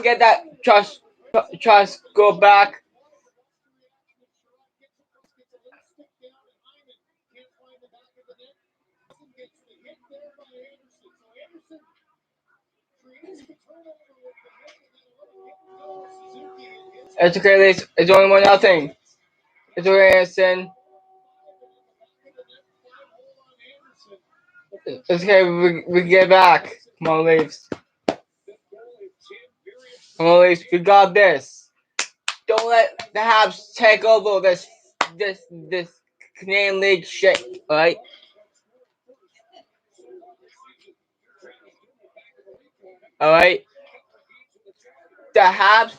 can get that trust go back. It's okay, Leafs. It's only 1-0. It's okay, Anderson. It's okay, we get back. Come on, Leafs. Come on, Leafs. We got this. Don't let the Habs take over this Canadian League shit, alright? Alright? The Habs,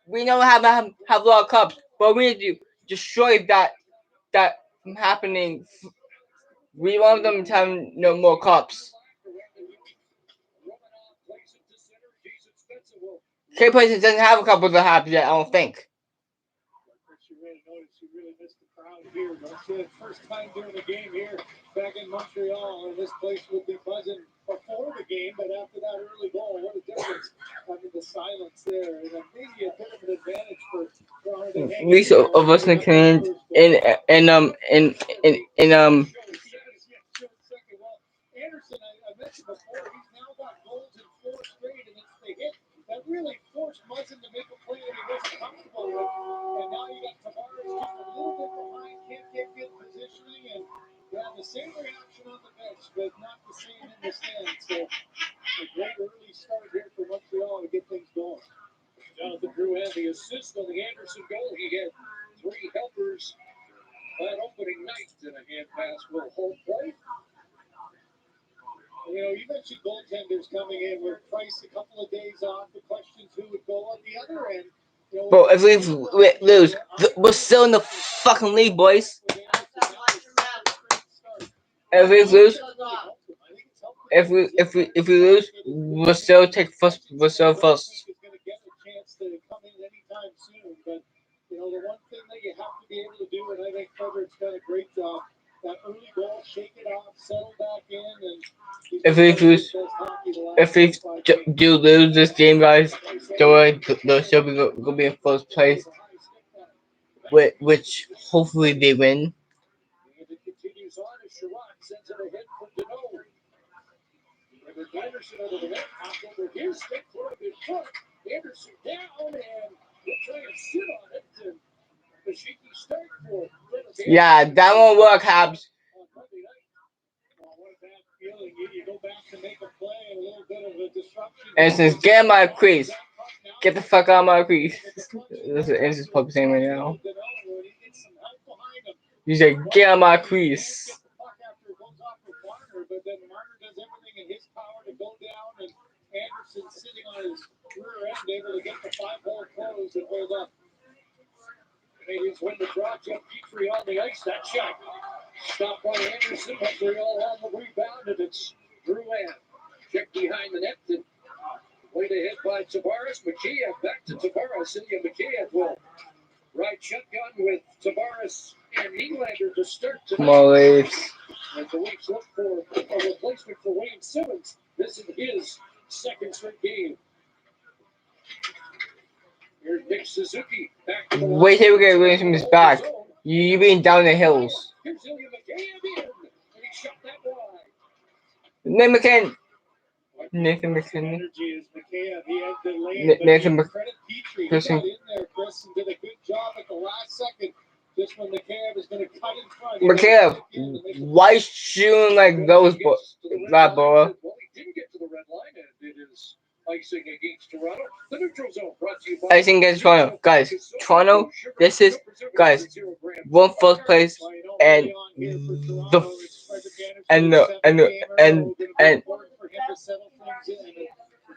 we know have a lot of cups, but we need to destroy that from happening. We want them to have no more cups. K Places doesn't have a cup with the Habs yet, I don't think. Here, first time during the game here back in Montreal, and this place will be buzzing before the game, but after that early goal, what a difference. I mean, the silence there, and maybe a bit of an advantage for Toronto. At least of us in Canadian Anderson, I mentioned before, he's now got goals in 4 straight, and it's the hit that really forced Muzzin to make a play that he wasn't comfortable with. And now you got Tavares just a little bit behind, can't get good positioning, and the same reaction on the bench, but not the same in the stands. So a great early start here for Montreal to get things going. Jonathan Drew had the assist on the Anderson goal. He had 3 helpers that opening night, and a hand pass will hold play. You know, you mentioned goaltenders coming in with Price a couple of days off. The questions who would go on the other end. You know, bro, if we lose, we're still in the fucking league, boys. If we lose, if we lose, we'll still take first. We're still first. He's going to get a chance to come in anytime soon. But you know, the one thing that you have to be able to do, and I think Frederick's done a great job. That early goal, shake it off, settle back in, and if we do lose this game, guys, don't worry, they'll still be gonna be in first place, which hopefully they win. It continues on as Sherrod sends it ahead for Deneau. Anderson over the net, popped over his stick, put up his foot. Anderson down, and he'll try and sit on it. And the shaky start for yeah, that won't work, Habs. On Monday night. Well, what a bad feeling. You go back to make a play and a little bit of a disruption. Anderson's get out of my crease. Get the fuck out of my crease. This is Anderson's probably saying right now. You said get out of my crease. But then Marner does everything in his power to go down, and Anderson sitting on his rear end, able to get the 5-hole close and hold up. Canadiens win the draw. Jeff Petrie on the ice. That shot stopped by Anderson. Montreal on the rebound, and it's Drouin. Check behind the net. And laid ahead by Tavares. Mikheyev back to Tavares. Ilya Mikheyev will ride shotgun with Tavares and Nylander to start tonight. Come on, Leafs. As the Leafs look for a replacement for Wayne Simmons. This is his second straight game. Here's Nick Suzuki back to the line. Wait till we get Wayne Simmons back. You been down the hills. Here's Ilya Mikheyev in, and he shot that wide. Nathan McKinnon. Energy is Mikheyev. He had the lane, Nathan credit Petrie. He got in there, Chris, and did a good job at the last second. Just when Mikheyev is going to cut in front. Mikheyev, why shooting like those, that boy? Well, he didn't get to the red line, and it is icing against Toronto. The neutral zone brought to you by Icing against Toronto, guys. Toronto, this is, guys, one first place, and the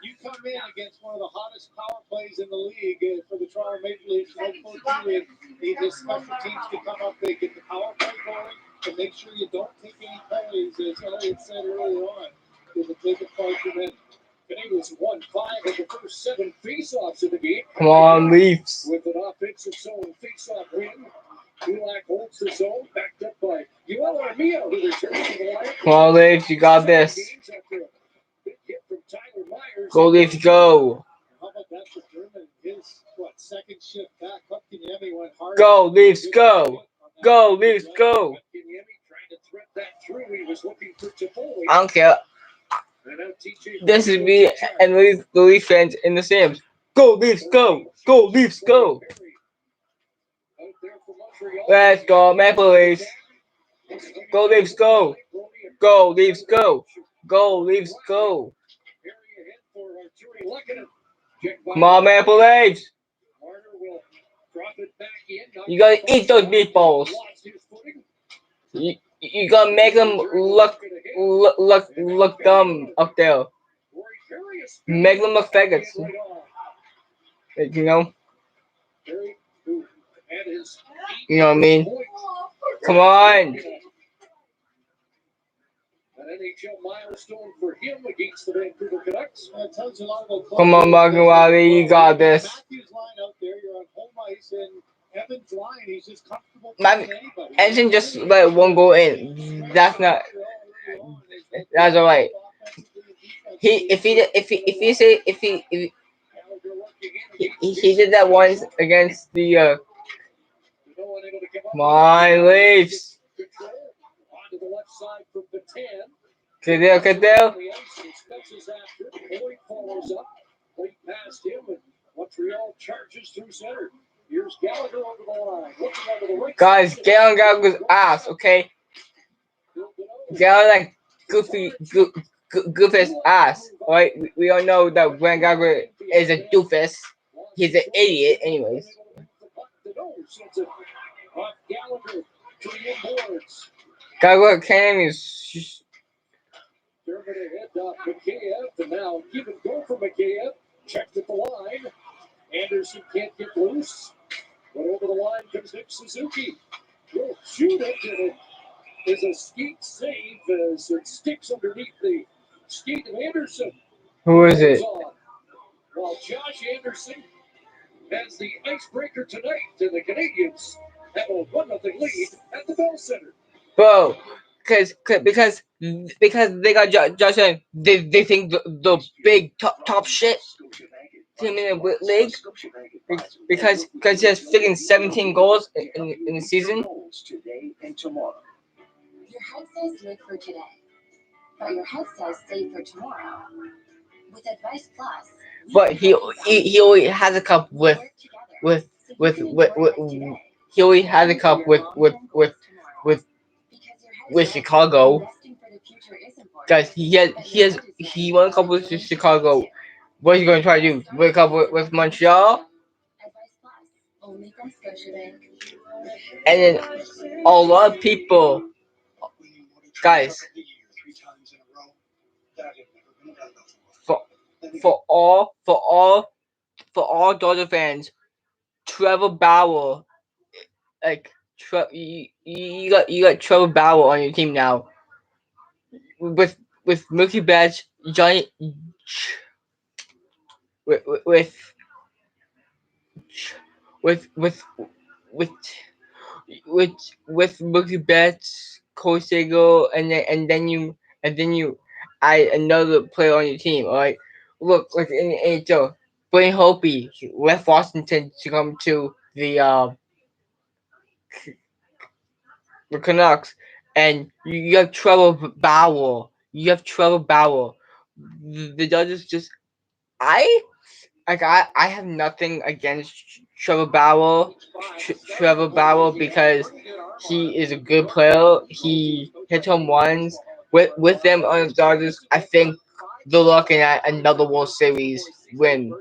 You come in against one of the hottest power plays in the league for the Toronto Maple Leafs. No period. Need the special teams to come up big, get the power play going, and make sure you don't take any penalties, as Elliott said earlier on. With the big approach and then Canadiens won 5 of the first 7 faceoffs of the game. Come on, Leafs. With an offensive zone faceoff win. Kulak holds the zone, backed up by Yoel Armia, who returns to the line. Come on, Leafs, you got this. Go, Leafs, go. How about that for shift back. Kotkaniemi went hard. Go, Leafs, go. Go, Leafs, go. Kotkaniemi trying to thread that through. He was looking for Toffoli. I don't care. And now TJ This is me and the Leafs fans in the stands. Go, Leafs, go. Go, Leafs, go. Let's go, Maple Leafs. Go, Leafs, go. Go, Leafs, go. Go, Leafs, go. Come on, Maple Leafs. You gotta eat those meatballs. You gotta make them look dumb up there. Make them look faggots. You know? You know what I mean? Come on. An NHL milestone for him against the Vancouver Canucks. Tells you a lot about Come on, Morgan Wiley, you got this. Matthews line out there, you're on home ice, and Evans line, he's just comfortable. Edson just let one go in. That's not. That's alright. He did that once against the. Come on, Leafs. Onto the left side for Patan. Get there. Boyd follows up. Right past him, and Montreal charges through center. Here's Gallagher over the line. Looking over the right. Guys, get on Gallagher's ass, okay? Gallagher like goofus ass, alright? We all know that Glenn Gallagher is a doofus. He's an idiot, anyways. Gallagher can't even. Dermot ahead off Mikheyev, and now keep it go for Mikheyev. Checked at the line. Anderson can't get loose. But over the line comes Nick Suzuki. Will shoot it, and it is a skate save as it sticks underneath the skate of Anderson. Who is it? While Josh Anderson has the icebreaker tonight, and the Canadiens have a 1-0 lead at the Bell Center. Bro, because they got Josh and they think the big top shit team in the league because he has freaking 17 goals in the season. Your head says live for today, but your head says save for tomorrow. With Advice Plus, but he only has a cup with he only has a cup with Chicago. Guys, he won a cup with Chicago. What are you going to try to do? Win a cup with Montreal? And then a lot of people, guys, for all Dodger fans, Trevor Bauer, like you got Trevor Bauer on your team now. With Mookie Betts, Johnny, with Mookie Betts, Corsigo, and then you add another player on your team. All right, look like in the NHL, Blaine Holtby left Washington to come to the Canucks, and you have Trevor Bauer. The Dodgers just I have nothing against Trevor Bauer. Trevor Bauer because he is a good player. He hits home runs. With them on the Dodgers, I think they're looking at another World Series win.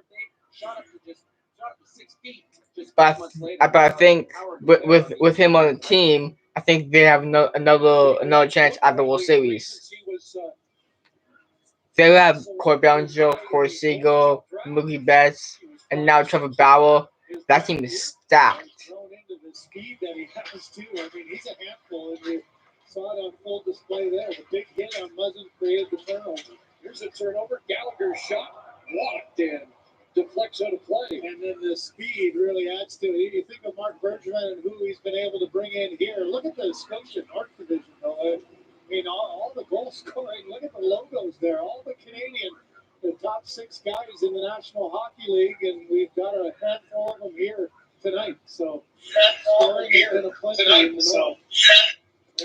But I think with him on the team, I think they have another chance at the World Series. They have Corey Bellinger, Corsigo, Mookie Betts, and now Trevor Bauer. That team is stacked. Speed that he has too. I mean, he's a handful, and you saw it on full display there. The big hit on Muzzin created the turnover. Here's a turnover. Gallagher's shot blocked and deflects out of play. And then the speed really adds to it. You think of Mark Bergevin and who he's been able to bring in here. Look at the Scotia North Division, though. I mean, all the goal scoring. Look at the logos there. All the the top 6 guys in the National Hockey League, and we've got a handful of them here in the north.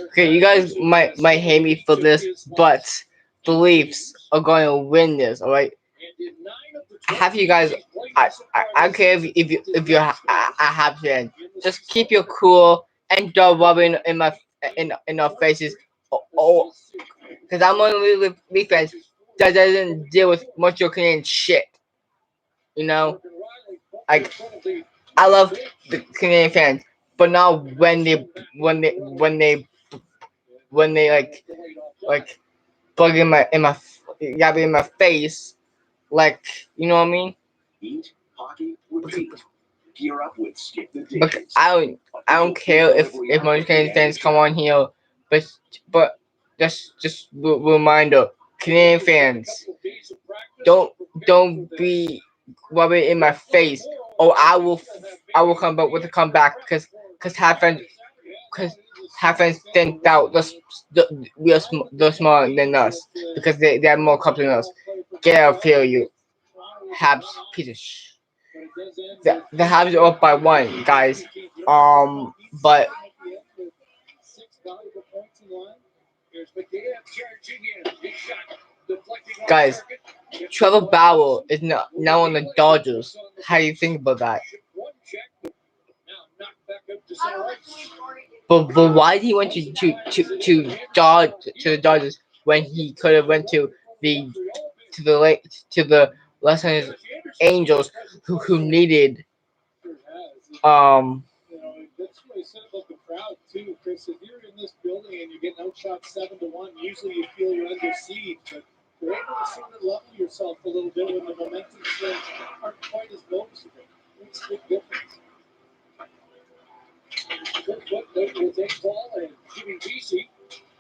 Okay, you guys might hate me for this, but the Leafs are going to win this. All right. Have you guys? I don't care if you're a Habs fan. Just keep your cool and don't rub it in our faces. Oh, because I'm one of the Leaf fans that doesn't deal with much of Canadian shit. You know, like I love the Canadian fans, but not when they like bug in my face, like, you know what I mean? Eat, hockey, repeat. Gear up with Skip the But Dishes. I don't care if most Canadian fans come on here, but just reminder, Canadian fans, don't be rubbing in my face. Oh, I will come back with a comeback because half fans think that they're smarter than us because they have more cups than us. Get out of here, you Habs piece of shit. The Habs are up by 1, guys. But guys, Trevor Bauer is now on the Dodgers. How do you think about that? But why did he went to the Dodgers when he could have went to the Los Angeles Angels who needed That's what I said about the crowd too, Chris. If you're in this building and you're getting outshot 7-1, usually you feel you're under siege, but you're able to sort of level yourself a little bit when the momentum swings aren't quite as noticeable. It's a big difference. Kirkwood will take ball and giving DC.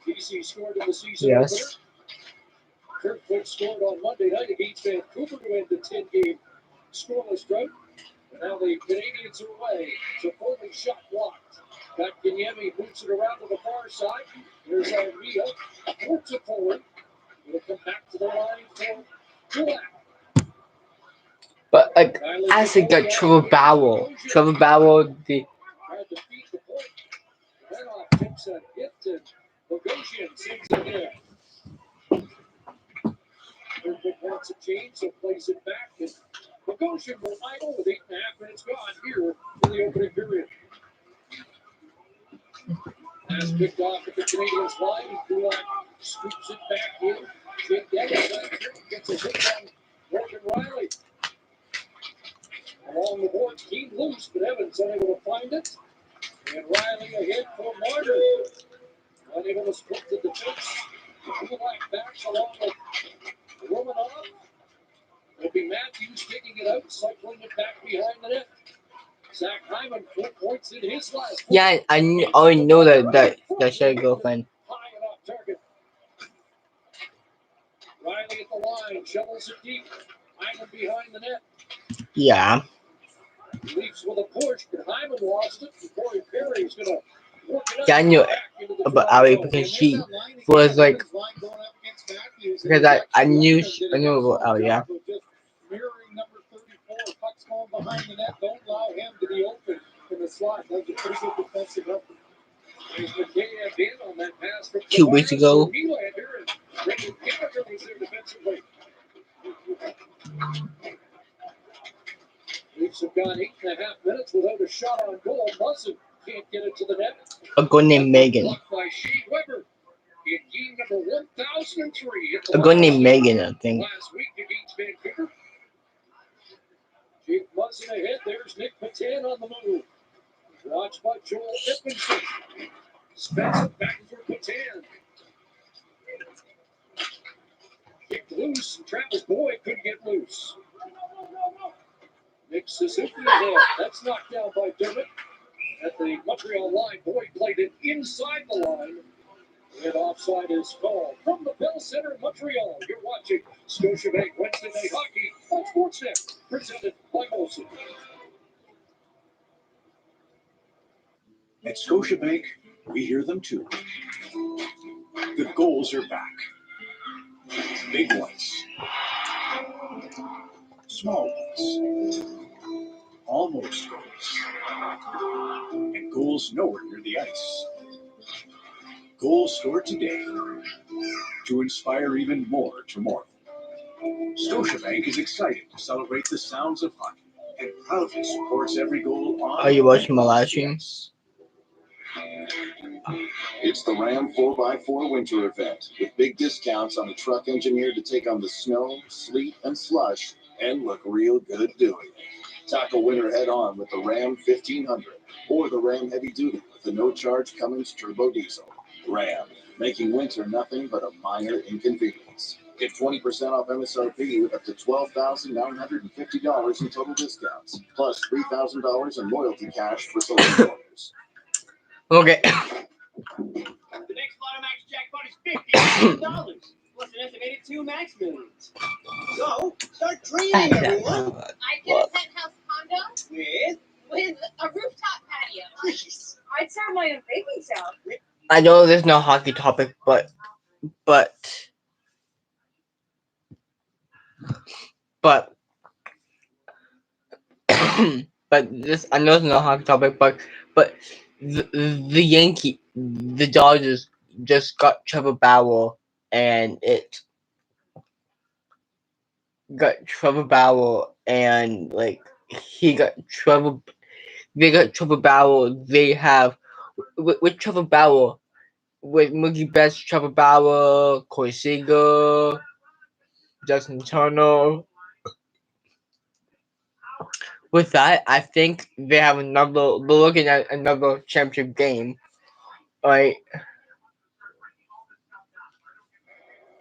DC scored in the season opener. Kirkwood scored on Monday night against Vancouver to end the 10-game scoreless drought. And now the Canadiens are away. So Foley shot blocked. Kotkaniemi moves it around to the far side. There's Armia. Works it forward. It'll come back to the line for Kulak. But like, as a good Trevor Bauer, the Tried to feed the point. Renoff takes a hit and Bogosian sends it there. Kirkwood wants a change, so plays it back. And Bogosian will idle with 8.5 minutes gone here in the opening period. As picked off at the Canadiens line, Kulak scoops it back in. Jake Dennis gets a hit on Morgan Riley. Along the boards, Keane loose, but Evans unable to find it. And Riley ahead for Marner. Unable to split the defense. Kulak backs along with Romanov. It'll be Matthews taking it out, cycling it back behind the net. Zach Hyman 4 points in his last. yeah, I already know that shared girlfriend. High and off target. Riley at the line, shovels it deep. Hyman behind the net. Yeah. Leafs with a push, but Hyman lost it. Corey Perry's gonna work it up. Yeah, I knew about Ali because she was like, because I knew about Ali, yeah. Mirroring number 34, puck's going behind the net. Don't allow him to be open in the slot. That's a pretty good defensive effort. There's McKay in on that pass from 2 weeks ago. Nylander, and Brendan Gallagher was there defensively. Leafs have gone 8.5 minutes without a shot on goal. Muzzin can't get it to the net. A girl named Megan. Blocked by Shea Weber in game number 1003. A girl named Megan, I think. Last week against Vancouver. Jake Muzzin ahead. There's Nick Patan on the move. Watched by Joel Edmondson. Spencer back for Patan. Kicked loose, and Travis Boyd couldn't get loose. Nick Suzuki ahead. That's knocked down by Dermott. At the Montreal line, Boyd played it inside the line. And offside is called. From the Bell Center, Montreal, you're watching Scotiabank Wednesday Night Hockey on Sportsnet, presented by Molson. At Scotiabank, we hear them too. The goals are back. Big ones. Small ones. Almost goals. and goals nowhere near the ice. Goals scored today to inspire even more tomorrow. Scotiabank is excited to celebrate the sounds of hockey and proudly supports every goal on. Are you watching my live stream? It's the Ram 4x4 winter event with big discounts on a truck engineered to take on the snow, sleet, and slush and look real good doing it. Tackle winter head on with the Ram 1500 or the Ram Heavy Duty with the no-charge Cummins Turbo Diesel. Ram, making winter nothing but a minor inconvenience. Get 20% off MSRP with up to $12,950 in total discounts, plus $3,000 in loyalty cash for select orders. Okay. The next Lotto Max jackpot is $50,000 plus an estimated 2 max millions. So, start dreaming, everyone. I'd get a penthouse condo With a rooftop patio. please. I'd start my own baking shop. I know there's no hockey topic, but but this I know there's no hockey topic, but the Dodgers just got Trevor Bauer, and like he got Trevor. They got Trevor Bauer. They have with Trevor Bauer, with Mookie Betts, Trevor Bauer, Corey Seager, Justin Turner. With that, I think they have another. They're looking at another championship game. Alright.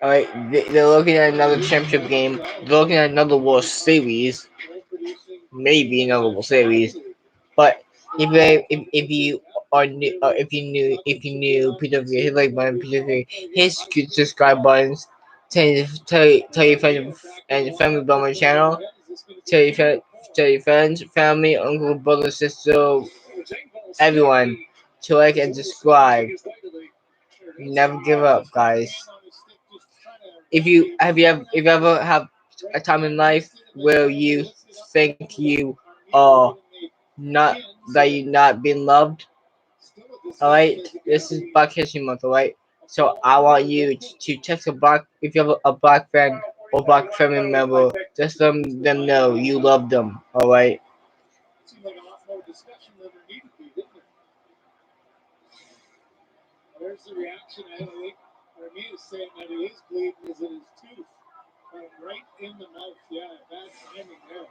They're looking at another championship game. They're looking at another World Series. Maybe another World Series. But if you are new, if you knew Peter V, hit like button, Peter V, hit subscribe buttons, tell your friends and family about my channel, tell your friends, family, uncle, brother, sister, everyone to like and subscribe. Never give up, guys. If you ever have a time in life where you think you are not being loved, alright, this is Black History Month, alright. So I want you to text a black, if you have a black friend or black family member, just let them know you love them, alright. Seemed like a lot more discussion than there needed to be, didn't it? There's the reaction. I think Armin is saying that it is bleeding is in his tooth. Right in the mouth. Yeah, bad timing there.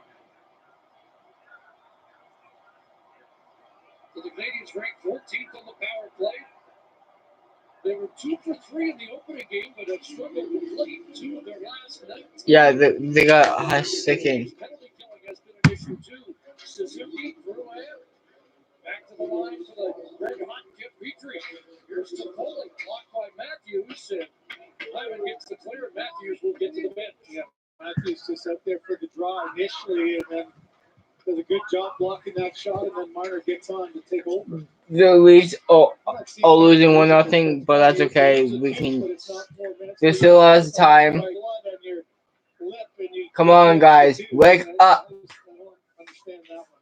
So the Canadiens ranked 14th on the power play. They were 2 for 3 in the opening game, but have struggled with late 2 of their last 19. Yeah, they got high sticking. Penalty killing has been an issue too. Suzuki, Verlander, back to the line for the very hot Kip Petrie. Here's to Foley, blocked by Matthews, and Hyman gets the clear, and Matthews will get to the bench. Yeah, Matthews just out there for the draw initially, and then does a good job blocking that shot, and then Marner gets on to take over. The Leafs are losing 1-0, but that's okay. We can. There's still lots of time. Come on, guys, wake up!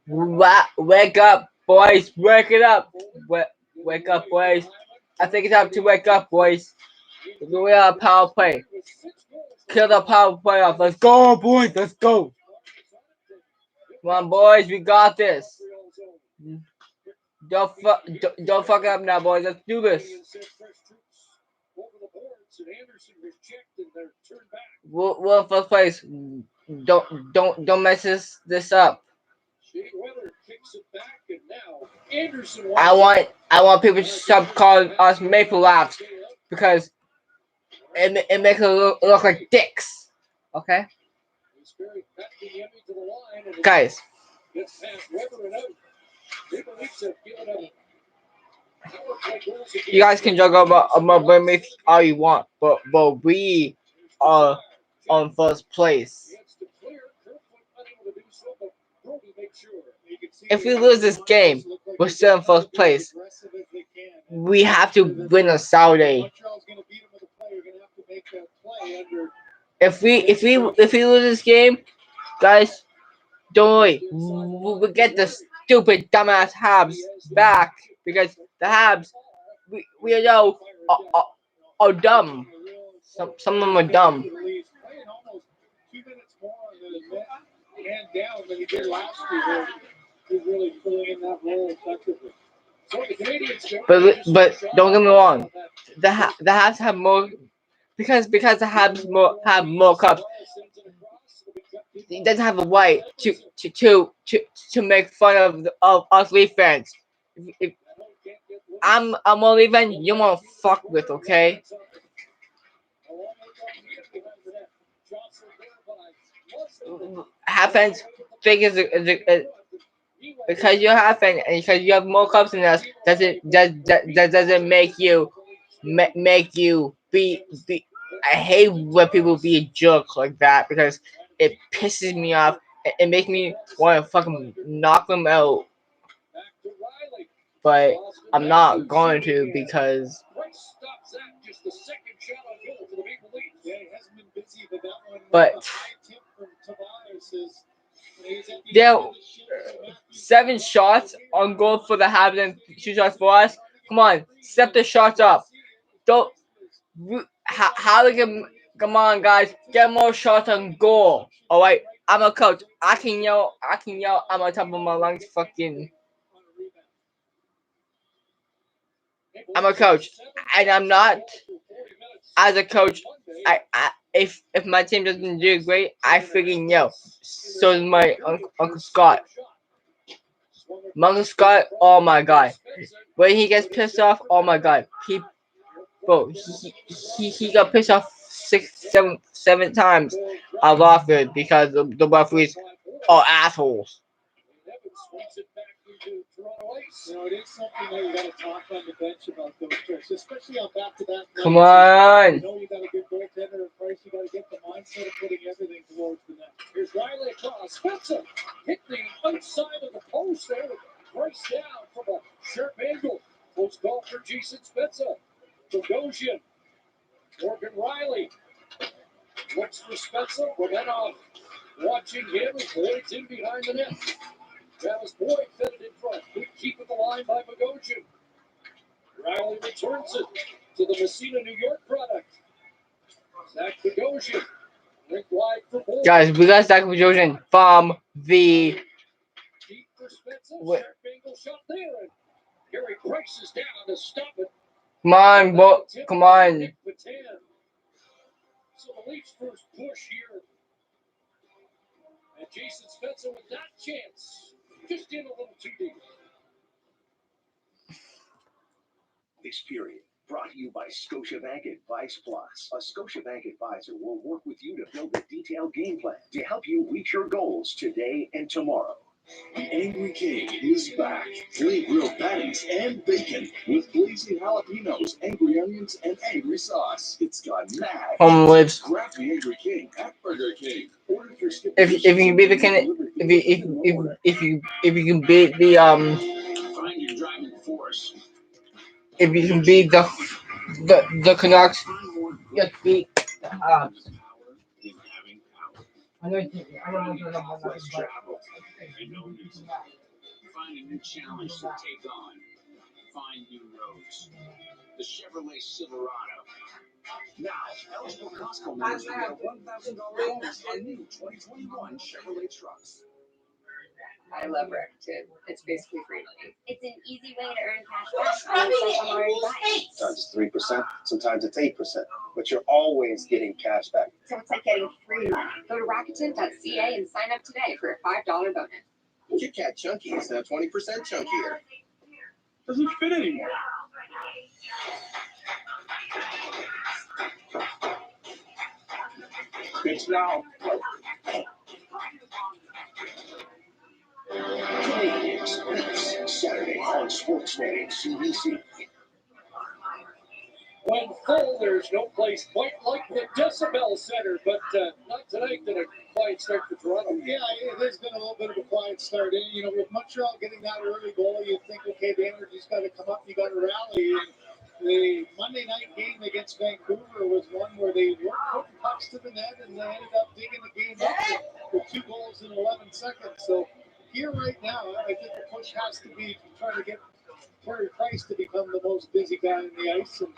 Wake up, boys! Wake it up! Wake up, boys! I think it's time to wake up, boys. We are power play. Kill the power play off. Let's go, boys! Let's go! Come on, boys! We got this. Don't fuck up now, boys. Let's do this. We're in first place. Don't mess this up. I want people to stop calling us Maple Laughs because it makes it look like dicks. Okay, guys. You guys can joke about me all you want, but we are on first place. If we lose this game, we're still in first place. We have to win on Saturday. If we lose this game, guys, don't worry. We'll get this. stupid dumbass Habs back because the Habs we know are dumb. Some of them are dumb. Playing almost 2 minutes more on the net and down than he did last year. He's really filling in that role effectively. So the Canadiens But don't get me wrong, the Habs have more because the Habs have more cups. He doesn't have a right to make fun of us Leaf fans. If I'm a Leaf fan, you wanna fuck with, okay? Half fans think because you're half fan and because you have more cups than us doesn't make you be. I hate when people be a jerk like that because it pisses me off. It makes me want to fucking knock them out. But I'm not going to because. But there are 7 shots on goal for the Habs and 2 shots for us. Come on, step the shots up. Don't. How to get? Come on, guys, get more shots on goal. All right, I'm a coach. I can yell. I'm on top of my lungs. Fucking. I'm a coach, and I'm not. As a coach, if my team doesn't do great, I freaking yell. So is my Uncle Scott. My Uncle Scott, oh my god. When he gets pissed off, oh my god. He got pissed off 7 times a lot good because the referees are assholes. It is something that you got to talk on the bench about those tricks, especially on back-to-back. Come on. You know you got a good goaltender in Price. You got to get the mindset of putting everything towards the net. Here's Riley across. Spencer hit the outside of the post there. Price down from a sharp angle. Close call for Jason Spencer. Bogosian. Morgan Riley. Looks for Spencer. Romanov watching him. Boyd's in behind the net. Travis Boyd fed it in front. Good keep at the line by Bogosian. Riley returns it to the Messina, New York product. Zach Bogosian. Rick wide for Boyd. Guys, we got Zach Bogosian from the. Deep for Spencer. Sharp angle shot there. And Gary Price is down to stop it. Come on, come on. So the Leafs first push here. And Jason Spencer with that chance. Just in a little too deep. This period brought to you by Scotiabank Advice Plus. A Scotiabank advisor will work with you to build a detailed game plan to help you reach your goals today and tomorrow. The Angry King is back. Flame grilled patties and bacon with blazing jalapenos, angry onions, and angry sauce. It's got mad. Home lives. Grab the Angry King at Burger King. Order your If you can beat the if you can beat the Find your driving force. if you can beat the Canucks, you have to beat the Habs. I don't know. Less travel and no new stuff. Find a new challenge to take on. Find new roads. The Chevrolet Silverado. Now, eligible Costco members will get a $1,000 bonus on new 2021 Chevrolet trucks. I love Rakuten. It's basically free money. It's an easy way to earn cash back on your stuff I'm already buying. Sometimes it's 3%, sometimes it's 8%, but you're always getting cash back. So it's like getting free money. Go to Rakuten.ca and sign up today for a $5 bonus. Kit Kat Chunky is now 20% chunkier. Doesn't fit anymore. It's now. Canadiens, LEAFS, Saturday on Sportsnet and CBC. When full, there's no place quite like the Decibel Center, but not tonight. Did a quiet start for Toronto. Yeah, it has been a little bit of a quiet start. And, you know, with Montreal getting that early goal, you think, okay, the energy's got to come up, you got to rally. And the Monday night game against Vancouver was one where they weren't putting pucks to the net, and they ended up digging the game up with 2 goals in 11 seconds. So here right now, I think the push has to be trying to get Carey Price to become the most busy guy in the ice, and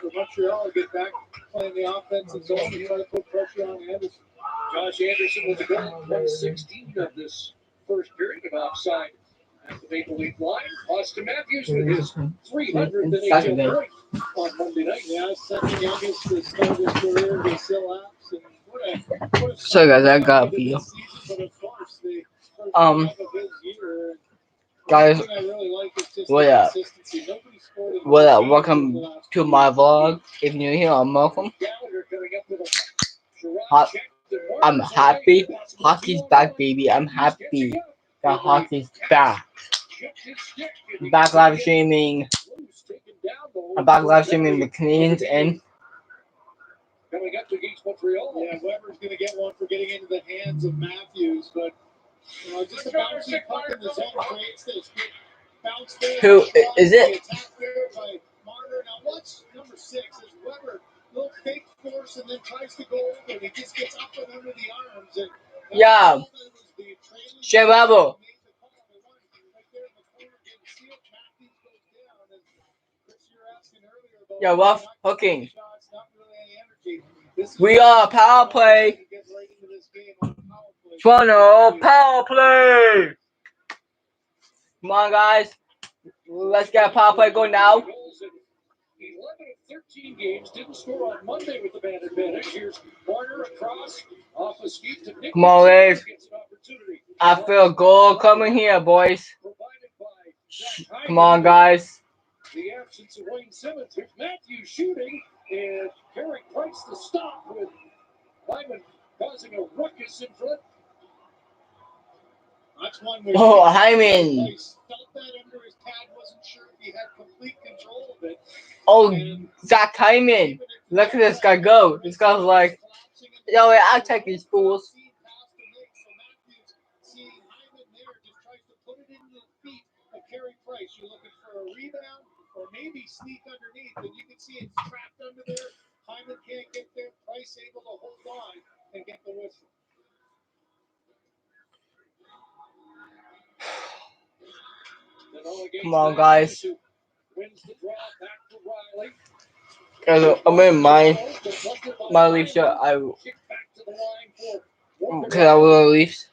for Montreal get back playing the offensive zone and try to put pressure on Anderson. Josh Anderson with the goal, 116 of this first period of offside at the Maple Leaf line. Austin Matthews with his 300th NHL point on Monday night. Yeah, second youngest to start his career, he still apps, and what a So guys, I got a season, video. but of course, the first Um, half of his year, guys, one thing I really like is just what the up? consistency. Nobody scored in What the up? game Welcome in the last to 2 my years. vlog. If you're here, I'm welcome. Gallagher coming up with a Sherrod Hot- check to I'm Marner's happy. away. Possible Hockey's 2-on-1. back, baby. I'm happy that hockey's back. Chipped his stick, and he Back gets live it streaming. loose, taken down, though. I'm back live streaming the Canadiens and Coming up against Montreal. Yeah, Weber's going to get one for getting into the hands of Matthews, but just a bouncing puck in the zone creates this good bounce there. who is The it? attack there by Marner. Now watch number 6 is Weber. Little fake force and then tries to go over and he just gets up and under the arms. And Yeah. Shea Weber. Yeah, rough hooking. We are power play. Toronto power play. Come on, guys. Let's get a power play going now. 11 of 13 games, didn't score on Monday with the bad advantage. Here's Marner across, off a skate to Nick. Come on, Leafs. Gets an opportunity. I feel a goal coming here, boys. Provided by Zach Come on, guys. The absence of Wayne Simmons. Here's Matthews shooting, and Carey Price to stop with Hyman causing a ruckus in front. That's one where Oh, Hyman. felt that under his pad, wasn't sure if he had complete control of it. Oh, Zach Hyman. Look at this guy go. This guy's like, yo, I'll take these fools. See Hyman there just tries to put it into the feet of Carey Price. You're looking for a rebound or maybe sneak underneath, and you can see it's trapped under there. Hyman can't get there. Price able to hold on and get the whistle. Come on, guys. I'm in my Leafs shirt. Because I will Leafs.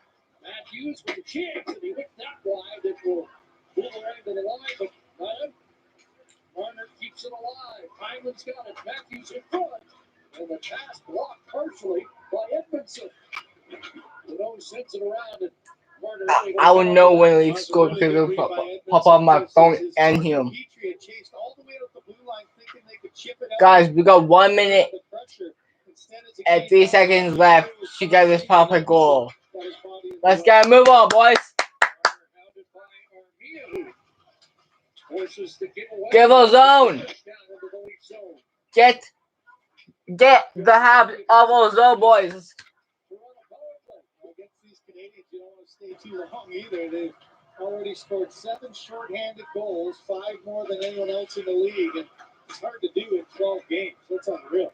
Matthews with a chance, and he whipped that wide. It will move around to the line, but not. Marner keeps it alive. Hyman's got it. Matthews in front, and the pass blocked partially by Edmondson. No sends it around, and Marner. I will know when Leafs score because it'll pop on my phone and him. Guys, we got 1 minute and 3 seconds left to get this power play goal. Let's get a move on, boys. Give a zone. Get the habit of a zone, boys. Against these Canadiens, you don't want to stay too long either. They've already scored 7 shorthanded goals, 5 more than anyone else in the league, and it's hard to do in 12 games. That's unreal.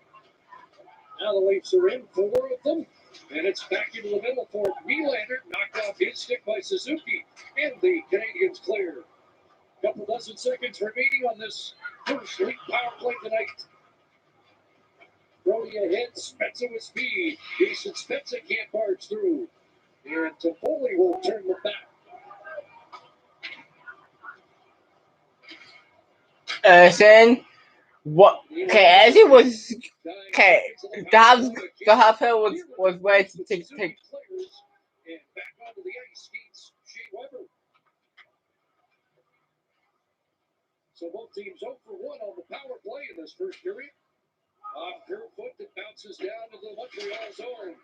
Now the Leafs are in 4 of them, and it's back into the middle for Nylander. Knocked off his stick by Suzuki, and the Canadiens clear. Couple dozen seconds remaining on this first Leaf power play tonight. Brody ahead, Spezza with speed. Jason Spezza can't barge through. And Toffoli will turn the back. Sen, what? Okay, as it was, okay, the half hill was ready to take. And back onto the ice skates Shea Weber. So both teams 0 for 1 on the power play in this first period. Off Kerfoot that bounces down to the Montreal zone.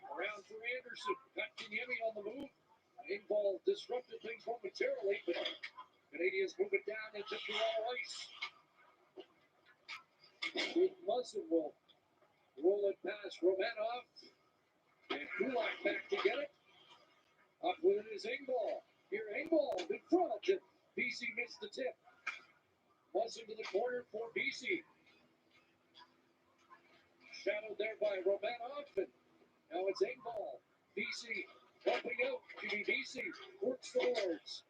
Around for Anderson. Kotkaniemi on the move. Engvall disrupted things momentarily, but Canadiens move it down into Toronto ice. Big Muzzin will roll it past Romanov. And Kulak back to get it. Up with it is Engvall. Here Engvall in front. And BC missed the tip. Muzzin to the corner for BC. Shadowed there by Romanov. And now it's Engvall. BC Helping out, Jimmy Vesey works forwards.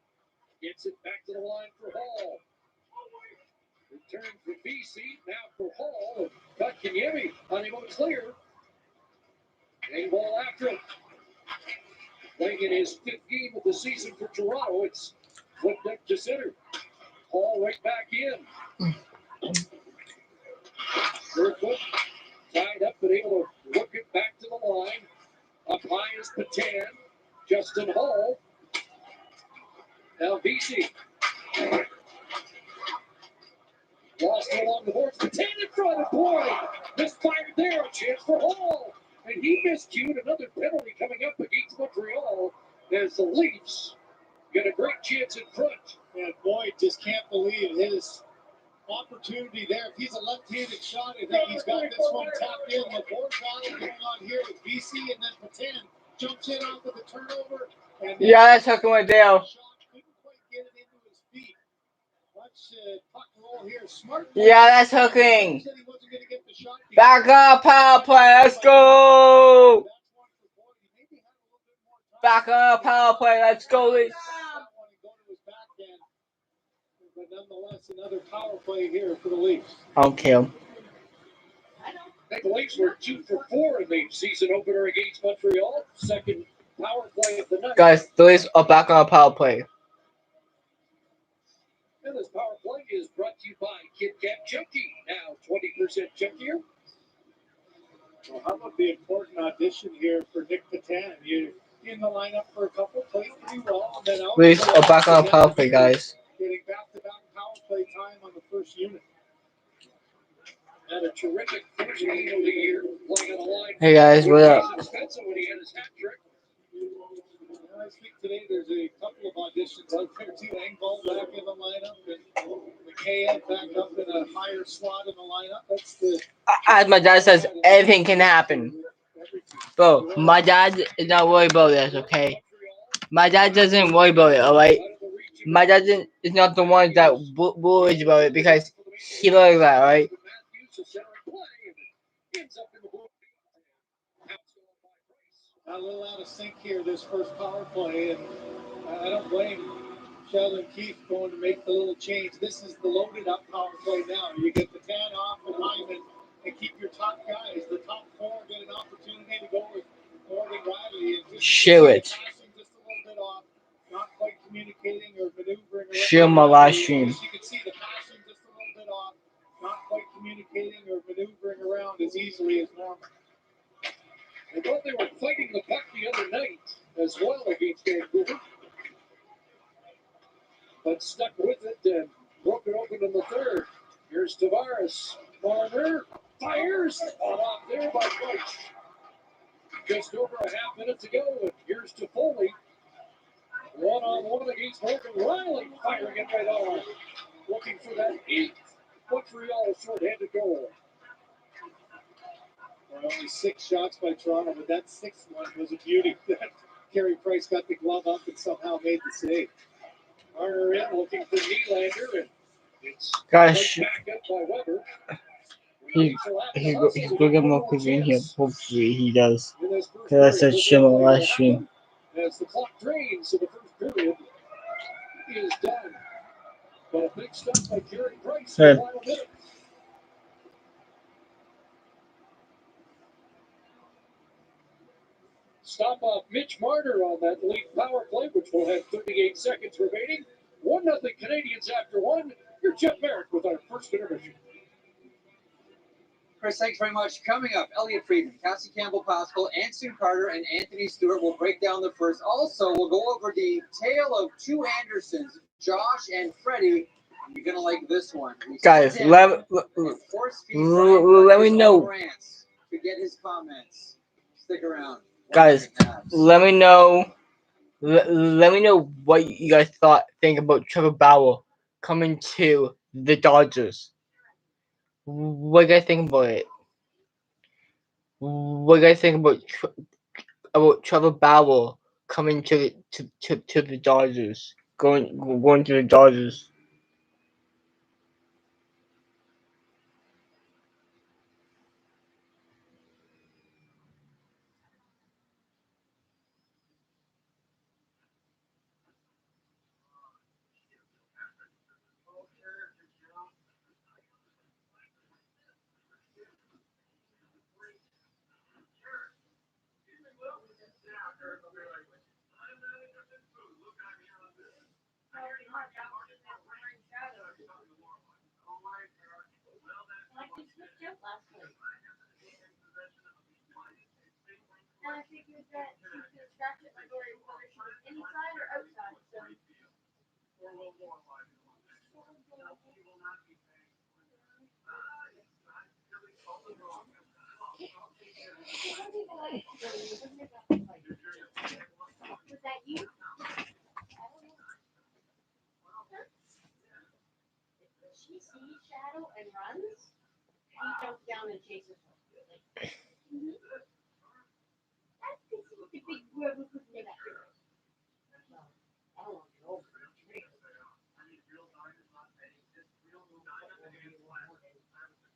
Gets it back to the line for Hall. Return for Vesey, now for Hall. Got Kanyemi, unable to clear. And ball after him. Playing in his 5th game of the season for Toronto. It's flipped up to center. Hall right back in. Kerfoot tied up, but able to work it back to the line. Up high is Patan. Justin Hall. Now Vesey. Lost along the boards. Patan in front of boy. Misfired there. A chance for Hall. And he miscued another penalty coming up against Montreal as the Leafs get a great chance in front. And Boyd just can't believe his opportunity there. If he's a left-handed shot, I think he's got this one tapped in. The board battle going on here with BC, and then Patan jumps in off of the turnover. And Yeah, that's hooking with Dale. shot couldn't quite get it into his feet. Watch puck roll here. Smart. Yeah, that's hooking. Said he wasn't going to get the shot. Back up, power play. Let's go. That's one for Boyd. He maybe had a little bit more time. Back up, power play. Let's go, Leafs. But nonetheless, another power play here for the Leafs. Okay. I think the Leafs were 2 for 4 in the season opener against Montreal. Second power play of the night. Guys, the Leafs are back on a power play. And this power play is brought to you by Kit Kat Chunky. Now 20% chunkier. Well, how about the important audition here for Nick Patan? You're in the lineup for a couple, played pretty well, and then out. Leafs are back on a power play, guys. Getting back-to-back power play time on the first unit. Had a terrific first game of the year playing on the line. Hey guys, what up? Spencer when he had his hat trick. I think today there's a couple of auditions out there too. Engvall back in the lineup, and McKay back up in a higher slot in the lineup. That's the As my dad says, everything can happen. Bro, my dad is not worried about this, okay? My dad doesn't worry about it, alright? My dad is not the one that worries about it because he loves that, alright? a little out of sync here this first power play, and I don't blame Sheldon Keefe going to make the little change. This is the loaded up power play now. You get the Tan off and Hyman and keep your top guys. The top 4 get an opportunity to go with Morgan Riley. And just Show it. just a little bit off, not quite communicating or maneuvering. Show my live stream. You can see the passing just a little bit off, not quite communicating or maneuvering around as easily as normal. I thought they were fighting the puck the other night as well against Vancouver. But stuck with it and broke it open in the third. Here's Tavares. Marner fires. On off there by Price. Just over a half minute to go. And here's to Foley. One-on-one against Morgan Riley. Firing it right on. Looking for that 8th Montreal short-handed goal. Well, only 6 shots by Toronto, but that 6th one was a beauty. Carey Price got the glove up and somehow made the save. Marner in, looking for Nylander, and it's Gosh, back up by Weber. he's gonna get more quick in here. Hopefully he does. Because I said show my live stream. As the clock drains, so the first period is done. But a big stop by Carey Price in the final minute. Stop off Mitch Marner on that lead power play, which will have 38 seconds remaining. 1-0 Canadiens after 1. Here's Jeff Merrick with our first intermission. Chris, thanks very much. Coming up, Elliot Friedman, Cassie Campbell-Pascal, Anson Carter, and Anthony Stewart will break down the first. Also, we'll go over the tale of 2 Andersons, Josh and Freddie. You're going to like this one. Guys, let me know. To get his comments. Stick around. Guys, let me know. Let me know what you guys think about Trevor Bauer coming to the Dodgers. What do you guys think about it? What do you guys think about Trevor Bauer coming to the Dodgers? Going to the Dodgers. Like we switched out last night. And I figured that she was gonna scratch at my door whether she was inside or outside. So was that you? She sees Shadow and runs. He jumps down and chases her. That's because he's the big brother who's never hurt. I don't want to go over it.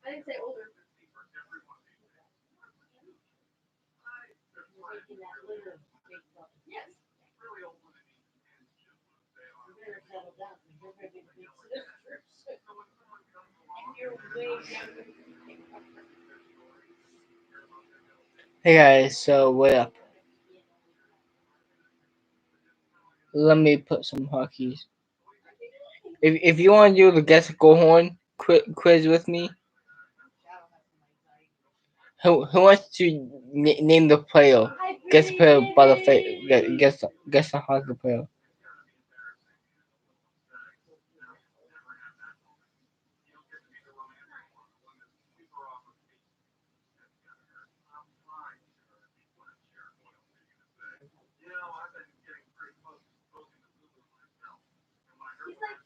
I didn't say older. Making that litter big stuff. Yes. You better settle down because you're going to be the big sisters. And you're way younger. Hey guys, so what up? Let me put some hotkeys. If you want to do the guess the goal horn quiz with me, who wants to name the player? Guess the player by the face. Guess the hockey player. I said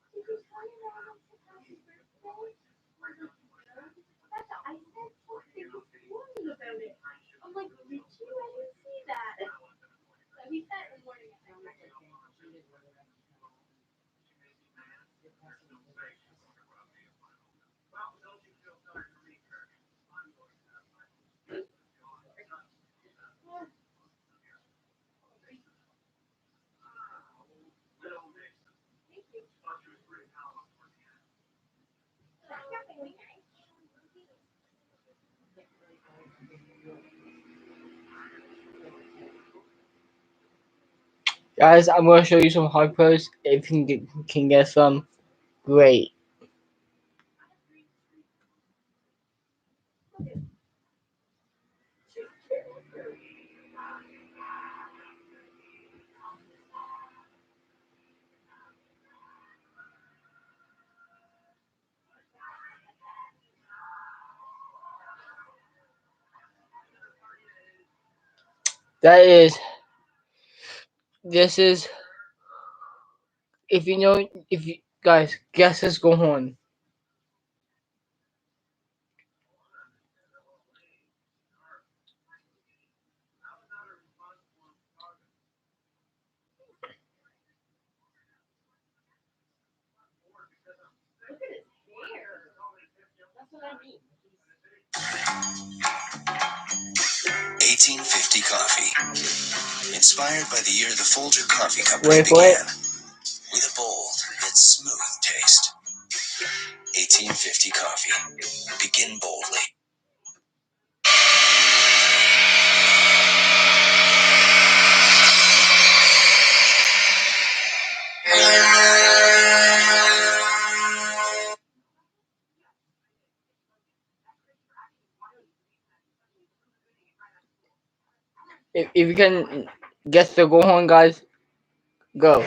something this morning about it. I'm like, did you? I didn't see that. So he said in the morning. Guys, I'm gonna show you some hockey players. If you can get some, great. This is if you know if you guys guess this go on. Look at his hair. That's what I mean. 1850 coffee. Inspired by the year the Folger Coffee Company Wait for it. began. With a bold yet smooth taste. 1850 coffee. Begin boldly. If you can guess the go on, guys, go.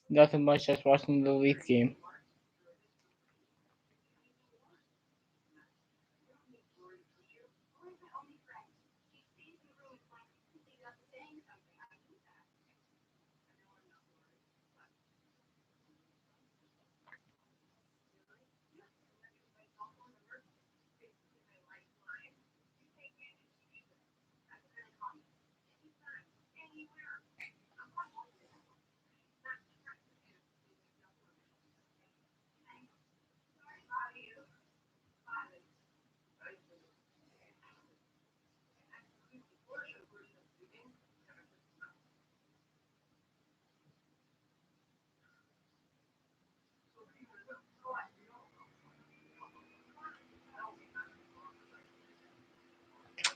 Nothing much. Just watching the Leaf game.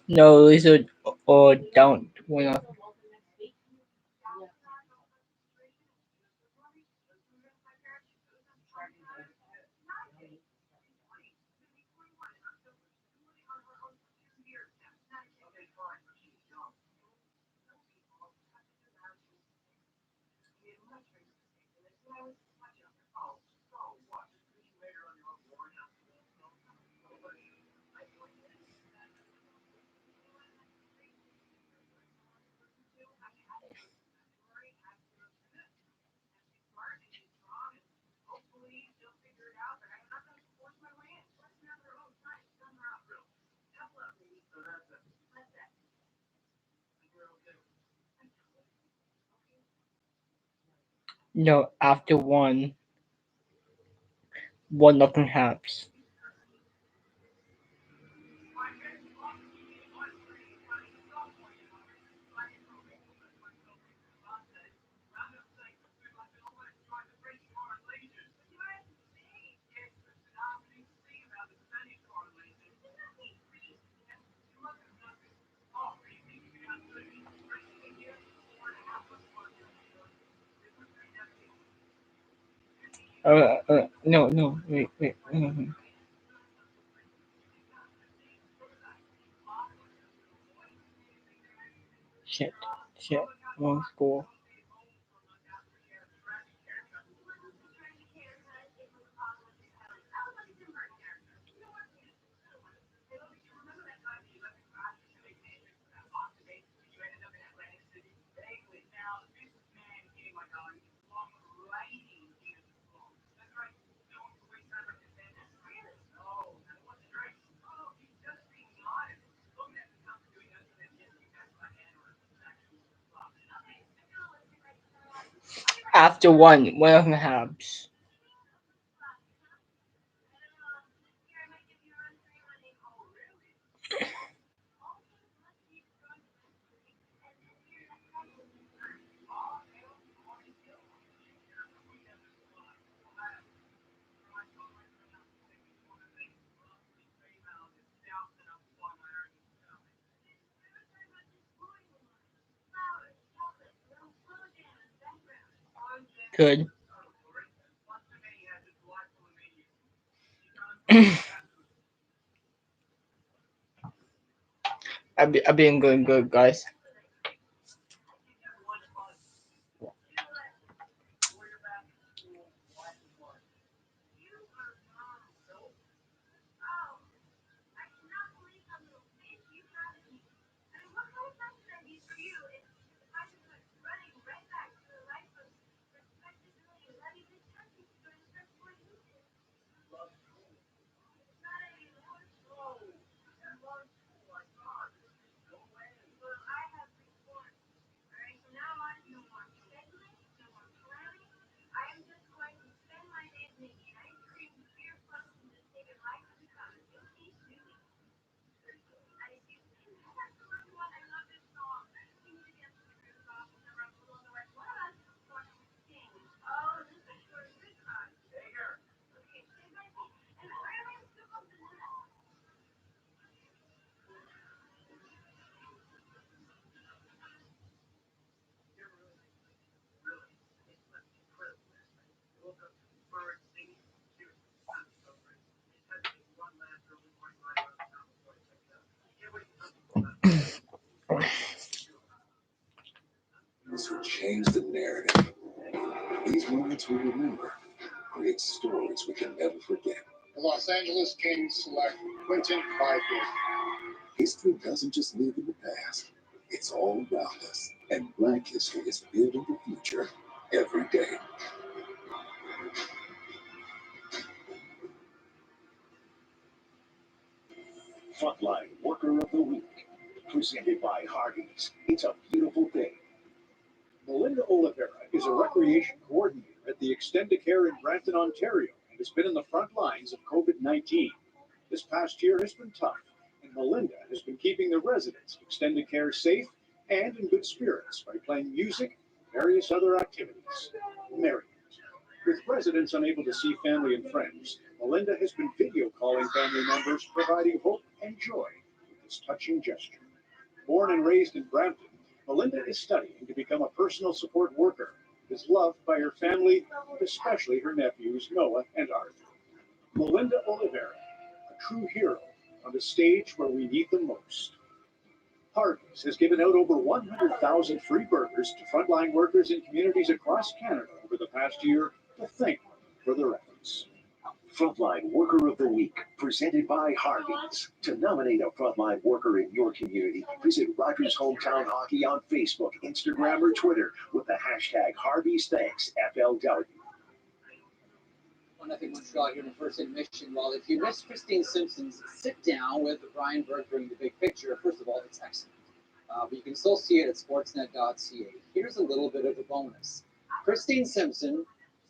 No, Lisa or don't. One of no after one nothing happens. No, wait. Shit, wrong score. After one nothing happens. Good. I've been going good, guys. This would change the narrative. These moments we remember create stories we can never forget. The Los Angeles Kings select Quentin Byfield. History doesn't just live in the past, it's all around us. And Black history is building the future every day. Frontline Worker of the Week, presented by Hardee's. It's a beautiful day. Melinda Oliveira is a recreation coordinator at the Extendicare in Brampton, Ontario, and has been in the front lines of COVID-19. This past year has been tough, and Melinda has been keeping the residents of Extendicare safe and in good spirits by playing music and various other activities. Merriment. With residents unable to see family and friends, Melinda has been video calling family members, providing hope and joy with this touching gesture. Born and raised in Brampton, Melinda is studying to become a personal support worker, is loved by her family, especially her nephews Noah and Arthur. Melinda Oliveira, a true hero on the stage where we need them most. Hardee's has given out over 100,000 free burgers to frontline workers in communities across Canada over the past year to thank them for their efforts. Frontline Worker of the Week, presented by Hardee's. To nominate a frontline worker in your community, visit Rogers Hometown Hockey on Facebook, Instagram, or Twitter with the hashtag Hardee'sThanksFLW. 1-0 Montreal here in the first intermission. Well, if you missed Christine Simpson's sit down with Brian Burke during the big picture, first of all, it's excellent. But you can still see it at sportsnet.ca. Here's a little bit of a bonus. Christine Simpson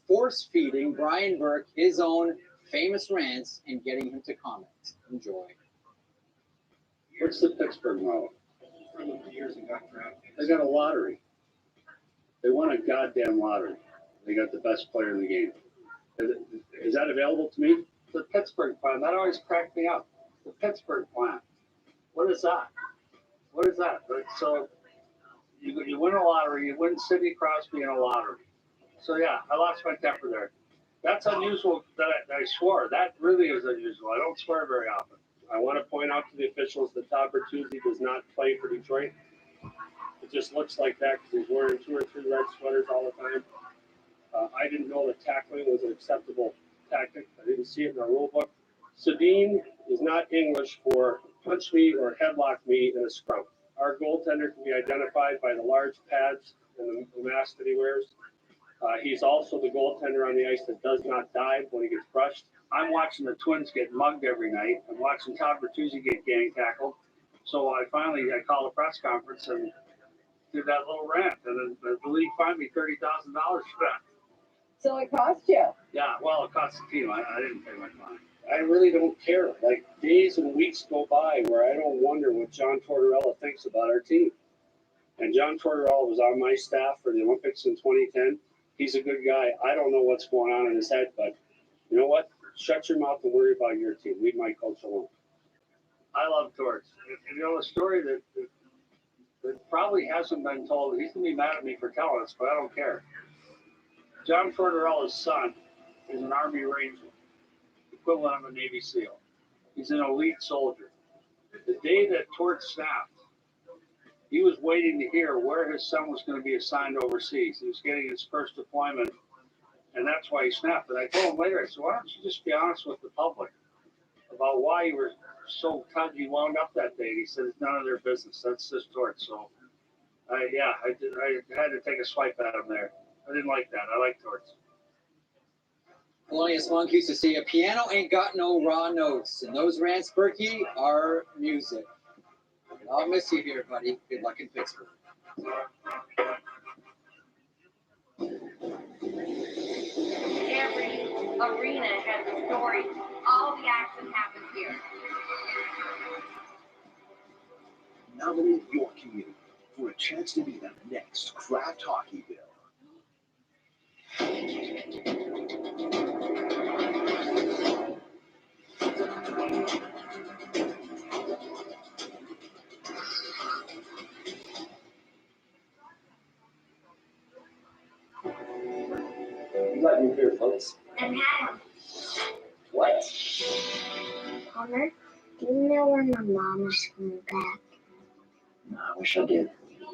force-feeding Brian Burke his own famous rants and getting him to comment. Enjoy. What's the Pittsburgh model? They got a lottery. They won a goddamn lottery. They got the best player in the game. Is that available to me? The Pittsburgh plan. That always cracked me up. The Pittsburgh plan. What is that? What is that? So you win a lottery. You win Sidney Crosby in a lottery. So yeah, I lost my temper there. That's unusual that I swore. That really is unusual. I don't swear very often. I want to point out to the officials that Todd Bertuzzi does not play for Detroit. It just looks like that because he's wearing 2 or 3 red sweaters all the time. I didn't know that tackling was an acceptable tactic. I didn't see it in the rule book. Sedin is not English for punch me or headlock me in a scrum. Our goaltender can be identified by the large pads and the mask that he wears. He's also the goaltender on the ice that does not dive when he gets brushed. I'm watching the Twins get mugged every night. I'm watching Todd Bertuzzi get gang tackled. So I called a press conference and did that little rant. And then the league fined me $30,000 for that. So it cost you? Yeah, well, it cost the team. I didn't pay my fine. I really don't care. Like, days and weeks go by where I don't wonder what John Tortorella thinks about our team. And John Tortorella was on my staff for the Olympics in 2010. He's a good guy. I don't know what's going on in his head, but you know what? Shut your mouth and worry about your team. Leave my coach alone. I love Torts. And you know, a story that probably hasn't been told. He's going to be mad at me for telling us, but I don't care. John Tortorella's son is an Army Ranger, equivalent of a Navy SEAL. He's an elite soldier. The day that Tort snapped, he was waiting to hear where his son was going to be assigned overseas. He was getting his first deployment, and that's why he snapped. And I told him later, I said, why don't you just be honest with the public about why you were so tuggy wound up that day? And he said, it's none of their business. That's just Tort. So, I had to take a swipe at him there. I didn't like that. I like Torts. Thelonious Monk used to say, a piano ain't got no raw notes. And those rants, Berkey, are music. I'll miss you here, buddy. Good luck in Pittsburgh. Every arena has a story. All the action happens here. Nominate your community for a chance to be the next Craft Hockey Bill. You got new here, folks. And Adam, What? Connor, do you know when my mom is coming back? No, I wish I did.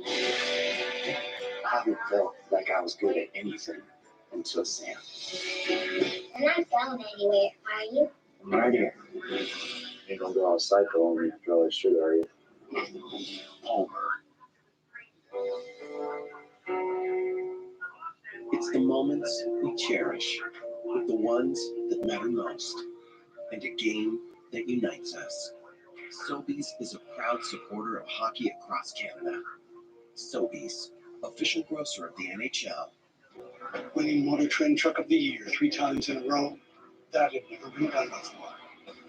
I haven't felt like I was good at anything until Sam. You're not going anywhere, are you? I'm right here. Ain't gonna go on a cycle and after all that shit, are you? Homer. It's the moments we cherish, with the ones that matter most, and a game that unites us. Sobeys is a proud supporter of hockey across Canada. Sobeys, official grocer of the NHL. Winning Motor Trend Truck of the Year 3 times in a row, that had never been done before.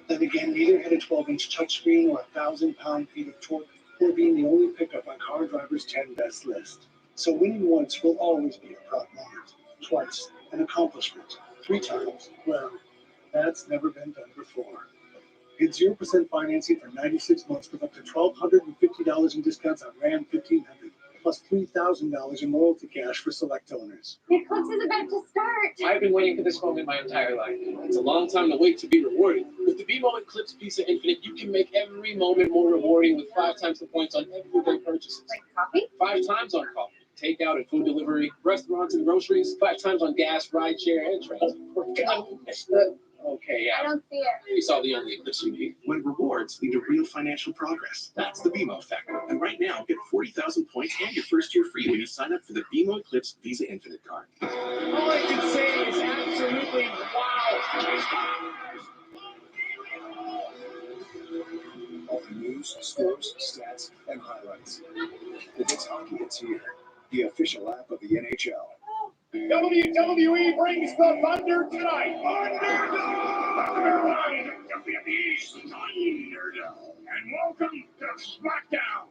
Then again, neither had a 12-inch touchscreen or 1,000-pound feet of torque, or being the only pickup on Car Driver's 10 Best list. So winning once will always be a proud moment. Twice, an accomplishment. 3 times, well, that's never been done before. Get 0% financing for 96 months with up to $1,250 in discounts on Ram 1500, plus $3,000 in loyalty cash for select owners. The eclipse is about to start. I've been waiting for this moment my entire life. It's a long time to wait to be rewarded. With the BMO Eclipse Visa Infinite, you can make every moment more rewarding with 5 times the points on everyday purchases. Like coffee? 5 times on coffee, takeout and food delivery, restaurants and groceries, 5 times on gas, rideshare, and transit. Okay, I yeah. don't see it. You saw the only eclipse you need. When rewards lead to real financial progress, that's the BMO effect. And right now, get 40,000 points and your first year free when you sign up for the BMO Eclipse Visa Infinite card. All I can say is absolutely wow. All the news, scores, stats, and highlights. Because hockey is here. The official app of the NHL. WWE brings the Thunder tonight. Underdog! WWE's Thunderdome. And welcome to SmackDown.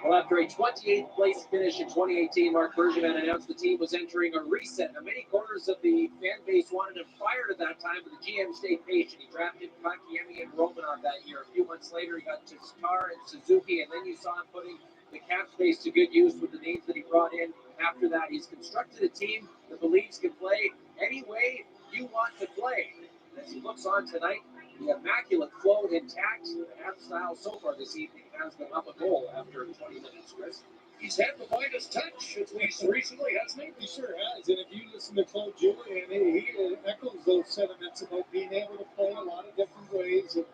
Well, after a 28th place finish in 2018, Mark Bergevin announced the team was entering a reset. Now, many corners of the fan base wanted him fired at that time, but the GM stayed patient. He drafted Kotkaniemi and Romanov that year. A few months later, he got Tatar and Suzuki, and then you saw him putting the cap space to good use with the names that he brought in. After that, he's constructed a team that believes can play any way you want to play. And as he looks on tonight, the immaculate flow intact. The half style so far this evening has them up a goal after 20 minutes, Chris. He's had the Midas touch, at least recently, hasn't he? He sure has. And if you listen to Claude Julien, he echoes those sentiments about being able to play a lot of different ways. And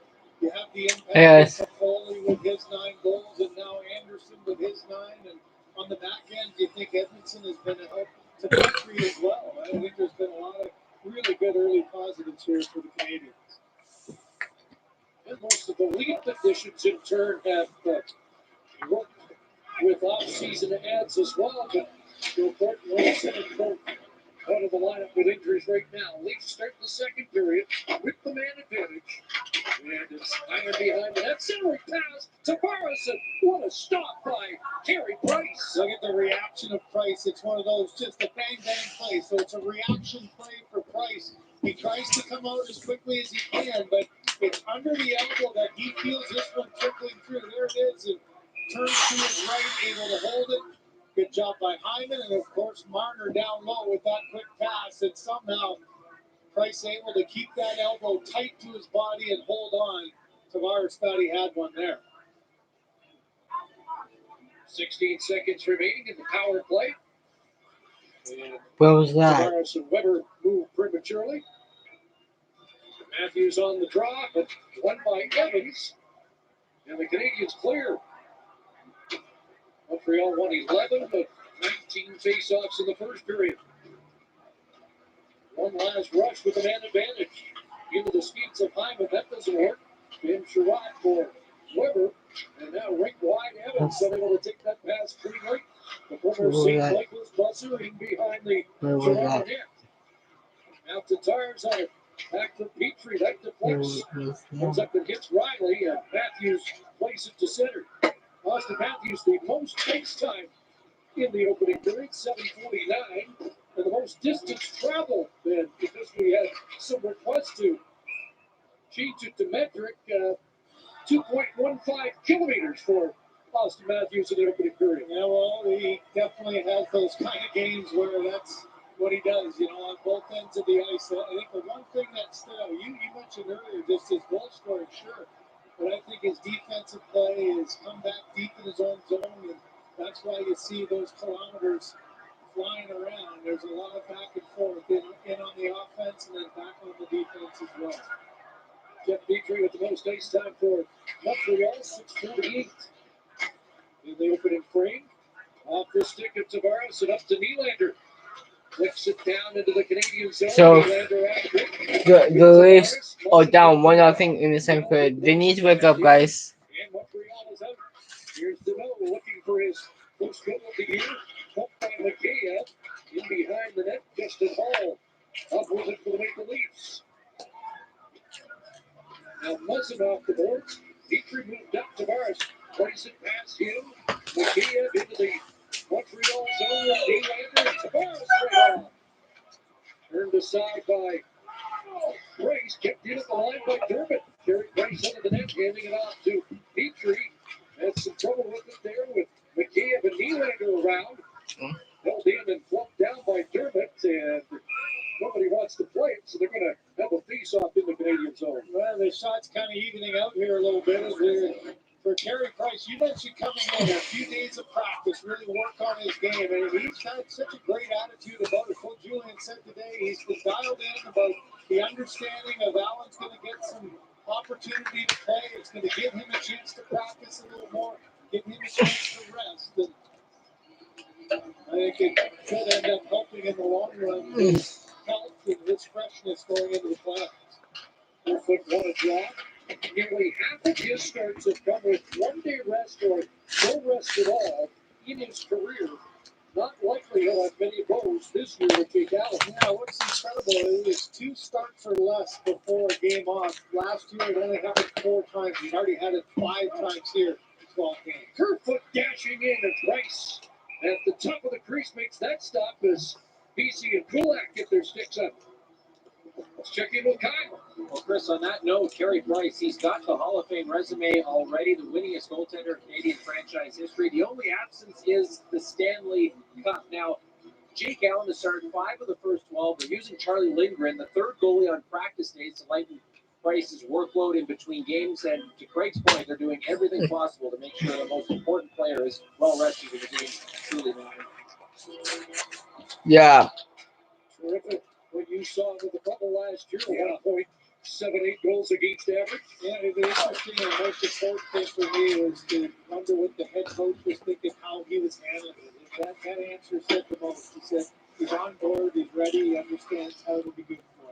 you have the impact Yes. of Foley with his 9 goals, and now Anderson with his 9. And on the back end, do you think Edmondson has been a help to Petrie as well? I think there's been a lot of really good early positives here for the Canadiens. And most of the lead additions in turn have worked with off-season ads as well. But Joe Thornton, Wilson, and Colt out of the lineup with injuries right now. Leafs start the second period with the man advantage. And it's iron behind the net. Centering pass to Barris. And what a stop by Carey Price. Look at the reaction of Price. It's one of those just a bang-bang play. So it's a reaction play for Price. He tries to come out as quickly as he can, but it's under the elbow that he feels this one trickling through. There it is, and turns to his right, able to hold it. Good job by Hyman, and of course Marner down low with that quick pass, and somehow Price able to keep that elbow tight to his body and hold on. Tavares thought he had one there. 16 seconds remaining in the power play. And Where was that? Tavares and Weber moved prematurely. Matthews on the draw, but won by Evans. And the Canadiens clear. Montreal won 11, but 19 face-offs in the first period. One last rush with the man advantage. Into the skates of Hyman. That doesn't work. Ben Sherratt for Weber. And now right wide Evans unable to take that pass cleanly. The former St. Michael's buzzer in behind the Toronto net. Out to Tarzan. Back to Petrie. That deflects. Comes up and hits Riley. And Matthews plays it to center. Austin Matthews, the most face time in the opening period, 7:49. And the most distance traveled, then, because we had some requests to change it to metric, 2.15 kilometers for Austin Matthews in the opening period. Yeah, well, he definitely has those kind of games where that's what he does, on both ends of the ice. I think the one thing that stood out, you mentioned earlier, just his goal scoring, sure. But I think his defensive play has come back deep in his own zone, and that's why you see those kilometers flying around. There's a lot of back and forth in on the offense and then back on the defense as well. Jeff Petrie with the most ice time for Montreal, 6:48 in the opening frame. Off the stick of Tavares and up to Nylander. Flicks it down into the Canadian zone. So, Nylander after it. The Leafs are down 1-0 in the second period. They need to wake up, guys. And Montreal is out. Here's DeMille looking for his first goal of the year. Pumped by McKay in behind the net. Justin Hall up with it for the Maple Leafs. Now Muzzin off the boards. Petrie moved up. Tavares plays it past him. McKay into the Montreal zone with Nylander. Tavares right off. Turned aside by Price kept in at the line by Dermott. Carey Price under the net, handing it off to Petrie. Had some trouble with it there with McCabe and Nylander around. Held in and fluffed down by Dermott, and nobody wants to play it, so they're going to have a face-off in the Canadian zone. Well, the shot's kind of evening out here a little bit as we're for Carey Price. You mentioned coming in a few days of practice, really work on his game, and he's had such a great attitude about it. What Julian said today, he's been dialed in about the understanding of Allen's going to get some opportunity to play. It's going to give him a chance to practice a little more, give him a chance to rest. And I think it could end up helping in the long run. His health and his freshness going into the playoffs. 4 foot 1 a drop. Nearly half of his starts have come with 1 day rest or no rest at all in his career. Not likely he'll have many of those this year with Jake Allen. Yeah, what's incredible is 2 starts or less before a game off. Last year it only happened 4 times. He's already had it 5 times here in 12 games. Kerfoot dashing in and Price at the top of the crease makes that stop as BC and Kulak get their sticks up. Let's check in with Kyle. Well, Chris, on that note, Carey Price, he's got the Hall of Fame resume already, the winningest goaltender in Canadian franchise history. The only absence is the Stanley Cup. Now, Jake Allen has started 5 of the first 12. They're using Charlie Lindgren, the third goalie on practice days, to lighten Price's workload in between games. And to Craig's point, they're doing everything possible to make sure the most important player is well rested in the games truly matter. Yeah. Terrific. What you saw with the bubble last year, 1.78 goals against average. Yeah, the interesting and most important thing for me was to wonder what the head coach was thinking, how he was handling it. That answer said the most. He said he's on board, he's ready, he understands how to be good for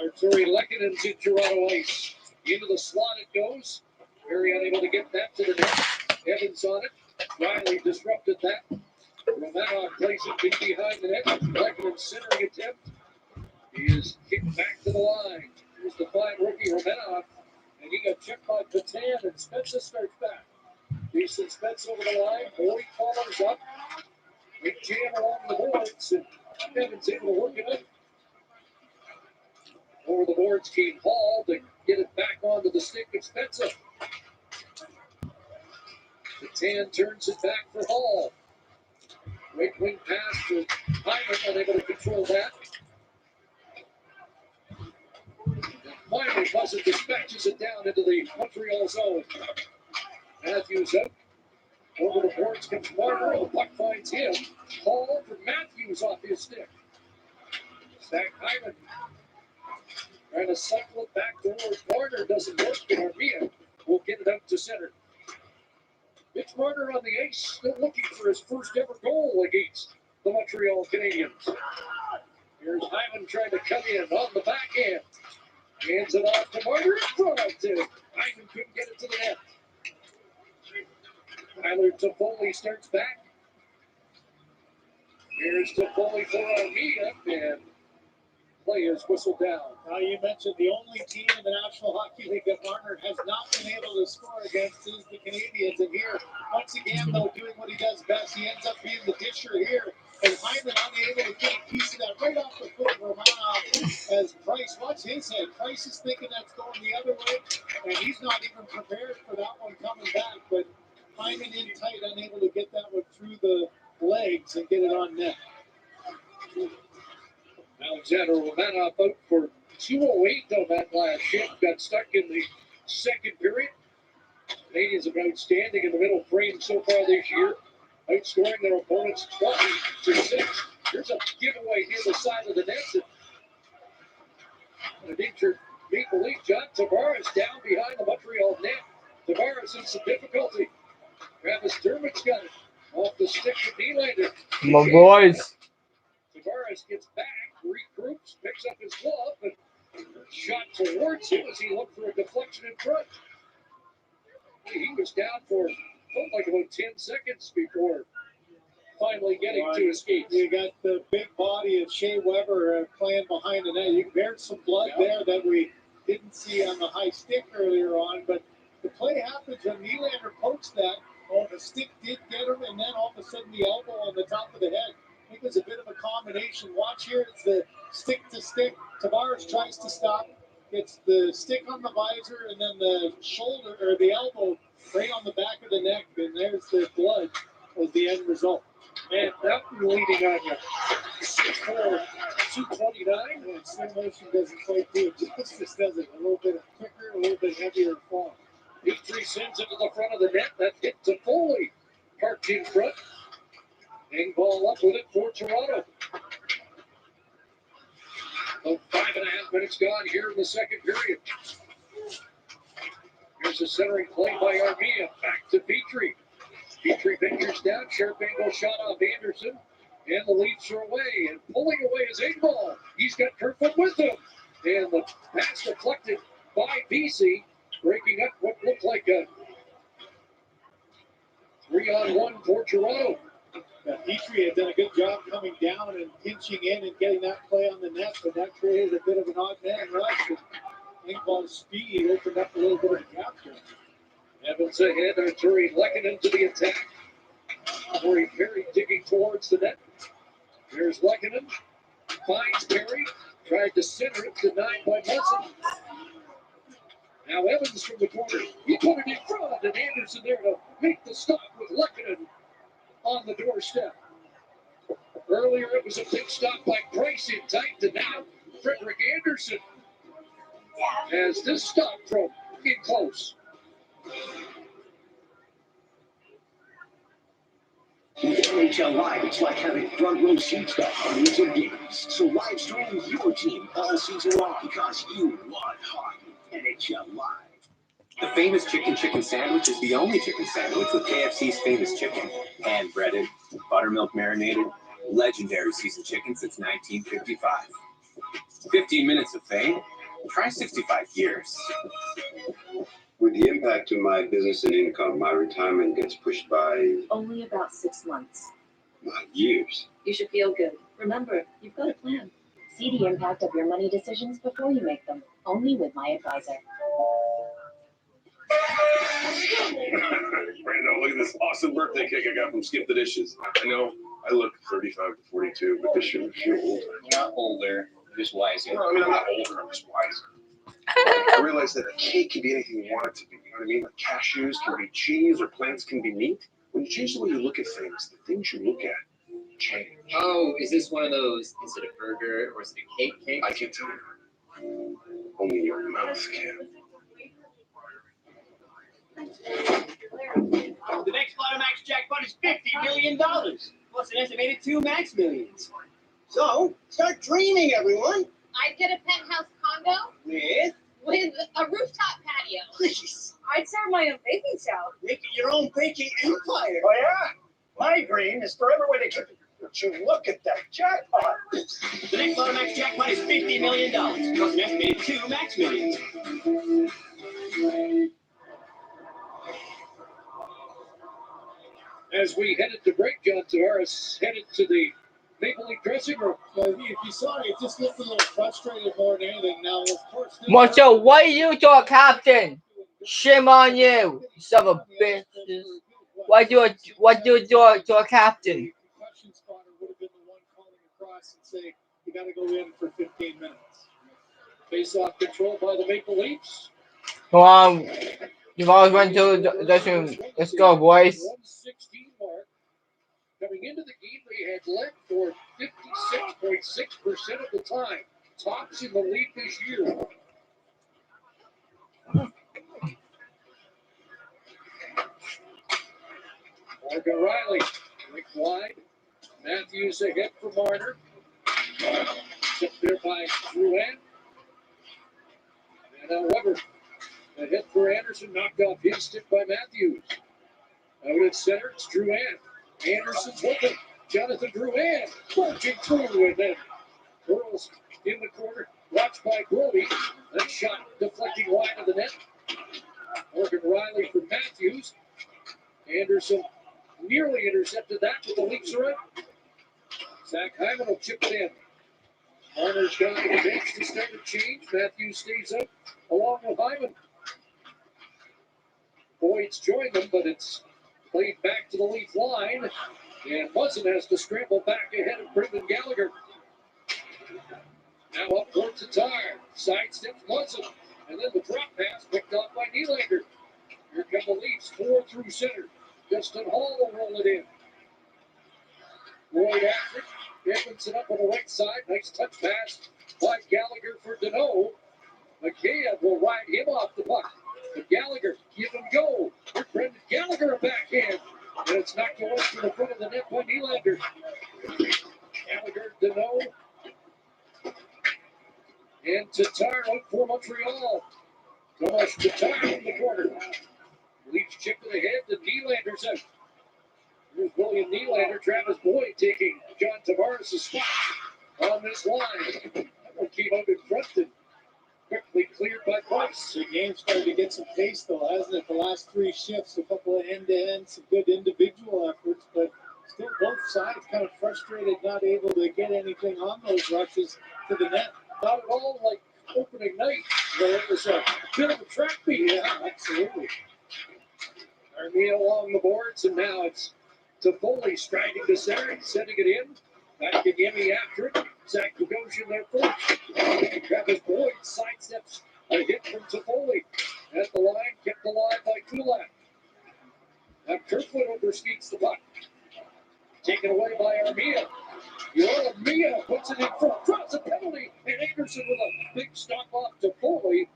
him. Arturi Lekkonen's in Toronto ice. Into the slot it goes. Very unable to get that to the net. Evans on it. Riley disrupted that. Romanov plays it in behind the net. Lekkonen's centering attempt. He is kicked back to the line. Here's the fine rookie Romanov. And he got checked by Patan, and Spencer starts back. Jason Spence over the line. Boyd follows up. Big jam along the boards, and Evans able to work it up. Over the boards came Hall to get it back onto the stick of Spencer. Patan turns it back for Hall. Great wing pass to Hyman, unable to control that. Finally, Buzzard dispatches it down into the Montreal zone. Matthews up. Over the boards comes Marner. The puck finds him. Hall for Matthews off his stick. Stack Hyman. Trying to cycle it back towards Marner. Doesn't work. And Armia will get it out to center. Mitch Marner on the ice, still looking for his first ever goal against the Montreal Canadiens. Here's Hyman trying to come in on the backhand. Hands it off to Marner in front. Hyman couldn't get it to the net. Tyler Toffoli starts back. Here's Toffoli for Armia, and play is whistled down. Now you mentioned the only team in the National Hockey League that Marner has not been able to score against is the Canadiens. And here, once again, though, doing what he does best, he ends up being the disher here. And Hyman unable to get a piece of that right off the foot of Romanov as Price, watch his head. Price is thinking that's going the other way, and he's not even prepared for that one coming back. But Hyman in tight, unable to get that one through the legs and get it on net. Alexander Romanov out for 2:08 on that last shift. Got stuck in the second period. Canadians have been outstanding in the middle frame so far this year, outscoring their opponents 20-6. Here's a giveaway near the side of the net. And an injured Maple Leaf, John Tavares, down behind the Montreal net. Tavares in some difficulty. Travis Dermott's got it off the stick of Nylander. My boys. Tavares gets back, regroups, picks up his glove, and shot towards him as he looked for a deflection in front. He was down for, felt like about 10 seconds before finally getting to his feet. You got the big body of Shea Weber playing behind the net. There's some blood there that we didn't see on the high stick earlier on, but the play happens when Nylander pokes that. Oh, the stick did get him, and then all of a sudden the elbow on the top of the head I think there's a bit of a combination. Watch here, it's the stick to stick. Tavares tries to stop. It's the stick on the visor and then the shoulder or the elbow right on the back of the neck, and there's the blood as the end result. Man, that leading on you. 6'4", 229. Yeah, slow motion doesn't quite do it justice, does it? A little bit quicker, a little bit heavier fall. Petrie sends it to the front of the net. That hit to Foley. Parked in front. Engvall up with it for Toronto. About 5.5 minutes gone here in the second period. Here's a centering play by Armia. Back to Petrie. Petrie fingers down. Sharp angle shot off Anderson. And the Leafs are away. And pulling away is Engvall. He's got Kerfoot with him. And the pass deflected by BC. Breaking up what looked like a 3-on-1 for Toronto. Petrie had done a good job coming down and pinching in and getting that play on the net, but that created a bit of an odd man rush. Engvall's speed opened up a little bit of a gap there. Evans ahead, Arturi Lehkonen to the attack. Corey Perry digging towards the net. There's Lehkonen. Finds Perry. Tried to center it, denied by Munson. Now Evans from the corner. He put it in front, and Anderson there to make the stop with Lehkonen on the doorstep. Earlier it was a big stop by Price in tight, and now Frederik Anderson has this stop from in close. With NHL Live, it's like having front row seats to hundreds of games. So live stream your team all season long because you want hockey. NHL Live. The famous chicken sandwich is the only chicken sandwich with KFC's famous chicken. Hand-breaded, buttermilk marinated, legendary seasoned chicken since 1955. 15 minutes of fame? Try 65 years. With the impact to my business and income, my retirement gets pushed by Only about 6 months. years. You should feel good. Remember, you've got a plan. See the impact of your money decisions before you make them. Only with my advisor. Brando, look at this awesome birthday cake I got from Skip the Dishes. I know I look 35 to 42, but this should feel older. You're not older, you're just wiser. Well, I mean, I'm not older, I'm just wiser. I realize that a cake can be anything you want it to be. You know what I mean? Like cashews can be cheese or plants can be meat. When you change the way you look at things, the things you look at change. Oh, is this one of those, is it a burger or is it a cake? I can't tell you. Only your mouth can. The next Lotto Max jackpot is $50 million, plus an estimated 2 Max Millions. So, start dreaming, everyone. I'd get a penthouse condo With a rooftop patio. please, I'd start my own baking shop. make it your own baking empire. Oh, yeah? My dream is for everyone to get you look at that jackpot. The next Lotto Max jackpot is $50 million, plus an estimated 2 Max Millions. As we headed to break, John Tavares headed to the Maple Leaf dressing room. If you saw it, it just looked a little frustrated more than anything. Now, of course, Marcel, what are you to a captain? Shame on you, son of a bitch. What do you do to a captain? Concussion spotter would have been the one calling across and saying, you got to go in for 15 minutes. Face-off control by the Maple Leafs. Come on. You've always went to the dressing room. Let's go, boys. 116 mark. Coming into the game, they had led for 56.6% of the time. Tops in the league this year. Morgan Riley, Rick wide. Matthews ahead for Marner. Tipped there by Drouin. And now Weber. Ahead for Anderson, knocked off his stick by Matthews. Out at center, it's Drouin. Anderson's with him. Jonathan Drouin marching through and then curls in the corner. Watched by Brody. That shot deflecting wide of the net. Morgan Riley for Matthews. Anderson nearly intercepted that, but the Leafs are out. Zach Hyman will chip it in. Marner's gone to the bench to start a change. Matthews stays up along with Hyman. Boyd's joined them, but it's played back to the Leaf line. And Muzzin has to scramble back ahead of Brendan Gallagher. Now up towards the tire. Sidesteps Muzzin. And then the drop pass picked off by Nylander. Here come the Leafs, 4 through center. Justin Hall will roll it in. Lloyd after it. Edmondson up on the right side. Nice touch pass by Gallagher for Deneau. McCabe will ride him off the puck. But Gallagher, give him go. Here's Brendan Gallagher a backhand. And it's knocked away from the front of the net by Nylander. Gallagher, Deneau. And Tatar out for Montreal. Tomas Tatar in the corner. Leafs chip to the head, and Nylander's out. Here's William Nylander, Travis Boyd taking John Tavares' spot on this line. That one came out in front and quickly cleared by Price. The game's started to get some pace, though, hasn't it? The last 3 shifts, a couple of end-to-end, some good individual efforts, but still both sides kind of frustrated, not able to get anything on those rushes to the net. Not at all like opening night, where it was a bit of a track meet. Yeah, absolutely. Armia along the boards, and now it's Toffoli striding to center and sending it in. Back to Yemi after it. Zach Bogosian there first. Travis Boyd sidesteps a hit from Toffoli. At the line, kept alive by Kulak. Now Kirkwood overspeeds the puck. Taken away by Armia. Armia puts it in front, draws a penalty, and Anderson with a big stop off Toffoli.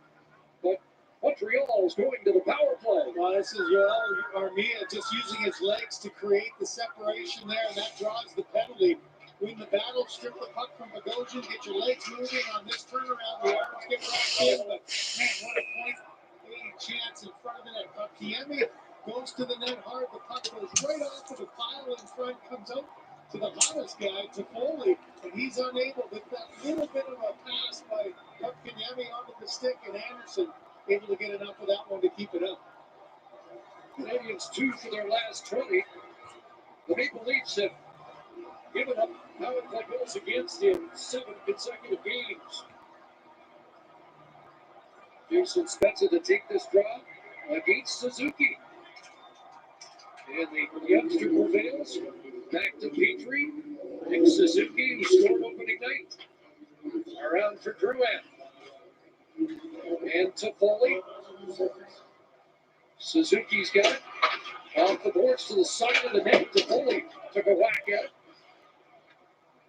But Montreal is going to the power play. Well, this is Yoel Armia just using his legs to create the separation there, and that draws the penalty. Win the battle, strip the puck from Bogosian, get your legs moving on this turnaround. The arms get wrapped in, but man, what a point chance in front of the net. Kiemi goes to the net hard. The puck goes right off of the pile in front, comes out to the hottest guy, Toffoli, and he's unable with that little bit of a pass by Kiemi onto the stick, and Anderson able to get enough of that one to keep it up. Canadiens 2 for their last 20. The Maple Leafs have given up power play goals against in 7 consecutive games. Jason Spezza to take this draw against Suzuki. And the youngster prevails. Back to Petrie. Nick Suzuki, who scored opening night. Around for Drouin. And Toffoli. Suzuki's got it. Off the boards to the side of the net. Toffoli took a whack at it.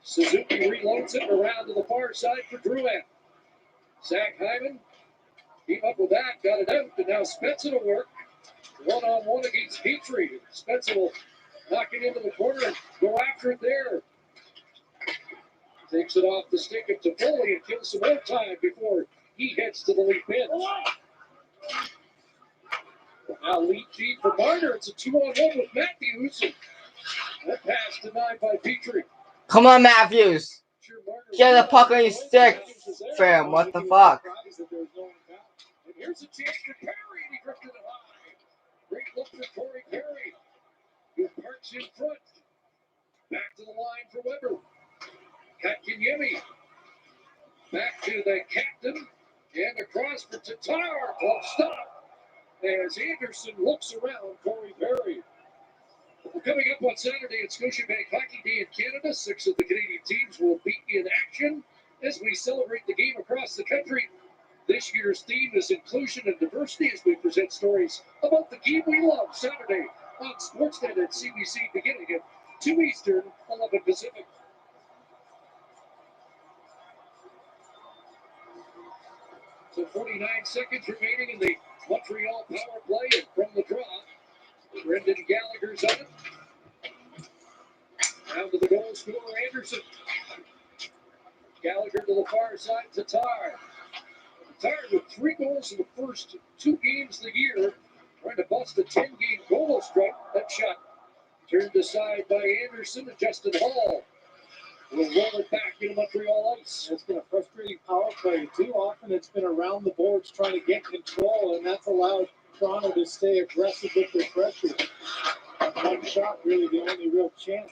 Suzuki reloads it around to the far side for Drouin. Zach Hyman came up with that, got it out, and now Spezza to work. 1-on-1 against Petrie. Spezza will knock it into the corner and go after it there. Takes it off the stick of Toffoli and kills some more time before he heads to the lead bench. Now lead feed for Marner. It's a 2-on-1 with Matthews. That pass denied by Petrie. Come on, Matthews. Get the puck on your stick, fam. What the fuck? And here's a chance for Perry, and he drifted it high. Great look for Corey Perry, who parks in front. Back to the line for Weber. Kotkaniemi. Back to the captain, and across for Tatar. Close stop as Anderson looks around Corey Perry. Coming up on Saturday at Scotiabank Hockey Day in Canada, 6 of the Canadian teams will be in action as we celebrate the game across the country. This year's theme is inclusion and diversity as we present stories about the game we love Saturday on Sportsnet at CBC beginning at 2 Eastern, 11 Pacific. So 49 seconds remaining in the Montreal power play, and from the draw, Brendan Gallagher's on it. Down to the goal scorer, Anderson. Gallagher to the far side, Tatar. Tatar with 3 goals in the first 2 games of the year, trying to bust a 10-game goal streak. That shot turned aside by Anderson, and Justin Hall will roll it back into Montreal ice. It's been a frustrating power play. Too often it's been around the boards trying to get control, and that's allowed Toronto to stay aggressive with their pressure. One shot, really the only real chance.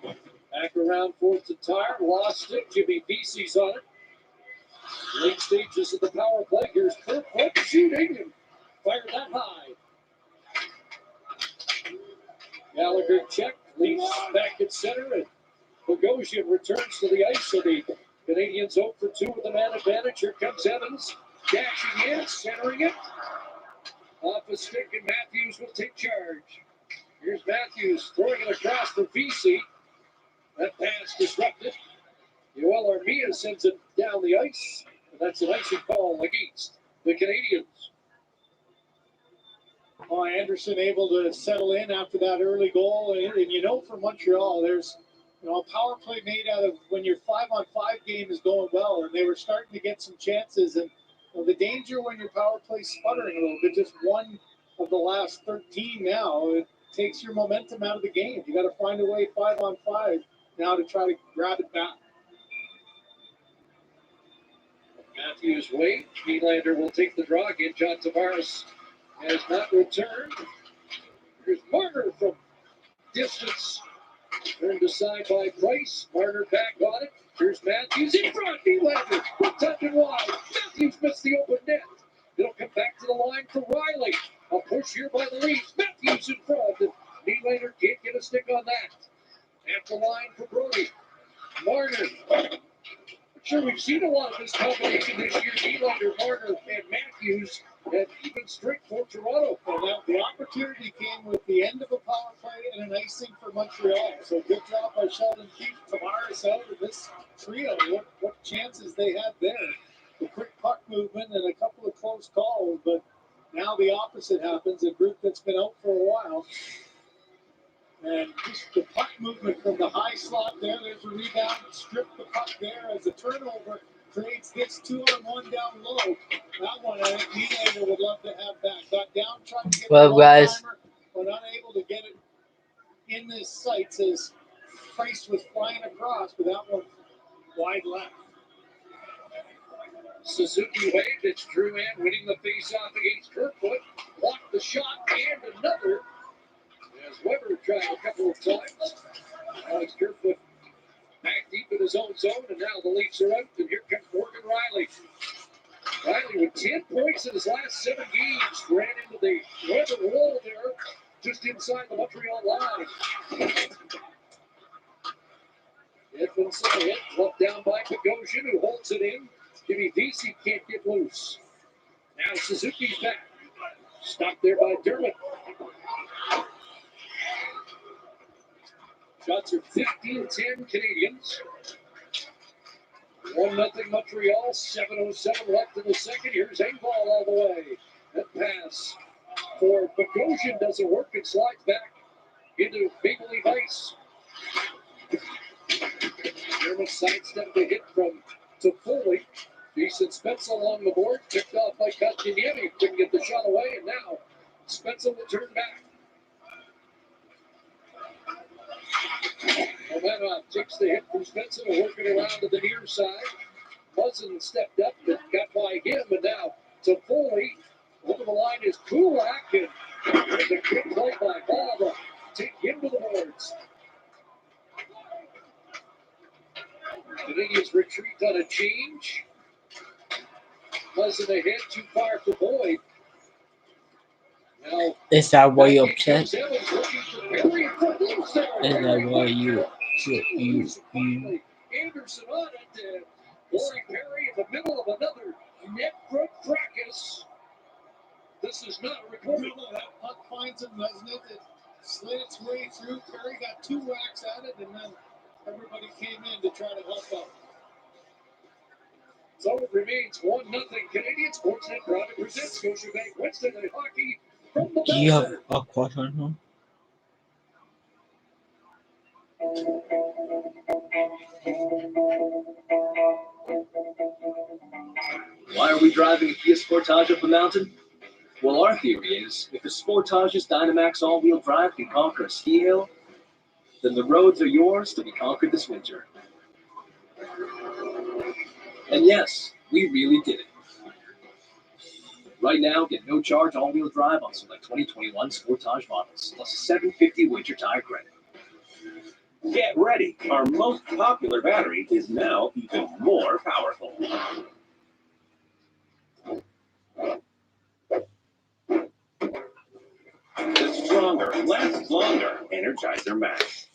Back around for Tatar, lost it. Jimmy Vesey's on it. Late stages of the power play. Here's Kirkwood shooting and fired that high. Gallagher checked, Leafs back at center, and Bogosian returns to the ice. So the Canadiens 0 for 2 with the man advantage. Here comes Evans, dashing in, centering it. Off a stick, and Matthews will take charge. Here's Matthews throwing it across for VC. That pass disrupted. Yoel Armia sends it down the ice, and that's an icing call against the Canadiens. Oh, Anderson able to settle in after that early goal, and you know, for Montreal, there's a power play made out of when your 5-on-5 game is going well, and they were starting to get some chances. And the danger when your power play's sputtering a little bit, just one of the last 13 now, it takes your momentum out of the game. You got to find a way 5-on-5 now to try to grab it back. Matthews wait. Nylander will take the draw again. John Tavares has not returned. Here's Marner from distance. Turned aside by Price. Marner back on it. Here's Matthews in front. Nylander will touch it wide. Matthews missed the open net. It'll come back to the line for Riley. A push here by the Leafs. Matthews in front. Nylander can't get a stick on that. At the line for Brody. Marner. Sure, we've seen a lot of this combination this year. Nylander, Marner, and Matthews at even strength for Toronto. Well, now the opportunity came with the end of a power play and an icing for Montreal. So good job by Sheldon Keefe, Tavares out of this trio. What chances they had there. The quick puck movement and a couple of close calls, but now the opposite happens. A group that's been out for a while. And just the puck movement from the high slot there. There's a rebound. Strip the puck there as a turnover creates this 2-on-1 down low. That one, I think Nylander would love to have that. Got down, tried to get the one-timer, but unable to get it in the sights as Price was flying across, but that one wide left. Suzuki waved. It's Drew Ann winning the face-off against Kerfoot. Blocked the shot and another. As Weber tried a couple of times. Alex Kerfoot back deep in his own zone, and now the Leafs are out, and here comes Morgan Riley. Riley with 10 points in his last 7 games. Ran into the Weber wall there, just inside the Montreal line. Edmondson hit, fluffed down by Bogosian, who holds it in. Jimmy Vesey can't get loose. Now Suzuki's back. Stopped there by Dermott. Shots are 15-10 Canadiens. 1-0 Montreal. 7:07 left in the second. Here's Engvall all the way. That pass for Bogosian doesn't work. It slides back into Maple Leaf ice. Dermott sidestepped the hit from Toffoli. Decent Spencer along the board. Picked off by Kotkaniemi. Couldn't get the shot away, and now Spencer will turn back. Omena takes the hit from Spencer to work it around to the near side. Muzzin stepped up but got by him, and now Toffoli. Over the line is Kulak, and there's a quick play by Ball to take him to the boards. Canadiens retreat on a change. Muzzin ahead, too far for Boyd. Now, is that why you're upset? Is that why you Anderson on it. Corey Perry in the middle of another net front fracas. This is not a recording. That puck finds him, doesn't it? It slid its way through. Perry got 2 whacks at it, and then everybody came in to try to help out. So it remains 1-0 Canadiens. Sportsnet proudly presents Scotiabank Wednesday Night Hockey from the do you have a question now? Why are we driving a Kia Sportage up the mountain? Well, our theory is, if the Sportage's Dynamax all-wheel drive can conquer a ski hill, then the roads are yours to be conquered this winter. And yes, we really did it. Right now, get no charge all-wheel drive on select 2021 Sportage models, plus a $750 winter tire credit. Get ready. Our most popular battery is now even more powerful. The stronger, lasts longer Energizer Max.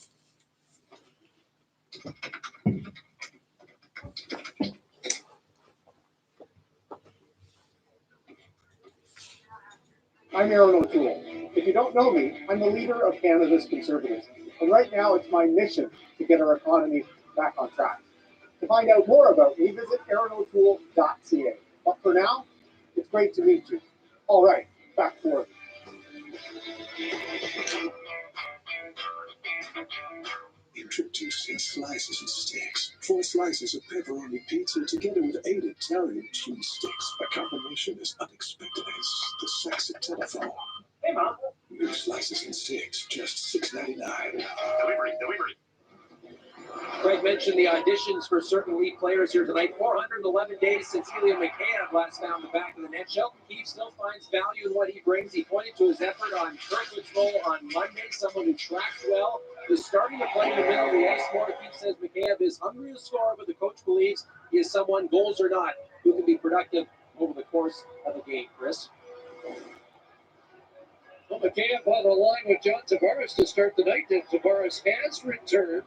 I'm Aaron O'Toole. If you don't know me, I'm the leader of Canada's Conservatives. And right now it's my mission to get our economy back on track. To find out more about me, visit aaronotoole.ca. But for now, it's great to meet you. All right, back to work. Introducing slices and sticks. 4 slices of pepperoni pizza together with 8 Italian cheese sticks. A combination as unexpected as the sexy telephone. Hey, Mom. New slices and sticks, just $6.99. Delivery. Craig mentioned the auditions for certain league players here tonight. 411 days since Ilya Mikheyev last found the back of the net. Sheldon Keefe still finds value in what he brings. He pointed to his effort on Kirkwood's goal on Monday, someone who tracks well, is starting to play in the middle of the ice more. Keefe says Mikheyev is hungry to score, but the coach believes he is someone, goals or not, who can be productive over the course of a game. Chris? Well, Mikheyev on the line with John Tavares to start the night, and Tavares has returned.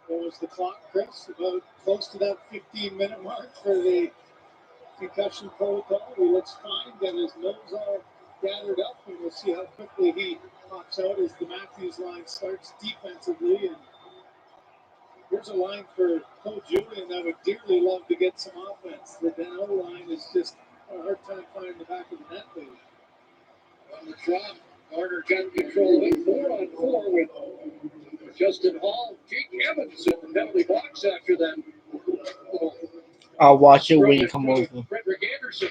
What was the clock, Chris? About close to that 15-minute mark for the concussion protocol. He looks fine, got his nose all gathered up, and we'll see how quickly he pops out as the Matthews line starts defensively. And here's a line for Coach Julian that would dearly love to get some offense. The Dano line is just a hard time finding the back of the net lately. On the drop, Marner got control of it. 4-on-4 with Justin Hall, Jake Evans in the penalty box after that. I'll watch it when you come over. Frederick Anderson.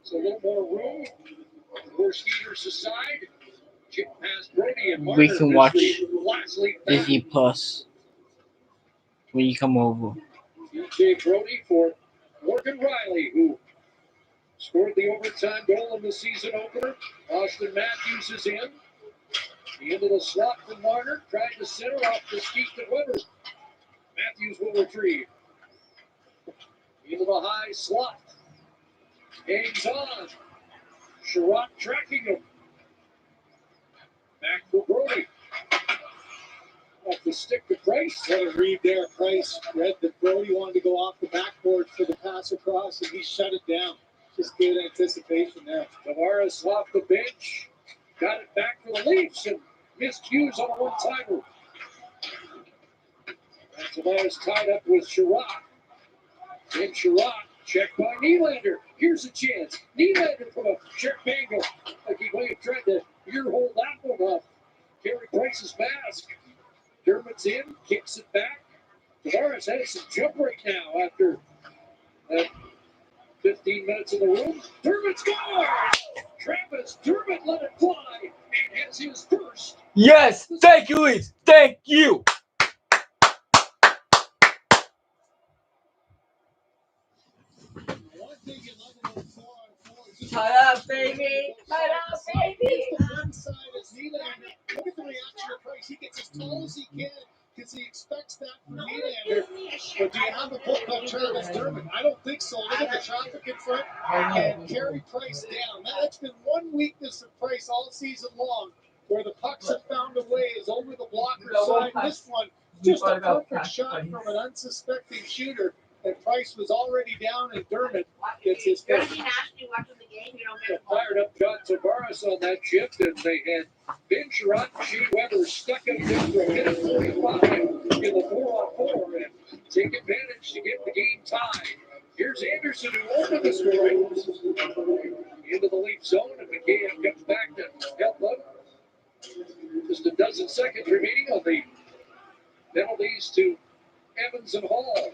So a little more room. More Skeeters aside. Chip past Brody and Marner. We can watch Lastly, Disney Plus when you come over. DJ Brody for Morgan Riley, who scored the overtime goal in the season opener. Austin Matthews is in. The end of the slot from Marner. Tried to center off the Skeet to Weber. Matthews will retrieve. Into the high slot. Hangs on. Sherratt tracking him. Back for Brody. Off the stick to Price. What a read there. Price read that Brody wanted to go off the backboard for the pass across, and he shut it down. Just good anticipation there. Tavares off the bench. Got it back for the Leafs and missed Hughes on a one-timer. And Tavares tied up with Sherratt. And Sherratt checked by Nylander. Here's a chance. Nylander from a sharp angle. Like he may have tried to ear-hold that one off. Carey Price's mask. Dermott's in, kicks it back. Tavares has some jump right now after 15 minutes in the room. Dermott scores! Travis Dermott let it fly and has his first. Yes, thank you, Leafs. Thank you. Shut up, baby. Shut up, baby. One side is Nylander. Look at the reaction of Price. He gets as tall as he can because he expects that from Nylander. But do you have a book on Travis Dermott? I don't think so. Look at the traffic in front and carry Price down. That's been one weakness of Price all season long, where the pucks have found a way is over the blocker side. This one, just a perfect shot from an unsuspecting shooter. And Price was already down, and Dermott gets his first. Fired up John Tavares on that shift, and they had Ben Sherratt and Shea Weber stuck up there for a minute 45 in the 4-on-4 and take advantage to get the game tied. Here's Anderson who opened the scoring into the Leaf zone, and Mikheyev comes back to help them. Just a dozen seconds remaining on the penalties to Evans and Hall.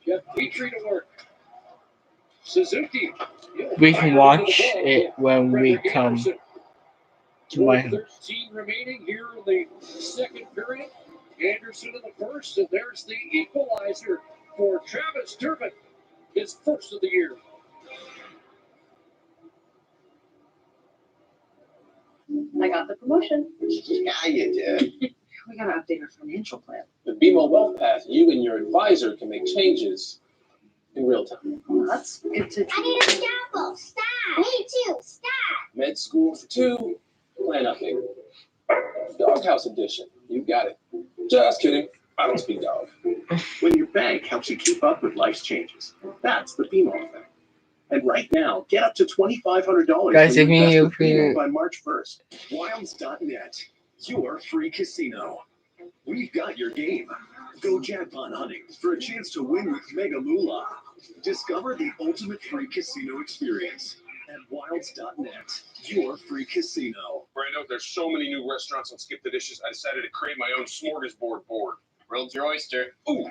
Jeff Petrie to work. Suzuki. We can watch it when we come to my house. 13 remaining here in the second period. Anderson in the first, and there's the equalizer for Travis Dermott, his first of the year. I got the promotion. Yeah, you did. We gotta update our financial plan. With BMO Wealth Path, you and your advisor can make changes in real time. Well, that's good to. I need a scalpel. Stop. Me too. Stop. Med school for 2, plan update. Doghouse edition. You got it. Just kidding. I don't speak Dog. When your bank helps you keep up with life's changes, that's the BMO effect. And right now, get up to $2,500 Guys, when if you invest you with BMO by March 1st. Wilds.net, your free casino. We've got your game. Go jackpot hunting for a chance to win with Mega Moolah. Discover the ultimate free casino experience at Wilds.net, your free casino. Brando, there's so many new restaurants on Skip the Dishes, I decided to create my own smorgasbord board. Grilled your oyster. Ooh,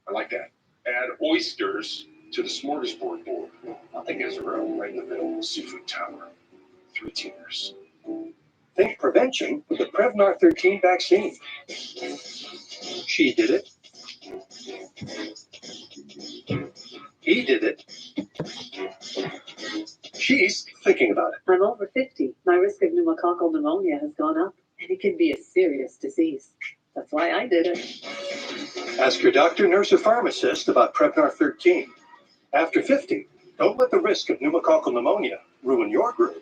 I like that. Add oysters to the smorgasbord board. Nothing has a room right in the middle. Seafood tower. 3 tiers. Think prevention with the Prevnar 13 vaccine. She did it. He did it. She's thinking about it. I'm over 50. My risk of pneumococcal pneumonia has gone up, and it can be a serious disease. That's why I did it. Ask your doctor, nurse, or pharmacist about Prevnar 13. After 50, don't let the risk of pneumococcal pneumonia ruin your groove.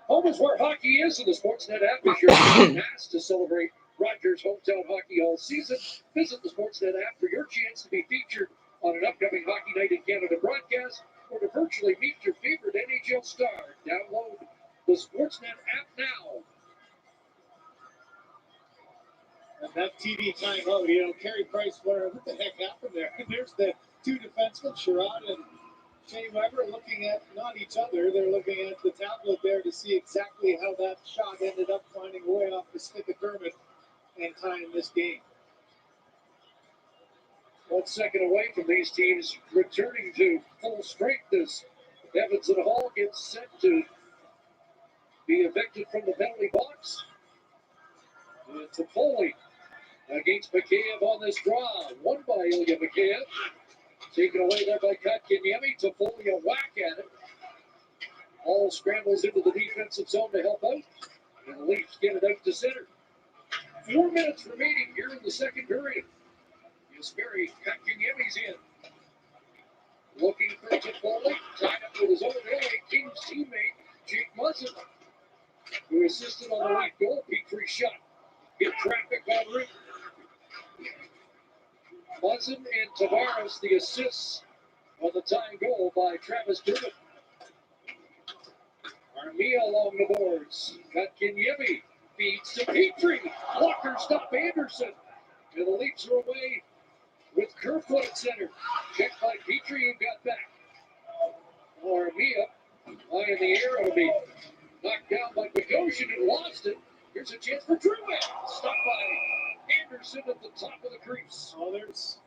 Home is where hockey is, and the Sportsnet app is your pass to celebrate Rogers' hometown hockey all season. Visit the Sportsnet app for your chance to be featured on an upcoming Hockey Night in Canada broadcast or to virtually meet your favorite NHL star. Download the Sportsnet app now. And that TV timeout, Carey Price, what the heck happened there? And there's the two defensemen, Sherrod and Shea Weber, looking at not each other, they're looking at the tablet there to see exactly how that shot ended up finding a way off the stick of Dermott and tying this game. 1 second away from these teams returning to full strength as Evans and Hall get set to be evicted from the penalty box. Toffoli against Mikheyev on this draw. Won by Ilya Mikheyev. Taken away there by Kotkaniemi. Toffoli a whack at it. Hall scrambles into the defensive zone to help out. And the Leafs get it out to center. 4 minutes remaining here in the second period. Jesperi Kotkaniemi's in. Looking for Toffoli. Tied up with his own LA Kings teammate, Jake Muzzin, who assisted on the Leaf goal. Petrie shot. Get traffic en route. Muzzin and Tavares, the assists on the tying goal by Travis Dermott. Armia along the boards. Kotkaniemi feeds to Petrie. Walker stop Anderson. And the Leafs are away with Kerfoot at center. Checked by Petrie, who got back. Armia high in the air. It'll be knocked down by Bogosian and lost it. Here's a chance for Drouin. Stopped by Anderson at the top of the crease. Well, there's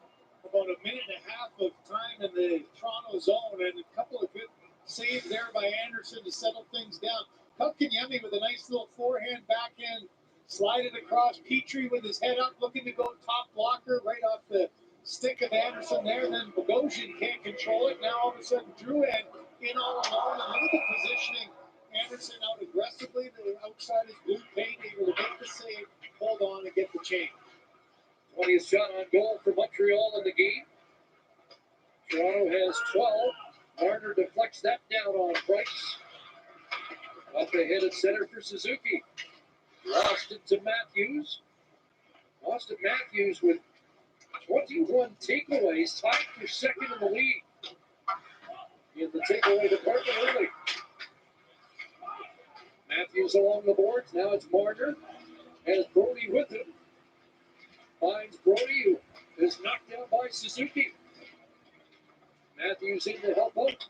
about a minute and a half of time in the Toronto zone and a couple of good saves there by Anderson to settle things down. Kotkaniemi with a nice little forehand backhand, slide it across. Petrie with his head up, looking to go top blocker right off the stick of Anderson there. Then Bogosian can't control it. Now all of a sudden Drouin in all alone. And look at the positioning. Anderson out aggressively to the outside his blue paint, able to make the save, hold on and get the change. 20th shot on goal for Montreal in the game. Toronto has 12. Marner deflects that down on Price. Up ahead at center for Suzuki. Lost it to Matthews. Austin Matthews with 21 takeaways, tied for second in the league in the takeaway department early. Matthews along the boards. Now it's Marner. Has Brody with him. Finds Brody, who is knocked down by Suzuki. Matthews in to help out.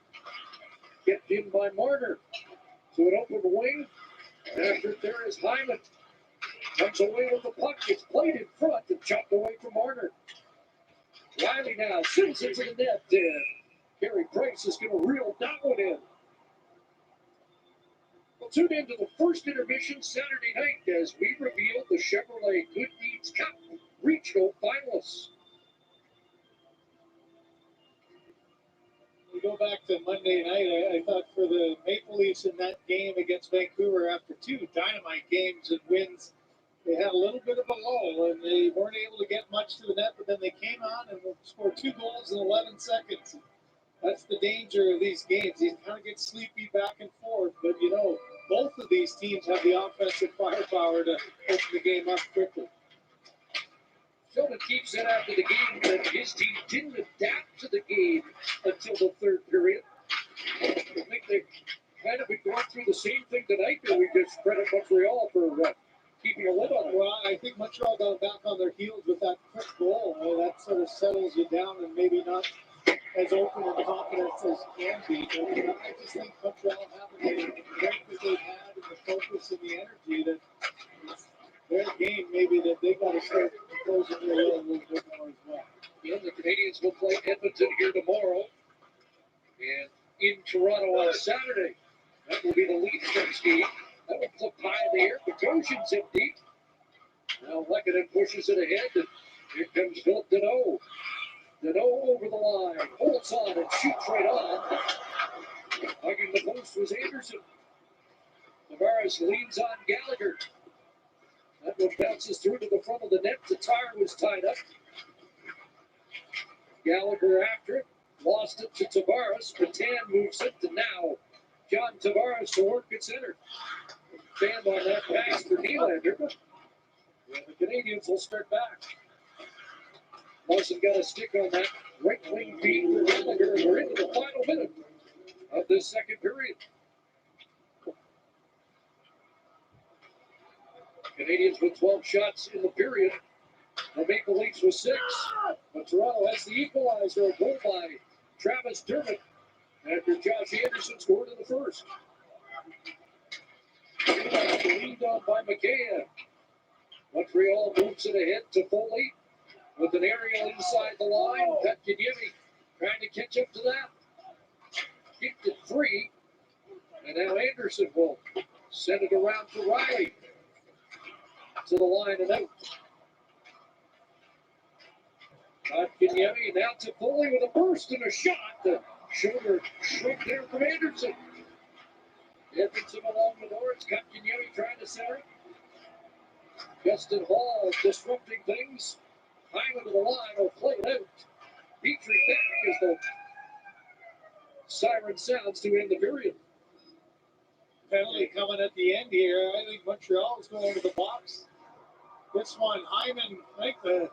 Kept in by Marner. To an open wing. After there is Hyman. Comes away with the puck. It's played in front and chopped away from Marner. Riley now sends it to the net. And Carey Price is going to reel that one in. We'll tune into the first intermission Saturday night as we reveal the Chevrolet Good Deeds Cup regional finalists. We go back to Monday night. I thought for the Maple Leafs in that game against Vancouver, after 2 dynamite games and wins, they had a little bit of a lull and they weren't able to get much to the net, but then they came on and scored 2 goals in 11 seconds. That's the danger of these games. You kind of get sleepy back and forth, but both of these teams have the offensive firepower to open the game up quickly. Sheldon Keefe said after the game that his team didn't adapt to the game until the third period. I think they've kind of been going through the same thing tonight, but we just credit Montreal for keeping a lid on it. Well, I think Montreal got back on their heels with that quick goal. That sort of settles you down and maybe not as open and confident as can be. But I just think Montreal having the strength that they've had and the focus and the energy that their game maybe that they got to start closing their will a little bit more as well. Yeah, the Canadiens will play Edmonton here tomorrow and in Toronto on Saturday. That will be the Leafs next game. That will flip high in the air. Bogosian's in deep. Now Lekanen pushes it ahead, and here comes Philip Deneau. Deneau over the line, holds on and shoots right on. Hugging the post was Anderson. Tavares leans on Gallagher. That one bounces through to the front of the net. The tire was tied up. Gallagher after it. Lost it to Tavares. Patan moves it to now. John Tavares to work at center. Stand on that pass for Nylander. And the Canadiens will start back. Larson got a stick on that right wing feed for Gallagher. We're into the final minute of this second period. Canadiens with 12 shots in the period. The Maple Leafs with 6. But Toronto has the equalizer, a goal by Travis Dermott after Josh Anderson scored in the first. Leaned on by McKay. Montreal moves it ahead to Foley with an aerial inside the line. Kotkaniemi trying to catch up to that. Kicked it free. And now Anderson will send it around to Riley. To the line and out. Kotkaniemi now to Foley with a burst and a shot. The shoulder shrug there from Anderson. Edmondson along the boards. Kotkaniemi trying to center it. Justin Hall disrupting things. Hyman to the line will play it out. Petrie back as the siren sounds to end the period. Penalty coming at the end here. I think Montreal is going into the box. This one, Hyman, I think the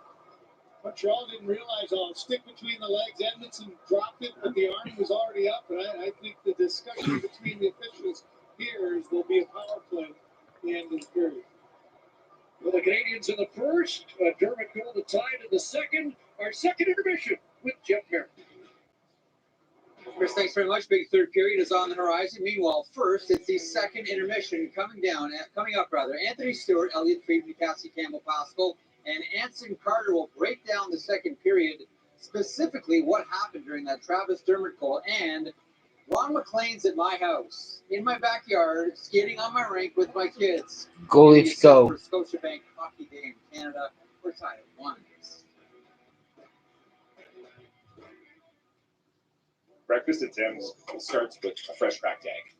Montreal didn't realize I'll stick between the legs. Edmondson dropped it, but the arm was already up. And I think the discussion between the officials here is there'll be a power play at the end of the period. For the Canadiens in the first, Dermott goal to tie to the second. Our second intermission with Jeff Merritt. Chris, thanks very much. Big third period is on the horizon. Meanwhile, first, it's the second intermission coming up. Anthony Stewart, Elliot Friedman, Cassie Campbell-Pascal, and Anson Carter will break down the second period, specifically what happened during that Travis Dermott goal. And Ron McLean's at my house, in my backyard, skating on my rink with my kids. Go Leafs go. For Scotiabank Hockey Day in Canada. We're tied at 1. Breakfast at Tim's starts with a fresh cracked egg.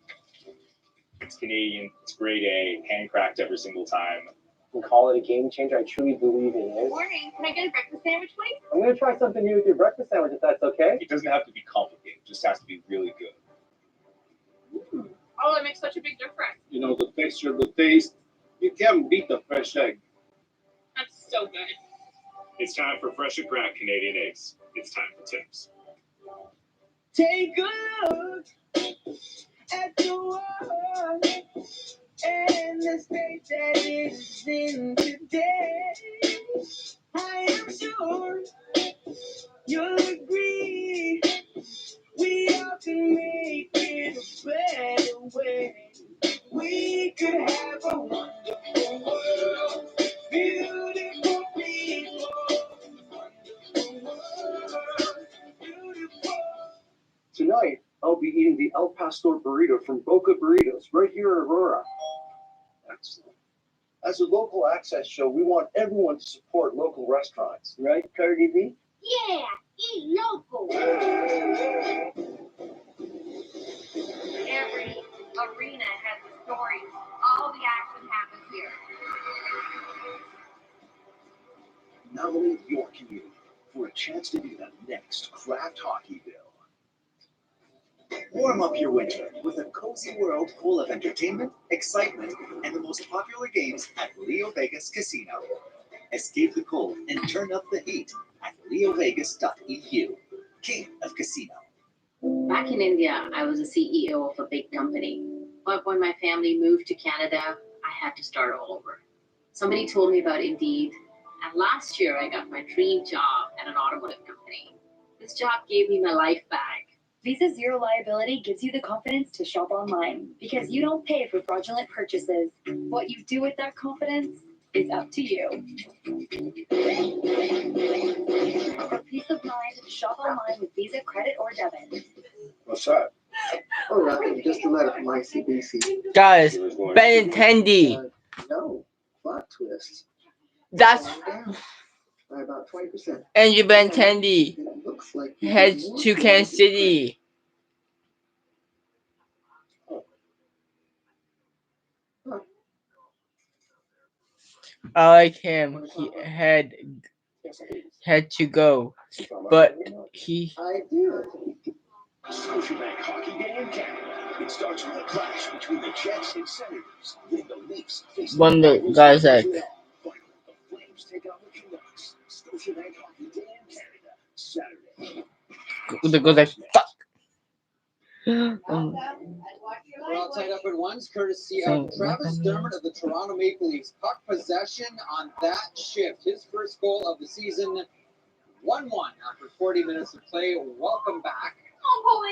It's Canadian, it's grade A, hand cracked every single time. And call it a game changer. I truly believe it is. Morning. Can I get a breakfast sandwich, please? I'm going to try something new with your breakfast sandwich, if that's okay. It doesn't have to be complicated, it just has to be really good. Oh, that makes such a big difference. You know, the texture, the taste, you can't beat the fresh egg. That's so good. It's time for fresh and cracked Canadian eggs. It's time for Tim's. Take a look at the world and the state that it is in today. I am sure you'll agree we all can make it a better way. We could have a wonderful world, beautiful people, wonderful world, beautiful. Tonight, I'll be eating the El Pastor burrito from Boca Burritos right here in Aurora. Excellent. As a local access show, we want everyone to support local restaurants. Right, Cardi B? Yeah, eat local. Every arena has a story. All the action happens here. Nominate your community for a chance to be the next Craft Hockeyville. Warm up your winter with a cozy world full of entertainment, excitement, and the most popular games at Leo Vegas Casino. Escape the cold and turn up the heat at leovegas.eu. King of Casino. Back in India, I was a CEO of a big company. But when my family moved to Canada, I had to start all over. Somebody told me about Indeed, and last year I got my dream job at an automotive company. This job gave me my life back. Visa Zero Liability gives you the confidence to shop online because you don't pay for fraudulent purchases. What you do with that confidence is up to you. For peace of mind, shop online with Visa, credit, or debit. What's that? Oh, nothing. Just a letter from ICBC. Guys, Benintendi. No, plot twist. That's By about 20%. Andrew Benintendi Looks like heads to Kansas City. I like him. He had to go, but he. I do. Scotiabank Hockey Day in Canada. It starts with a clash between the Jets and Senators. Then the Leafs face the One of the guys that. Finally, the Flames take on the Canucks. Scotiabank Hockey Day in Canada. Saturday. The goes like fuck. We're all tied up at once, courtesy of Travis Dermott of the Toronto Maple Leafs. Puck possession on that shift. His first goal of the season, 1-1 after 40 minutes of play. Welcome back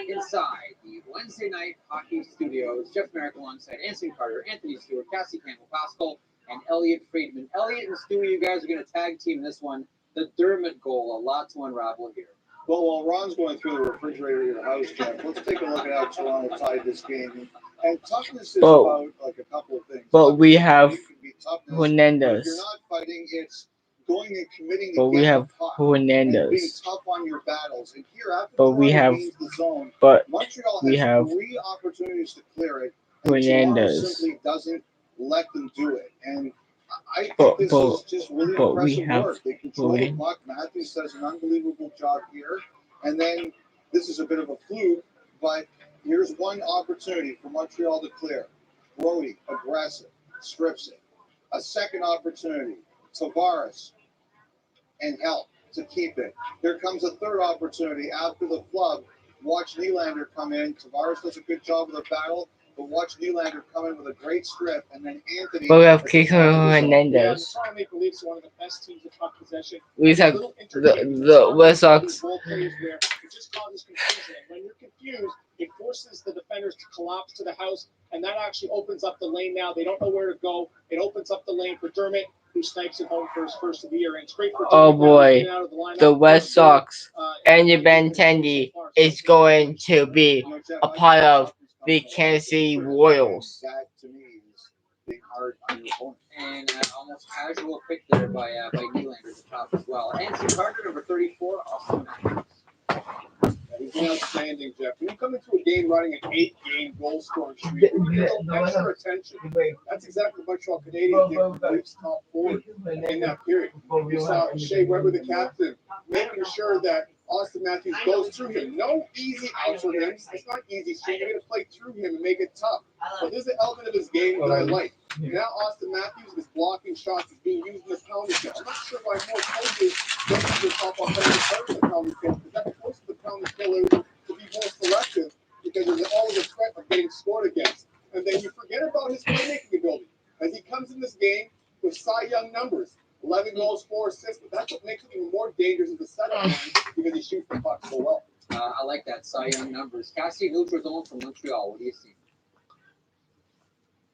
inside the Wednesday night hockey studios. Jeff Merrick alongside Anson Carter, Anthony Stewart, Cassie Campbell-Pascal, and Elliot Friedman. Elliot and Stewie, you guys are going to tag team this one. The Dermott goal, a lot to unravel here. Well, while Ron's going through the refrigerator of your house, Jeff, let's take a look at how Toronto tied this game. And toughness is about like a couple of things. But we have It can be toughness, but if Hernandez. you're not fighting, it's going and committing to But we get have the puck and being Hernandez. tough on your battles. And here, after But we Toronto have. gains the zone, But Montreal we has have 3 opportunities to clear it, and Toronto Hernandez. simply doesn't let them do it. And I think But this is just really but we impressive have work. They control the puck. Matthews does an unbelievable job here. And then this is a bit of a fluke, but here's one opportunity for Montreal to clear. Brody, aggressive, strips it. A second opportunity, Tavares, and help to keep it. Here comes a third opportunity after the flub. Watch Nylander come in. Tavares does a good job with the battle, but watch Nylander come in with a great strip, and then Anthony. But we have Kiko Hernandez. Yeah, the Toronto Maple Leafs are one of the best teams with puck possession. We have the Red Sox. It just causes confusion. And when you're confused, it forces the defenders to collapse to the house, and that actually opens up the lane now. They don't know where to go. It opens up the lane for Dermott, who snipes it home for his first of the year. And it's great for Oh Dermott boy, now, out of the lineup. the Red Sox and your Benintendi is going to be a part of the Kansas City Royals. That to me is being hard on your opponent. And an almost casual pick there by Nylander at the top as well. Anson Carter, number 34, Austin Matthews. He's been outstanding, Jeff. When you come into a game running an 8-game goal scoring streak, you get extra attention. That's exactly what Montreal Canadiens did with the Leafs top forward in that period. You saw Shea Weber, the captain, making sure that Austin Matthews goes through him. No easy out for him. It's not easy streak. You're going to play through him and make it tough. But there's an element of his game that I like. Now Austin Matthews is blocking shots is being used in the penalty kill. I'm not sure why more coaches don't use their top offensive players in the penalty kill, because that forces the penalty killers to be more selective because there's always a threat of getting scored against. And then you forget about his playmaking ability. As he comes in this game with Cy Young numbers, 11 goals, 4 assists, but that's what makes him even more dangerous as a setup line because he shoots the puck so well. I like that, Cy Young numbers. Cassie Neutral Zone from Montreal. What do you see?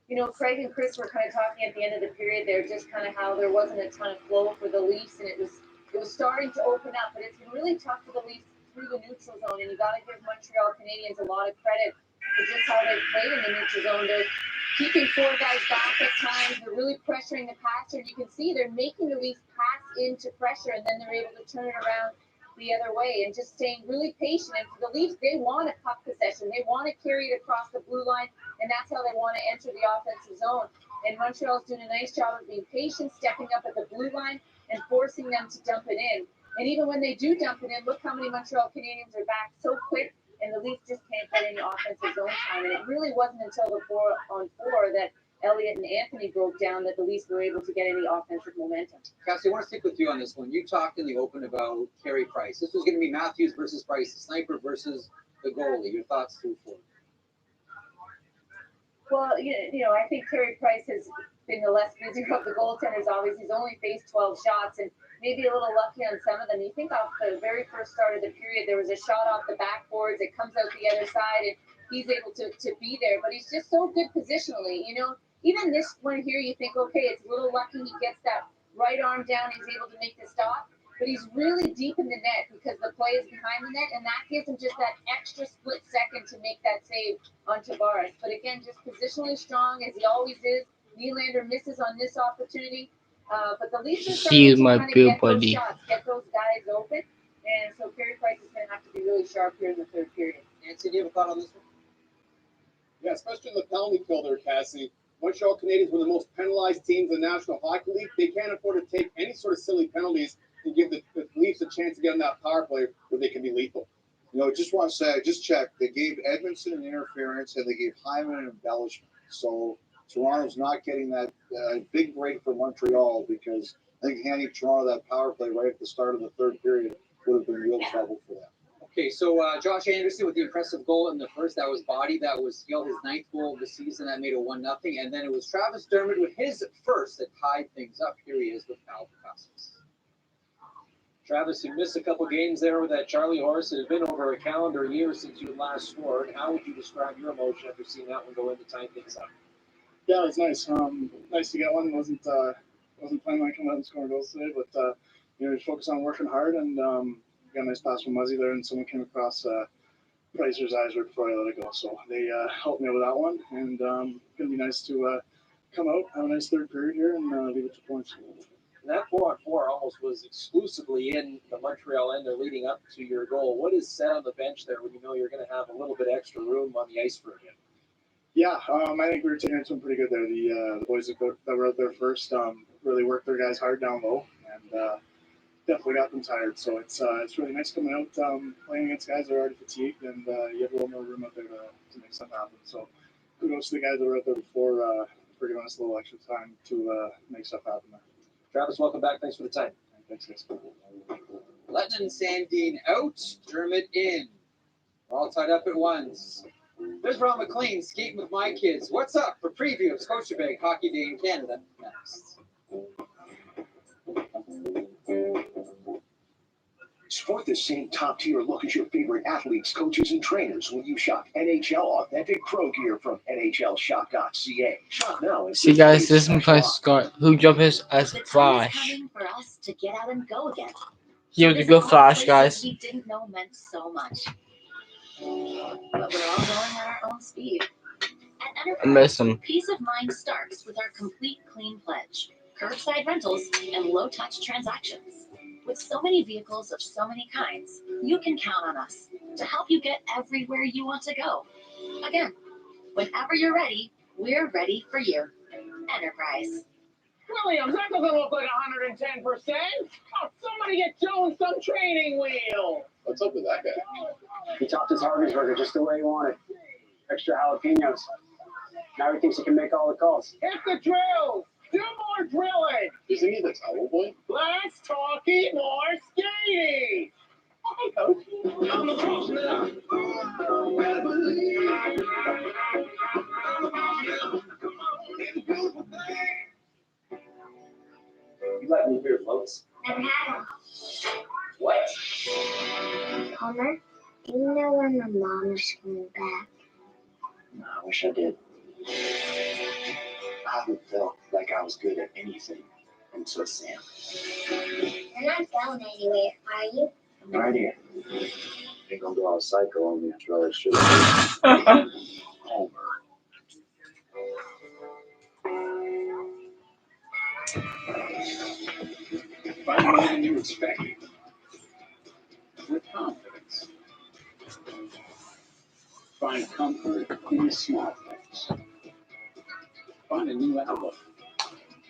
You know, Craig and Chris were kind of talking at the end of the period there, just kind of how there wasn't a ton of flow for the Leafs, and it was starting to open up, but it's been really tough for the Leafs through the neutral zone, and you got to give Montreal Canadiens a lot of credit for just how they played in the neutral zone. They're keeping 4 guys back at times. They're really pressuring the passer, and you can see they're making the Leafs pass into pressure, and then they're able to turn it around the other way and just staying really patient. And for the Leafs, they want a puck possession. They want to carry it across the blue line, and that's how they want to enter the offensive zone. And Montreal's doing a nice job of being patient, stepping up at the blue line and forcing them to dump it in. And even when they do dump it in, look how many Montreal Canadiens are back so quick and the Leafs just can't get any offensive zone time. And it really wasn't until the 4-on-4 that Elliott and Anthony broke down that the Leafs were able to get any offensive momentum. Cassie, I want to stick with you on this one. You talked in the open about Carey Price. This was going to be Matthews versus Price, the sniper versus the goalie. Your thoughts through forward? Well, you know, I think Carey Price has been the less busy of the goaltenders. Obviously, he's only faced 12 shots and maybe a little lucky on some of them. You think off the very first start of the period, there was a shot off the backboards. It comes out the other side, and he's able to be there. But he's just so good positionally. You know, even this one here, you think, okay, it's a little lucky he gets that right arm down. He's able to make the stop. But he's really deep in the net because the play is behind the net, and that gives him just that extra split second to make that save on Tavares. But again, just positionally strong as he always is. Nylander misses on this opportunity, but the Leafs are starting to kind of get those shots, get those guys open, and so Carey Price is going to have to be really sharp here in the third period. Nancy, do you have a thought on this one? Yeah, especially in the penalty kill there, Cassie. Montreal Canadiens were the most penalized teams in the National Hockey League. They can't afford to take any sort of silly penalties and give the Leafs a chance to get on that power play where they can be lethal. You know, just want to say, I just checked. They gave Edmondson an interference and they gave Hyman an embellishment. So Toronto's not getting that big break for Montreal because I think handing Toronto that power play right at the start of the third period would have been real trouble for them. Okay, so Josh Anderson with the impressive goal in the first. That was body. That was Skill, his 9th goal of the season. That made it 1-0. And then it was Travis Dermott with his first that tied things up. Here he is with Al Picasso. Travis, you missed a couple games there with that Charlie horse. It had been over a calendar year since you had last scored. How would you describe your emotion after seeing that one go in to tie things up? Yeah, it was nice. Nice to get one. Wasn't planning on coming out and scoring goals today, but you know, just focus on working hard and got a nice pass from Muzzy there, and someone came across Pricer's eyes right before I let it go. So they helped me with that one, and gonna be nice to come out, have a nice third period here, and leave it to points. And that 4-on-4 almost was exclusively in the Montreal end there leading up to your goal. What is set on the bench there when you know you're going to have a little bit extra room on the ice for him? Yeah, I think we were taking it to them pretty good there. The boys that were out there first really worked their guys hard down low and definitely got them tired. So it's really nice coming out playing against guys that are already fatigued, and you have a little more room out there to make stuff happen. So kudos to the guys that were out there before for giving us a little extra time to make stuff happen there. Travis, welcome back. Thanks for the time. Thanks, guys. Letton and Sandine out, Dermott in. We're all tied up at once. There's Ron McLean skating with my kids. What's up for preview of Scotiabank Hockey Day in Canada next. Sport the same top-tier look as your favorite athletes, coaches, and trainers when you shop NHL Authentic Pro Gear from NHLShop.ca. Shop now and see, guys, this is McLean Scott, who jumps as Flash. For us to get out and go again. He was a good Flash, guys. We didn't know meant so much. But we're all going at our own speed. At Enterprise, I miss him. Peace of mind starts with our complete clean pledge, curbside rentals, and low-touch transactions. With so many vehicles of so many kinds, you can count on us to help you get everywhere you want to go. Again, whenever you're ready, we're ready for you. Enterprise. Williams, that doesn't look like 110%. Oh, somebody get Jones some training wheel. What's up with that guy? He topped his Harvey's burger just the way he wanted. Extra jalapenos. Now he thinks he can make all the calls. Hit the drill. Do more drilling. Isn't he the towel boy? Less talking, more skating. Hey, coach. I'm the boss now. You like new beer floats? Never had them. What? Homer, do you know when my mom is coming back? No, I wish I did. I haven't felt like I was good at anything until Sam. You're not going anywhere, are you? I'm right here. Ain't gonna go out psycho on me after all that shit. Homer. Find more than you expected with confidence. Find comfort in the small things. Find a new outlook.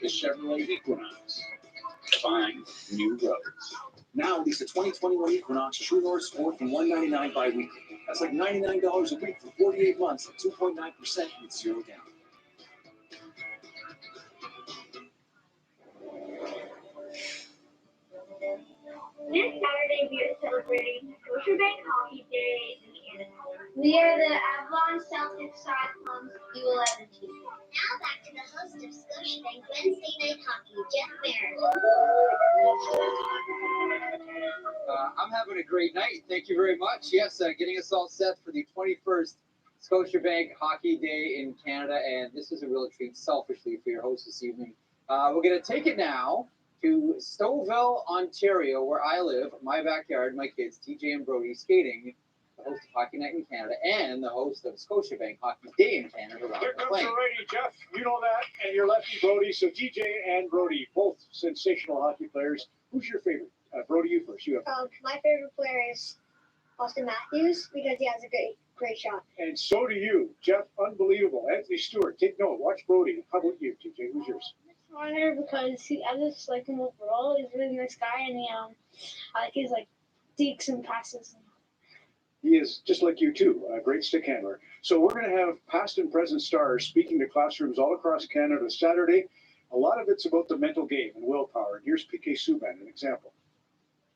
The Chevrolet Equinox. Find new roads. Now, lease a 2021 Equinox True North Sport from $199 bi-weekly. That's like $99 a week for 48 months at 2.9% with zero down. This Saturday, we are celebrating Scotiabank Hockey Day in Canada. We are the Avalon Celtic Cyclones U11 team. Now back to the host of Scotiabank Wednesday Night Hockey, Jeff Barron. I'm having a great night. Thank you very much. Yes, getting us all set for the 21st Scotiabank Hockey Day in Canada, and this is a real treat, selfishly, for your host this evening. We're going to take it now to Stouffville, Ontario, where I live, my backyard, my kids, TJ and Brody, skating, the host of Hockey Night in Canada, and the host of Scotiabank Hockey Day in Canada. Here comes the righty, Jeff. You know that, and your lefty, Brody. So TJ and Brody, both sensational hockey players. Who's your favorite? Brody, you first. You have. My favorite player is Austin Matthews because he has a great shot. And so do you, Jeff. Unbelievable. Anthony Stewart, take note. Watch Brody. How about you, TJ? Who's yours? Honor because I just like him overall. He's a really nice guy, and I like his dekes and passes. He is just like you too, a great stick handler. So we're going to have past and present stars speaking to classrooms all across Canada Saturday. A lot of it's about the mental game and willpower. And here's PK Subban, an example.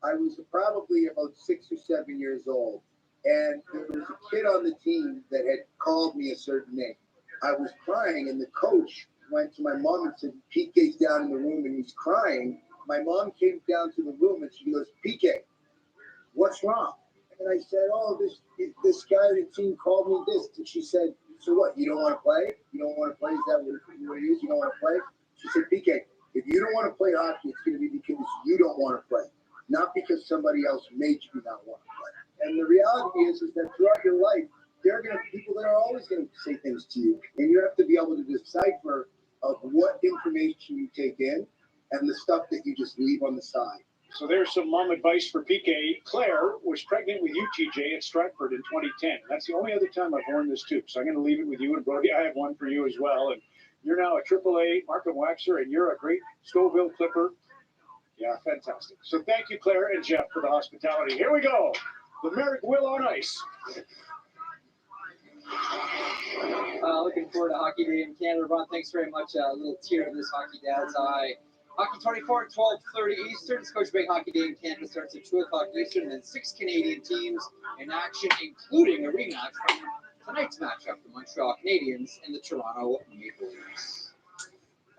I was probably about 6 or 7 years old, and there was a kid on the team that had called me a certain name. I was crying, and the coach went to my mom and said, PK's down in the room and he's crying. My mom came down to the room and she goes, PK, what's wrong? And I said, oh, this guy on the team called me this. And she said, so what, you don't want to play? You don't want to play? Is that what it is? You don't want to play? She said, PK, if you don't want to play hockey, it's going to be because you don't want to play, not because somebody else made you not want to play. And the reality is that throughout your life, there are going to be people that are always going to say things to you. And you have to be able to decipher of what information you take in and the stuff that you just leave on the side. So there's some mom advice for PK. Claire was pregnant with you, TJ, at Stratford in 2010. That's the only other time I've worn this too. So I'm going to leave it with you. And Brody, I have one for you as well. And you're now a AAA Markham Waxer, and you're a great Stouffville Clipper. Yeah, fantastic. So thank you, Claire and Jeff, for the hospitality. Here we go. The Merrick Will on ice. Looking forward to Hockey Day in Canada. Ron, thanks very much. A little tear to this Hockey Dad's eye. Hockey 24 at 12:30 Eastern. Scotiabank Hockey Day in Canada starts at 2 o'clock Eastern. And then 6 Canadian teams in action, including a rematch from tonight's matchup, the Montreal Canadiens and the Toronto Maple Leafs.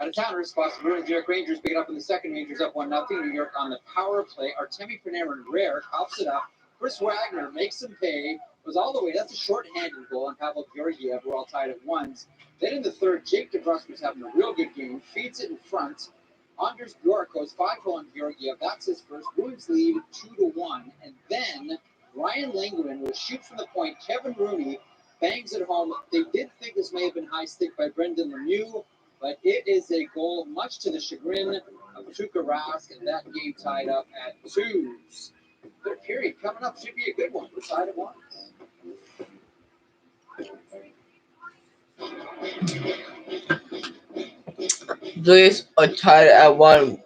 Out of towners, Boston Bruins, New York Rangers pick it up in the second. Rangers up 1-0. New York on the power play. Artemi Panarin rare pops it up. Chris Wagner makes him pay. Goes all the way. That's a short-handed goal on Pavel Georgiev. We're all tied at ones. Then in the third, Jake DeBrusk having a real good game. Feeds it in front. Anders Bjork goes 5-0 on Georgiev. That's his first. Bruins lead 2-1. And then Ryan Langwin will shoot from the point. Kevin Rooney bangs it home. They did think this may have been high stick by Brendan Lemieux, but it is a goal much to the chagrin of Tuukka Rask, and that game tied up at 2s. Third period coming up should be a good one. We're tied at 1. Blues are tied at 1.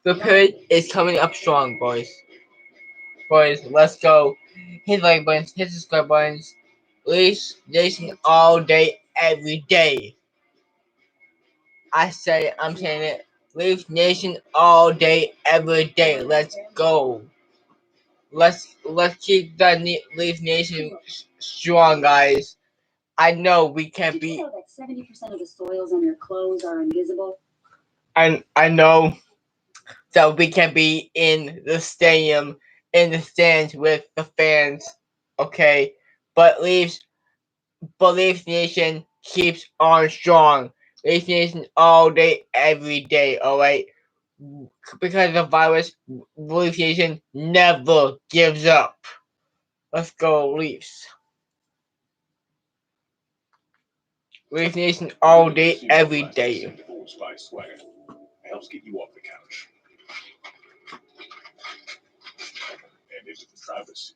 The period is coming up strong, boys. Boys, let's go. Hit the like buttons, hit the subscribe buttons. Leafs Nation all day, every day. I said it, I'm saying it. Leafs Nation all day, every day. Let's go. Let's keep that Leafs Nation strong, guys. I know we can't be. Did you know that 70% of the soils on your clothes are invisible? I know that we can be in the stadium, in the stands with the fans, okay? But Leafs Nation keeps on strong. Leafs Nation all day, every day, alright? Because of the virus, Leafs Nation never gives up. Let's go, Leafs. Leafs Nation all day, every day. Helps get you off the couch. And into the driver's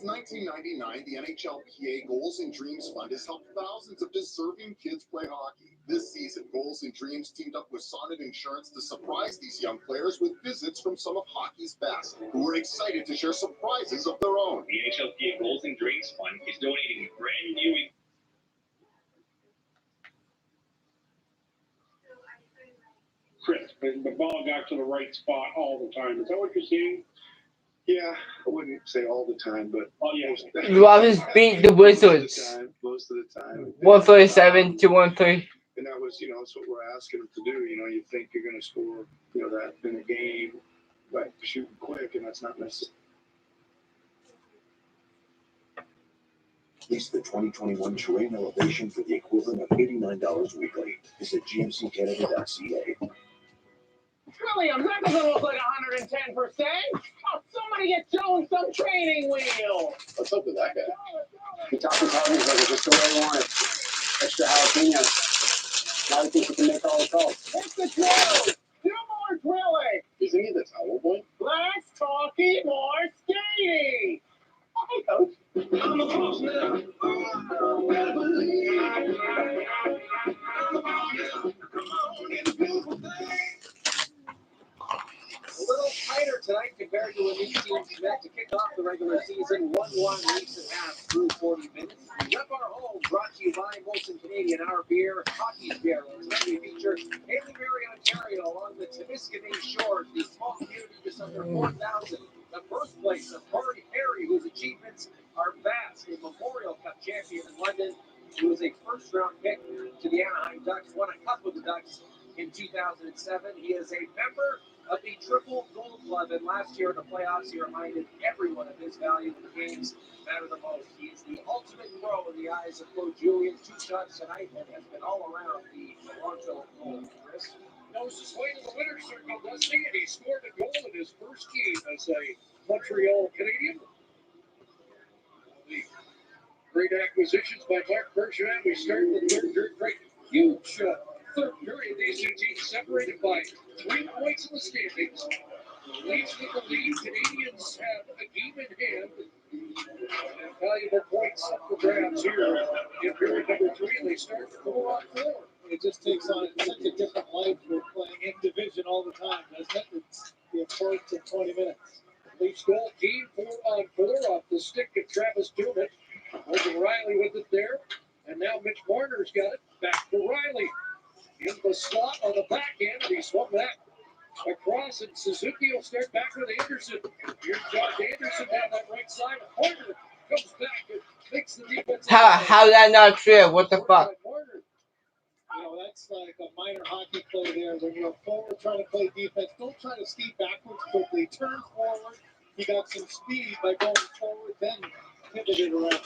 Since 1999, the NHLPA Goals and Dreams Fund has helped thousands of deserving kids play hockey. This season, Goals and Dreams teamed up with Sonnet Insurance to surprise these young players with visits from some of hockey's best, who are excited to share surprises of their own. The NHLPA Goals and Dreams Fund is donating a brand new... Chris, the ball got to the right spot all the time. Is that what you're seeing? Yeah, I wouldn't say all the time, but LEAFS beat the Wizards most of the time. 137 to 130. And that was, that's what we're asking them to do. You think you're going to score, that in a game, but shooting quick, and that's not necessary. Lease the 2021 Terrain Elevation for the equivalent of $89 weekly. Visit gmccanada.ca. Williams, that doesn't look like 110%. Oh, somebody get Jones some training wheel. What's up with that guy? He talked his hardness like just the way he wanted. Extra jalapeno. Now he thinks he can make all the calls. It's the drill. Do more drilling. Isn't he the towel boy? Less talking, more skating. Hey, coach. I'm a boss now. Oh, better believe. I'm a boss now. Come on, it's a beautiful thing. A little tighter tonight compared to when these teams met to kick off the regular season. 1-1 Leafs and half through 40 minutes. Rep Our Home brought to you by Molson Canadian, our beer, Hockey's Beer. Tonight we feature Haleybury, Ontario, along the Timiskaming Shores, the small community just under 4,000. The birthplace of Corey Perry, whose achievements are vast. A Memorial Cup champion in London. He was a first-round pick to the Anaheim Ducks, won a cup with the Ducks in 2007. He is a member of the Triple Gold Club, and last year in the playoffs, he reminded everyone of his value when the games matter the most. He is the ultimate pro in the eyes of Claude Julien. 2 shots tonight and has been all around the Toronto goal. Chris? Knows his way to the winner's circle, doesn't he? And he scored a goal in his first game as a Montreal Canadian. The great acquisitions by Marc Bergevin. We start the third period. Great, huge third period. These two teams separated by 3 points in the standings. Leafs with the lead. Canadiens have a game in hand. And valuable points for grabs here in period number 3. And they start 4-on-4. It just takes on such a different life for playing in division all the time, doesn't it? It's the importance of 20 minutes. Leafs goal team 4-on-4 off the stick of Travis Dermott. Morgan Riley with it there. And now Mitch Marner's got it. Back to Riley. In the slot on the backhand. And he swung that across. And Suzuki will start back with Anderson. Here's Josh Anderson down that right side. Marner comes back and makes the defense. How that not true? What the fuck? That's like a minor hockey play there. When you're forward trying to play defense, don't try to skate backwards quickly. Turn forward. You got some speed by going forward, then pivot it around.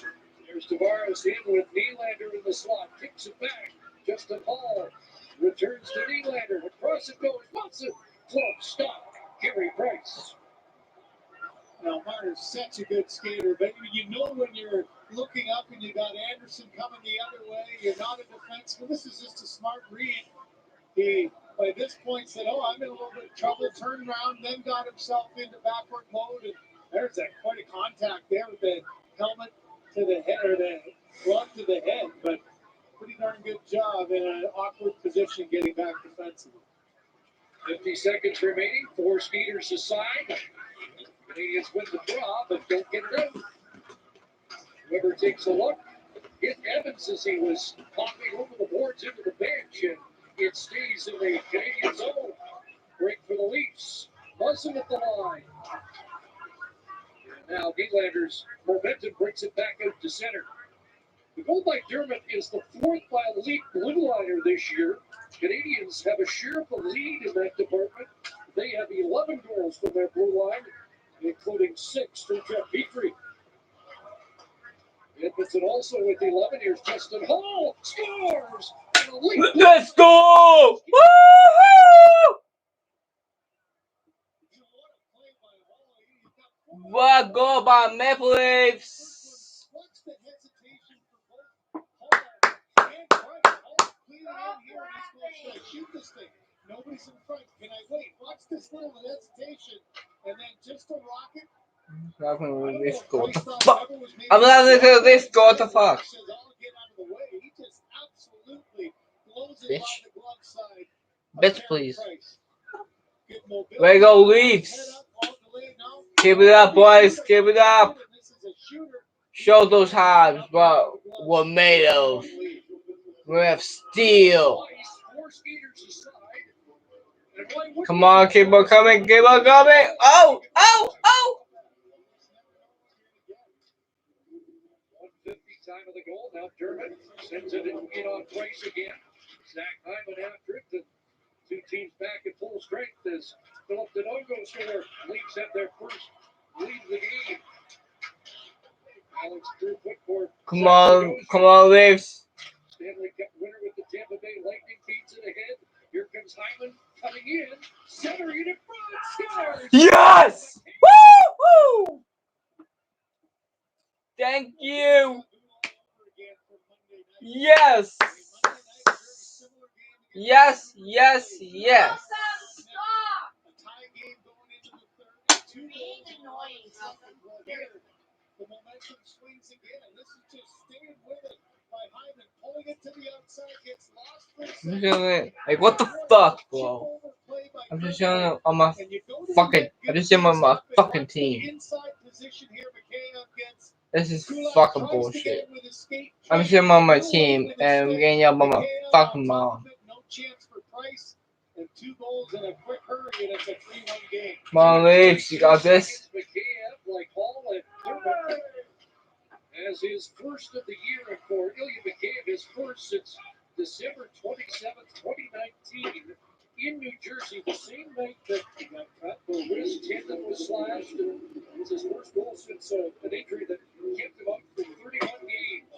There's Tavares in with Nylander in the slot. Kicks it back. Justin Hall returns to Nylander. Across it goes. Watson. Close stop. Gary Price. Now, Marner's such a good skater, but you know when you're looking up and you got Anderson coming the other way, you're not a defenseman. This is just a smart read. He, by this point, said, I'm in a little bit of trouble, turned around, then got himself into backward mode, and there's quite a contact there with the helmet to the head, or the glove to the head, but pretty darn good job in an awkward position getting back defensively. 50 seconds remaining. 4 skaters aside. Canadiens win the draw, but don't get it out. Whoever takes a look, hit Evans as he was popping over the boards into the bench, and it stays in the Canadian zone. Break for the Leafs. Muzzin at the line. And now Nylander's momentum brings it back out to center. The goal by Dermott is the 4th by a elite blue liner this year. Canadiens have a share of the lead in that department. They have 11 goals from their blue line, including 6 from Jeff Petrie. Edmonton also with 11. Here's Justin Hall. Scores! Let's go! Woo-hoo! What goal by Maple Leafs? What's the hesitation for both Hall and Price? Hall cleaning in here, and he's going to shoot this thing. Nobody's in front. Can I wait? Watch this little hesitation, and then just a rocket. I'm gonna this go the fuck. I'm not gonna this go the fuck. Bitch. Bitch, please. Way go Leafs. Keep it up, boys. Keep it up. Show those halves what we're made of. We have steel. Come on, keep on coming, keep on coming. Oh, oh, oh. 150 time of the goal. Now Dermott sends it in on Price again. Zach Hyman after it. The two teams back at full strength as Philip Denogo score. Leafs have their first lead of the game. Alex Drew put for Come on, Leafs. Stanley Cup winner with the Tampa Bay Lightning beats it ahead. Here comes Hyman coming in, centering it in front, scores! Yes! Woo! Woo! Thank you. Yes. Yes, yes, yes. The momentum swings again, and this is just staying with it by Hyman, pulling it to the outside, gets lost for a second. Like, what the fuck, bro? I'm just showing on my fucking. I'm just showing on my fucking team. This is fucking bullshit. I'm just showing on my team, and I'm getting up on my fucking mom. No chance for Price, and 2 goals in a quick hurry, and it's a 3-1 game. Come on, Leafs, you got this. As his first of the year, and for Ilya Mikheyev, his first since December 27th, 2019, in New Jersey, the same night that he got cut, the wrist tendon was slashed, and it was his first goal since an injury that kept him out for 31 games.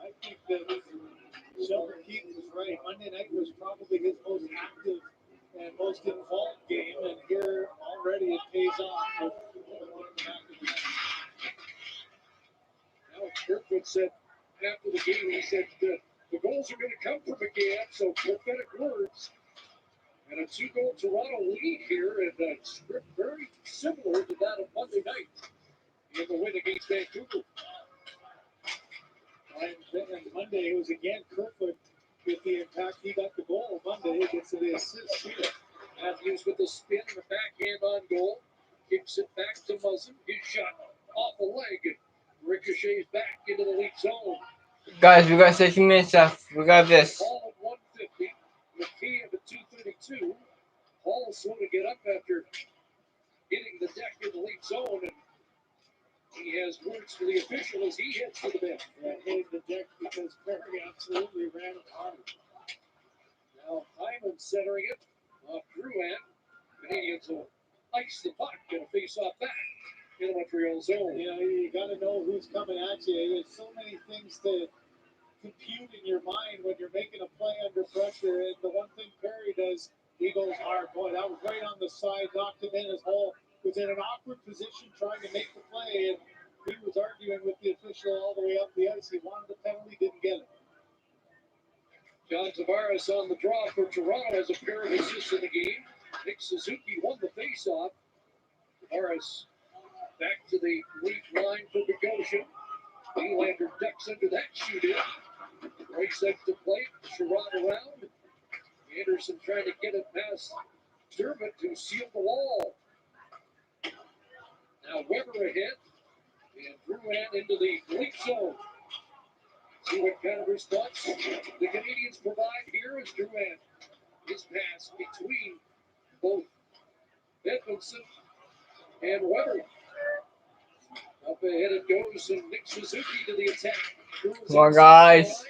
I think that Sheldon Keith was right. Monday night was probably his most active and most involved game, and here already it pays off. Alex Kerfoot said after the game, he said the goals are going to come from Mikheyev, so prophetic words. And a 2-goal Toronto lead here, and a script very similar to that of Monday night in the win against Vancouver. And then on Monday, it was again Kerfoot with the impact. He got the goal Monday, gets the assist here. Matthews with the spin and the backhand on goal. Kicks it back to Muzzin. His shot off the leg. Ricochets back into the Leaf zone. Guys, we got 60 minutes left. We got this. Hall at 150. Mikheyev at 232. Hall slow to get up after hitting the deck in the Leaf zone. And he has words for the official as he hits to the bench. Yeah, hitting the deck because Perry absolutely ran him hard. Now Hyman centering it off Drouin. Canadiens will ice the puck and a face-off back in the Montreal zone. You know, you got to know who's coming at you. There's so many things to compute in your mind when you're making a play under pressure. And the one thing Perry does, he goes hard. Boy, that was right on the side, knocked him in. His Hall was in an awkward position trying to make the play, and he was arguing with the official all the way up the ice. He wanted the penalty, didn't get it. John Tavares on the draw for Toronto has a pair of assists in the game. Nick Suzuki won the face-off. Tavares back to the Leaf line for Bogosian. Nylander ducks under that shoot-in. Right side to play. Sherrod around. Anderson trying to get it past Dermott to seal the wall. Now Weber ahead. And Drouin into the Leaf zone. See what kind of response the Canadiens provide here as Drouin. His pass between both Edmondson and Weber. Up ahead it goes, and Nick Suzuki to the attack. Come on, guys.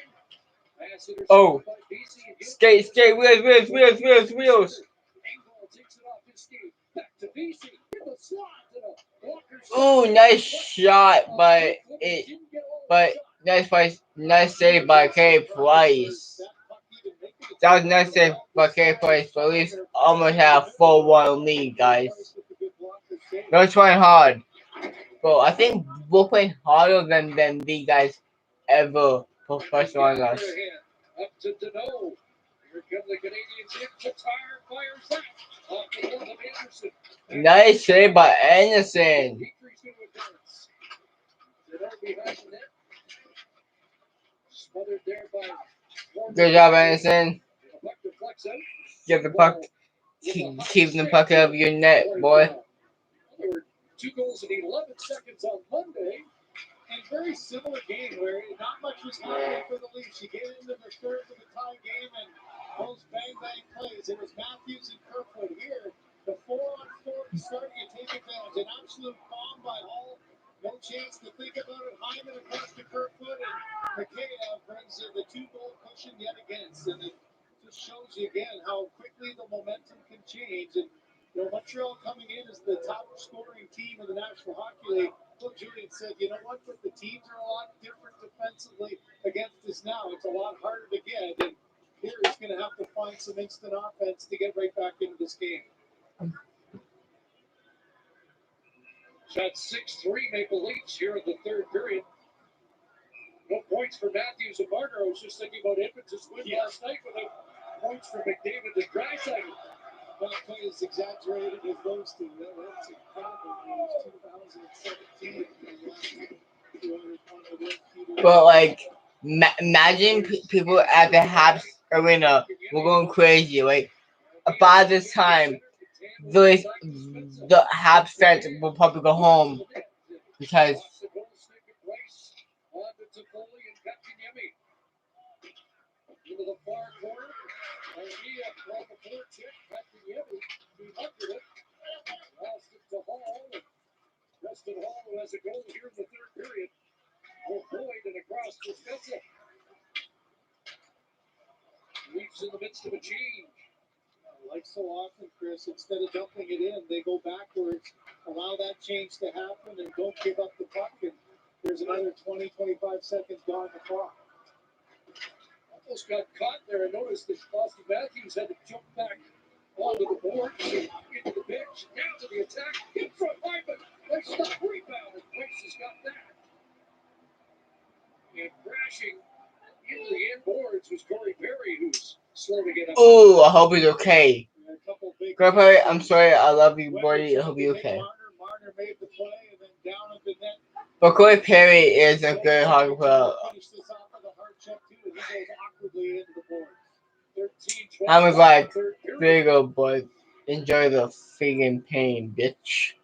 Oh. Skate, wheels. Ooh, nice shot, but nice save by K Price. That was nice save by K Price, but at least almost have a 4-1 lead, guys. They're trying hard. Bro, I think we're playing harder than these guys ever professional on us. Up to Deneau. Here come the Canadiens in. Tatar fires that. Off the glove of Anderson. Nice save by Anderson. Petry's going to advance. They're behind the net. Smothered there by. Good job, Anderson. The puck deflects out. Get the puck. Keep the puck out of your net, boy. There were 2 goals in 11 seconds on Monday. And very similar game where not much was happening for the Leafs. You get into the third of the tie game and those bang plays. It was Matthews and Kerfoot here. The 4-on-4 start, you take advantage. An absolute bomb by Hall. No chance to think about it. Hyman across to Kerfoot, and Mikheyev brings the 2-goal cushion yet against. And it just shows you again how quickly the momentum can change. And Montreal coming in as the top scoring team in the National Hockey League. Coach Julian said, you know what, but the teams are a lot different defensively against us now. It's a lot harder to get, and here he's going to have to find some instant offense to get right back into this game. Shot 6-3 Maple Leafs here in the third period. No points for Matthews and Marner. I was just thinking about Edmonton's win last night without points for McDavid and Draisaitl. Not quite as exaggerated as those two. That's incredible. It was 2017. But like, imagine people at the Habs arena were going crazy. Like, by this time, the Habs fans will probably go home because. Into the far corner. Armia brought the forward check. Katkaniemi, he hunted it. Lost it to Hall. Preston Hall, who has a goal here in the third period. For Boyd and across to Spezza. Leafs in the midst of a change. Like so often, Chris, instead of dumping it in, they go backwards, allow that change to happen, and don't give up the puck. And there's another 20-25 seconds gone the clock. Almost got caught there. I noticed that Austin Matthews had to jump back onto the board, into the bench, down to the attack, in front Hyman. They stop rebound, and Price has got that. And crashing into the end boards was Corey Perry, who's slow to get up. Oh, I hope he's okay. Grandpa, I'm sorry. I love you, buddy. I hope you're okay. Marner made the play, and then down at the net. But Corey Perry is a good hockey player. I was like, there you go, boy. Enjoy the friggin' pain, bitch.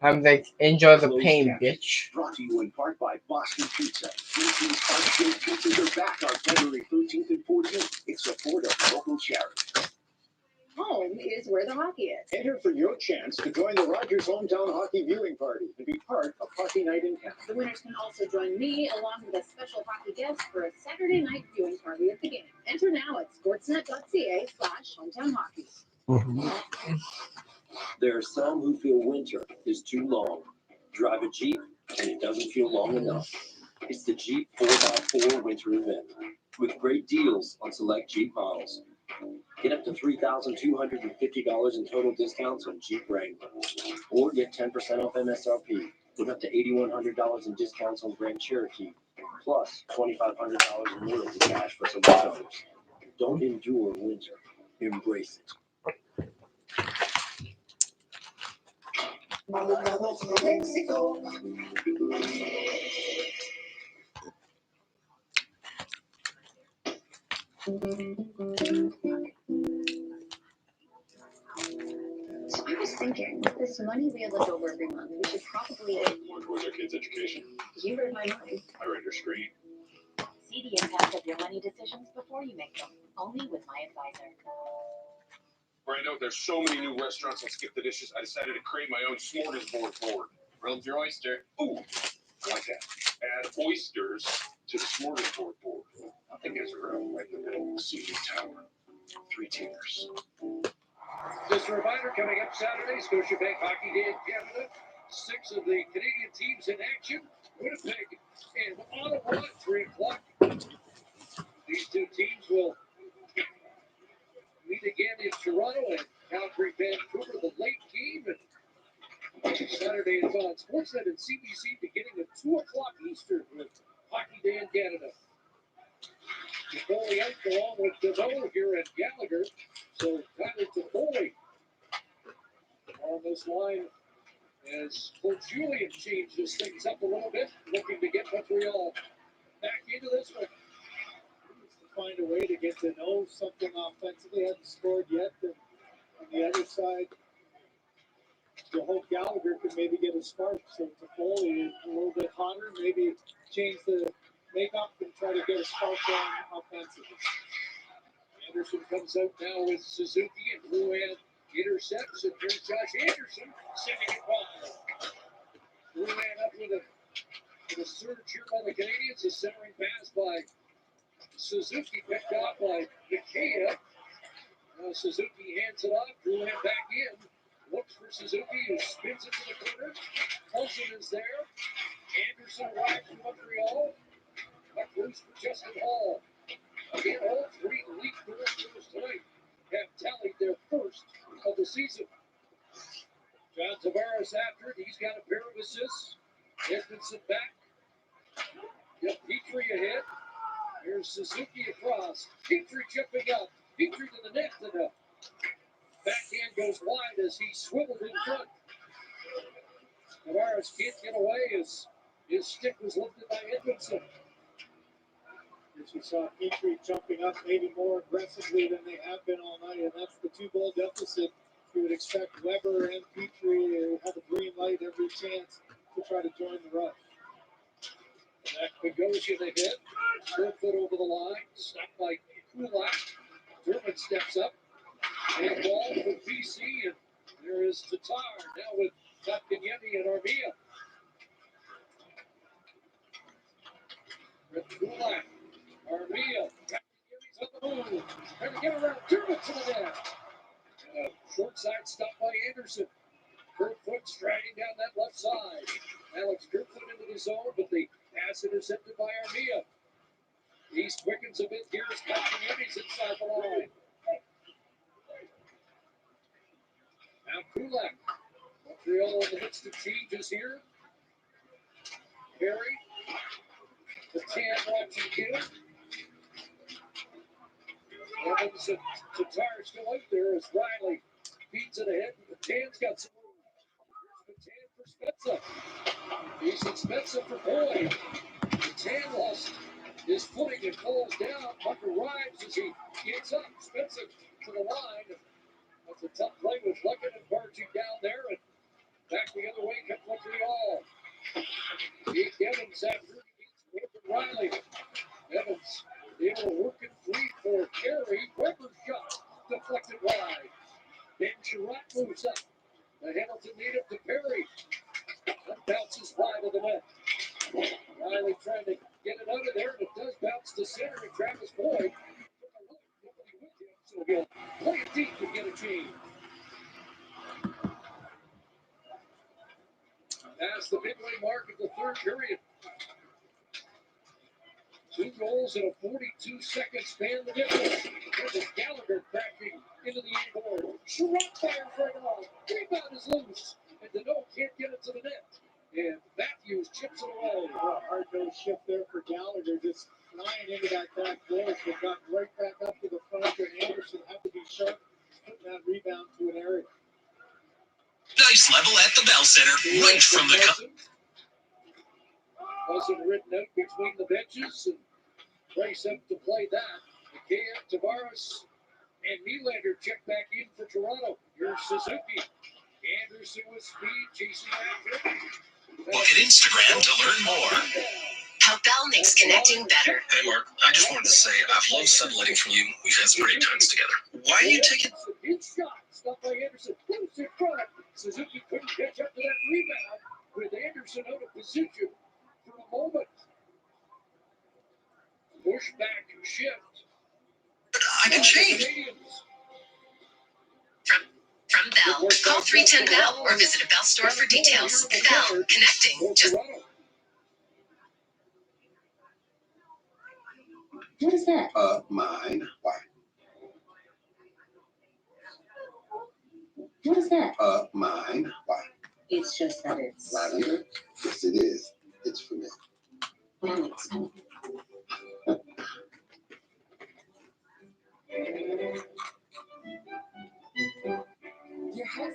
I'm like, enjoy the pain, bitch. Brought to you in part by Boston Pizza. Macy's Heart-shaped pizzas are back on February 13th and 14th in support of local charity. Home is where the hockey is. Enter for your chance to join the Rogers Hometown Hockey Viewing Party and be part of Hockey Night in Town. The winners can also join me along with a special hockey guest for a Saturday night viewing party at the game. Enter now at sportsnet.ca/hometownhockey. There are some who feel winter is too long. Drive a Jeep and it doesn't feel long enough. It's the Jeep 4x4 winter event with great deals on select Jeep models. Get up to $3,250 in total discounts on Jeep Wrangler. Or get 10% off MSRP with up to $8,100 in discounts on Grand Cherokee. Plus $2,500 in loyalty cash for some others. Don't endure winter. Embrace it. Mexico. So I was thinking, with this money we have left over every month, we should probably. More towards our kids' education. You read my mind. I read your screen. See the impact of your money decisions before you make them. Only with my advisor. Brando, there's so many new restaurants on Skip the Dishes, I decided to create my own smorgasbord board. Grilled your oyster. Ooh, I like that. Add oysters to the smorgasbord board. Nothing is real right in the middle of the CG Tower. 3 tiers. Just a reminder, coming up Saturday, Scotiabank Hockey Day in Canada. 6 of the Canadian teams in action. Winnipeg and Ottawa at 3 o'clock. These two teams will meet again in Toronto and Calgary, Vancouver, the late game. And Saturday is on Sportsnet and CBC beginning at 2 o'clock Eastern with Hockey Day in Canada. Toffoli out along with DeVoe here at Gallagher. So Tyler Toffoli on this line as Coach Julian changes things up a little bit, looking to get Montreal back into this one. To find a way to get to know something offensively. Hasn't scored yet. And on the other side, you hope Gallagher can maybe get a spark. So Toffoli a little bit hotter, maybe change the makeup and try to get a spark on offensively. Anderson comes out now with Suzuki and Ruan intercepts, and here's Josh Anderson sending it wide. Ruan up with a surge here by the Canadiens. A centering pass by Suzuki picked off by Mikheyev. Now Suzuki hands it off. Ruan back in. Looks for Suzuki, who spins it to the corner. Olsen is there. Anderson arrives from Montreal. Puck loose for Justin Hall. Again, all three league directors tonight have tallied their first of the season. John Tavares after it. He's got a pair of assists. Edmondson back. Yep, Petrie ahead. Here's Suzuki across. Petrie chipping up. Petrie to the net. And the backhand goes wide as he swiveled in front. Tavares can't get away as his stick was lifted by Edmondson. As you saw Petrie jumping up maybe more aggressively than they have been all night, and that's the 2-goal deficit. You would expect Weber and Petrie to have a green light every chance to try to join the rush. That Bogosian ahead. Kerfoot over the line. Stopped by Kulak. Dermott steps up. And ball for BC. And there is Tatar now with Kotkaniemi and Armia. Kulak. Armia. Kotkaniemi's on the move. Trying to get around Dermott to the net. Short side stop by Anderson. Kerfoot striding down that left side. Alex Kerfoot into the zone, but the pass intercepted by Armia. He quickens a bit here as Kotkaniemi's inside the line. Now Kulak. Montreal in the midst of changes here. Perry. The 10 watching him. Evans and Tatar still out there as Riley feeds it ahead. The 10's got some room. Here's the 10 for Spezza. Jason Spezza for Boyd. The 10 lost his footing and falls down. Puck arrives as he gets up. Spezza to the line. That's a tough play with Luckett and Barty down there. And back the other way comes Montreal. Jake Evans after he gets Riley. Evans able to work it free for Carey. Weber's shot deflected wide. Then Sherratt moves up. The Hamilton native to Perry. That bounces wide of the net. Riley trying to get it out of there, and it does bounce to center, and Travis Boyd. So he'll play it deep to get a change. Past the midway mark of the third period. 2 goals in a 42-second span. The difference. There's Gallagher crashing into the end board. Sherratt fires right off. Rebound is loose. And Deneau can't get it to the net. And Matthews chips it away. Oh, hard nose shift there for Gallagher. Just flying into that back goal. But got right back up to the front. And Anderson had to be sharp. Putting that rebound to an area. Nice level at the Bell Center. Right from the cup. Wasn't written out between the benches, and Price up to play that. Mikheyev, Tavares, and Nylander check back in for Toronto. Here's Suzuki. Anderson with speed, chasing after. Look at Instagram to learn more. How Bell makes connecting better. Hey, Mark, I just wanted to say I've loved sunlighting from you. We've had some great times together. Why are you taking... Hit shot, stopped by Anderson. Loose in front. Suzuki couldn't catch up to that rebound with Anderson out of position for a moment. Push back shift. I can change. From Bell, call 310 Bell or visit a Bell store for details. Bell, connecting. Just... What is that? Mine. Why? What is that? Mine. Why? It's just that it's... Lavender? Yes, it is. It's for me.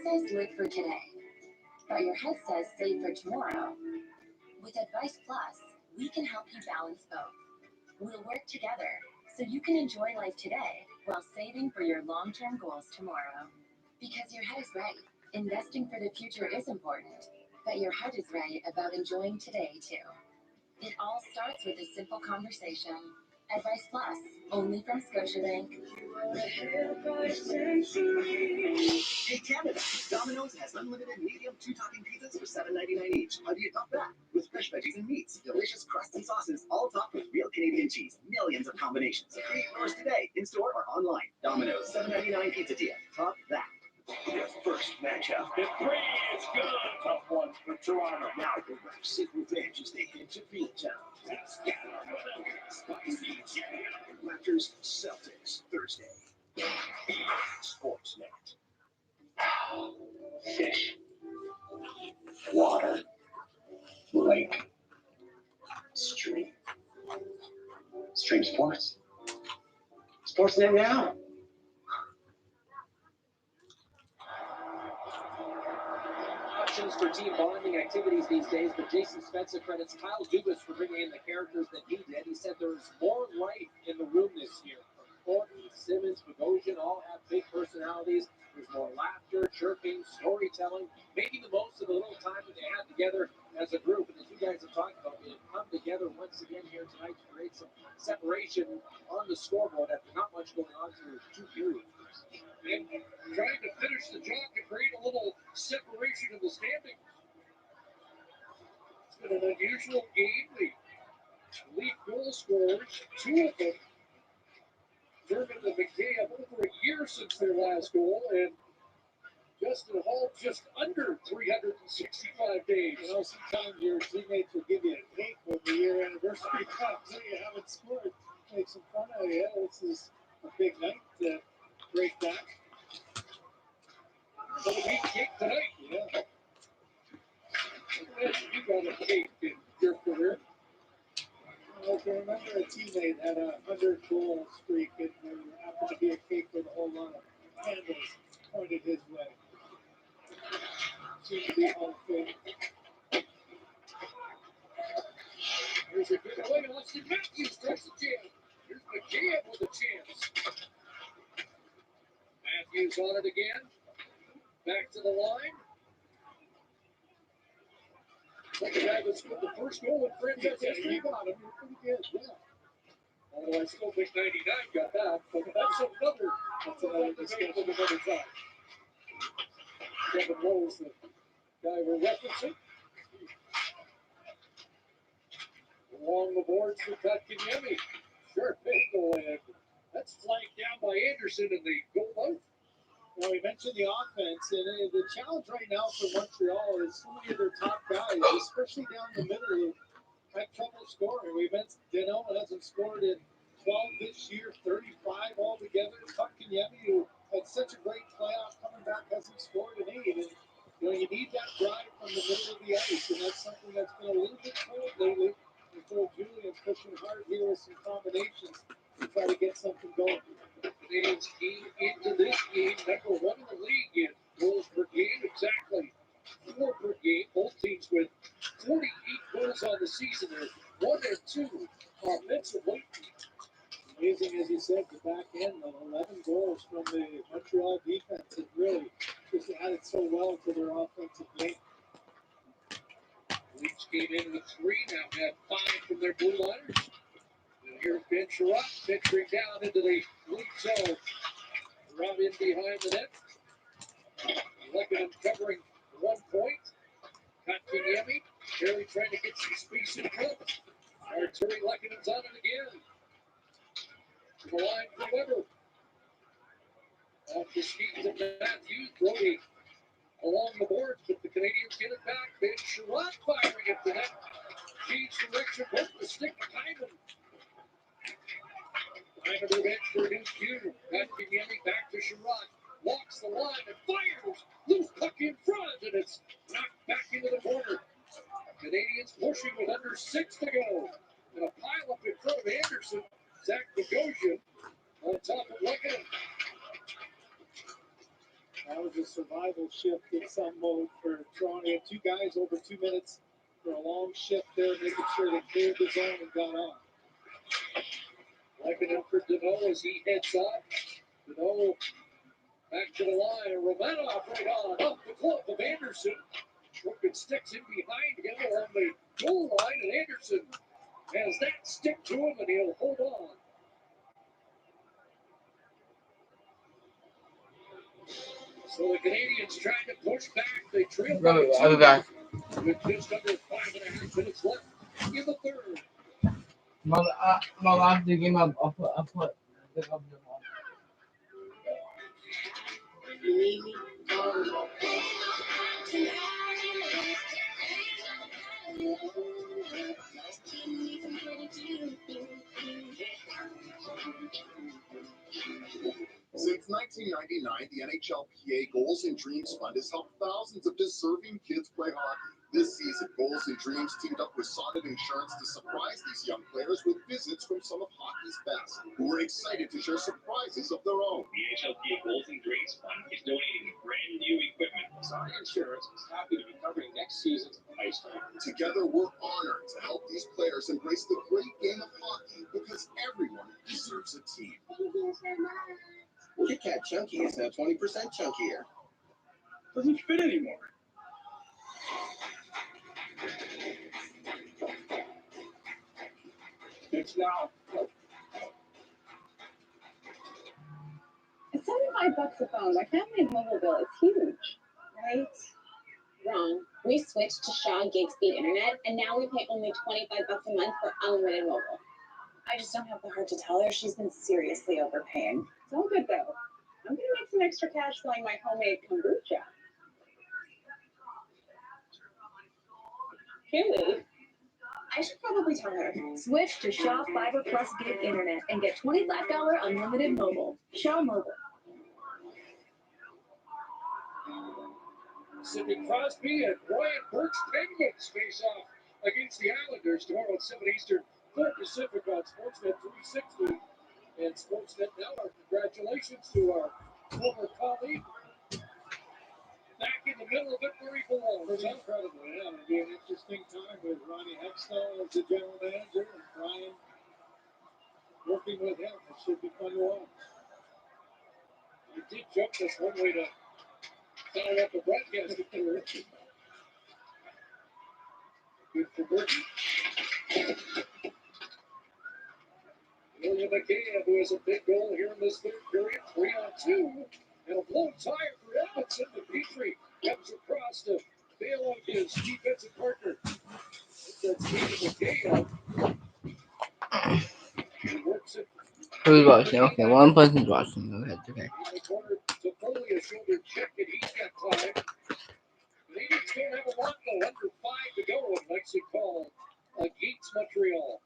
says live for today, but your head says save for tomorrow. With Advice Plus, we can help you balance both. We'll work together so you can enjoy life today while saving for your long-term goals tomorrow. Because your head is right. Investing for the future is important, but your heart is right about enjoying today too. It all starts with a simple conversation. Advice Plus, only from Scotiabank. Hey Canada, Domino's has unlimited medium two-topping pizzas for $7.99 each. How do you top that? With fresh veggies and meats, delicious crusts and sauces, all topped with real Canadian cheese. Millions of combinations. Create yours today, in-store or online. Domino's, $7.99 pizza deal. Top that. Their first matchup. The three is good. Tough one for Toronto. Now the Leafs revenge as they head to Beantown. Spicy Raptors Celtics Thursday. Sportsnet. Fish. Water. Lake. Stream. Stream Sports. Sportsnet now. Options for team bonding activities these days, but Jason Spencer credits Kyle Dubas for bringing in the characters that he did. He said there's more life in the room this year. Courtney, Simmons, Bogosian all have big personalities. There's more laughter, chirping, storytelling, making the most of the little time that they had together as a group. And as you guys have talked about, they've come together once again here tonight to create some separation on the scoreboard after not much going on through two periods. And trying to finish the job to create a little separation of the standings. It's been an unusual game. The lead goal scorers, two of them, Dermott and McCabe, over a year since their last goal, and Justin Hall just under 365 days. You know, sometimes your teammates will give you a cake when the year anniversary comes and you haven't scored. Make some fun out of you. This is a big night to break that. So we cake tonight. Yeah. Imagine you got a cake in your career. I can remember a teammate had a 100-goal streak, and there happened to be a cake with a whole lot of candles pointed his way. Seemed to be Hall of Fame. Here's a good play. Austin Matthews takes the chance. Here's McCabe with a chance. Matthews on it again. Back to the line. The guy that scored the first goal in franchise history. You got him. You're pretty good. Yeah. Although I still think 99 got that, but that's another discussion for another time. Kevin Lowe's the guy we're referencing. Along the boards for Kotkaniemi. Sharp angle, and that's flanked down by Anderson in the goal mouth. Well, we mentioned the offense, and the challenge right now for Montreal is so many of their top guys, especially down the middle, who had trouble scoring. We mentioned Dino hasn't scored in 12 this year, 35 altogether. Kotkaniemi, who had such a great playoff coming back, hasn't scored an 8. And you need that drive from the middle of the ice, and that's something that's been a little bit cold lately. And so Julian's pushing hard here with some combinations to try to get something going. The Canadiens came into this game number 1 in the league in goals per game, exactly 4 per game. Both teams with 48 goals on the season. They're 1 and 2 offensively. Amazing, as you said, the back end, the 11 goals from the Montreal defense has really just added so well to their offensive game. Leafs came in with 3, now have 5 from their blue liners. And here's Ben Sherratt venturing down into the lead zone. Right in behind the net. Lekkinen covering 1 point. Kotkaniemi, Terry trying to get some space in front. Terry Lekkinen's on it again. To the line for Weber. Off the skis of Matthews. Brody along the boards, but the Canadiens get it back. Ben Sherratt firing at the net. Change direction, both the stick of Hyman. Hyman revenge for a new cue. Kotkaniemi back to Sherratt. Walks the line and fires. Loose puck in front, and it's knocked back into the corner. Canadiens pushing with under 6 to go. And a pile up in front of Anderson. Zach Bogosian on top of Lekkinen. That was a survival shift in some mode for Toronto. They had two guys over 2 minutes for a long shift there, making sure they cleared the zone and got on. Looking up for Deneau as he heads up. Deneau back to the line. Romanov right on. Up the glove of Anderson. Working sticks in behind him along the goal line, and Anderson has that stick to him, and he'll hold on. So the Canadiens trying to push back. They trail by I'll be back. with just under 5.5 minutes left in the third. Mom, after the game, I'll put the up the one. Since 1999, the NHLPA Goals and Dreams Fund has helped thousands of deserving kids play hockey. This season, Goals and Dreams teamed up with Sonnet Insurance to surprise these young players with visits from some of hockey's best, who are excited to share surprises of their own. The NHLPA Goals and Dreams Fund is donating brand new equipment. Sonnet Insurance is happy to be covering next season's ice time. Together, we're honored to help these players embrace the great game of hockey because everyone deserves a team. Thank you so much. Kit Kat Chunky is now 20% chunkier. Doesn't fit anymore. It's now. It's $75 a phone. My family's mobile bill is huge, right? Wrong. We switched to Shaw Gig Speed Internet, and now we pay only $25 a month for unlimited mobile. I just don't have the heart to tell her she's been seriously overpaying. It's all good though. I'm gonna make some extra cash selling my homemade kombucha. Really? I should probably tell her. Switch to Shaw Fiber Plus Gig Internet and get $25 unlimited mobile. Shaw Mobile. Sidney Crosby and Brian Burke's Penguins face off against the Islanders tomorrow at 7 Eastern, 4 Pacific on Sportsnet 360 and Sportsnet Now. Our congratulations to our former colleague. Back in the middle of it where he belongs. Pretty incredible, yeah. It'll be an interesting time with Ronnie Hextall as the general manager and Brian working with him. It should be fun to watch. You did joke us one way to follow up a broadcast career. Good for Burton. William McCabe, who has a big goal here in this third period, 3-on-2, and a blown tire for Edmondson. The Petrie comes across to bail out his defensive partner. That's David McCabe. He works it. Who's watching? Okay, one person's watching. Go ahead, okay. In the corner, Toffoli, a shoulder check, and he's got time. The Canadiens don't have a lot, though. Under 5 to go, and Lexi call against Montreal.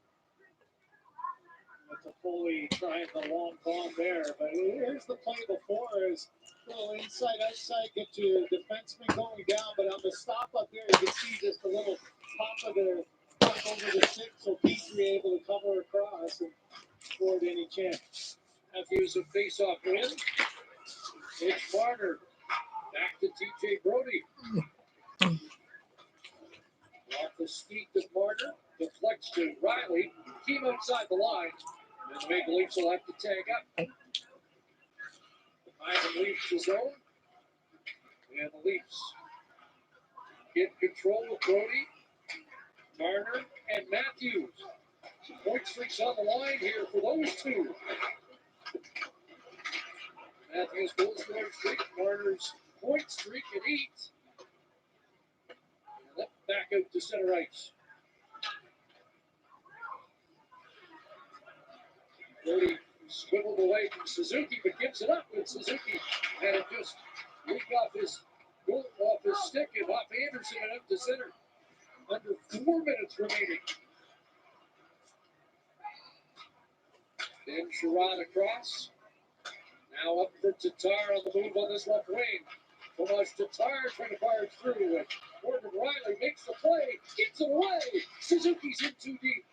Toffoli trying the long bomb there, but here's the play before is a little inside outside, get your defenseman going down, but on the stop up there you can see just a little pop of the puck over the stick, so Petrie able to cover across and scored any chance. Matthews a face-off win. It's Marner. Back to TJ Brody. Off the skate to Marner. Deflects to Riley. Came outside the line. And the Maple Leafs will have to tag up. Ivan leaves the zone. And the Leafs get control of Brody, Marner, and Matthews. Some point streaks on the line here for those two. Matthews goal scoring streak, Marner's point streak at 8. And up back out to center ice. Brody swiveled away from Suzuki, but gives it up. And Suzuki had it just leak off his goal, off his stick, and off Anderson and up to center. Under 4 minutes remaining. Then Sherrod across. Now up for Tatar on the move on this left wing. Tomas Tatar trying to fire through. And Morgan Riley makes the play. Gets it away. Suzuki's in too deep.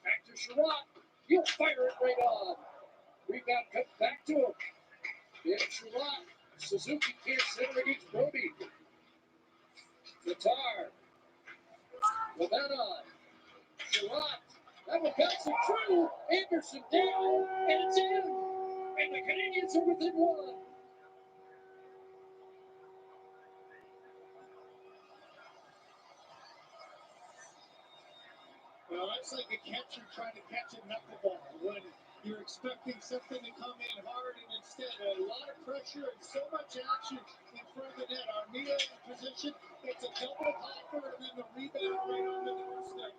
Back to Sherrod. He'll fire it right on. Rebound comes back to him. Then Sherrod Suzuki can't center against Brody. Tatar. With that on. Sherratt. That will bounce it through. Anderson down. And it's in. And the Canadiens are within one. Well, that's like a catcher trying to catch a knuckleball when you're expecting something to come in hard and instead a lot of pressure and so much action in front of the net. Armia in position, it's a double hopper and then the rebound right on the doorstep.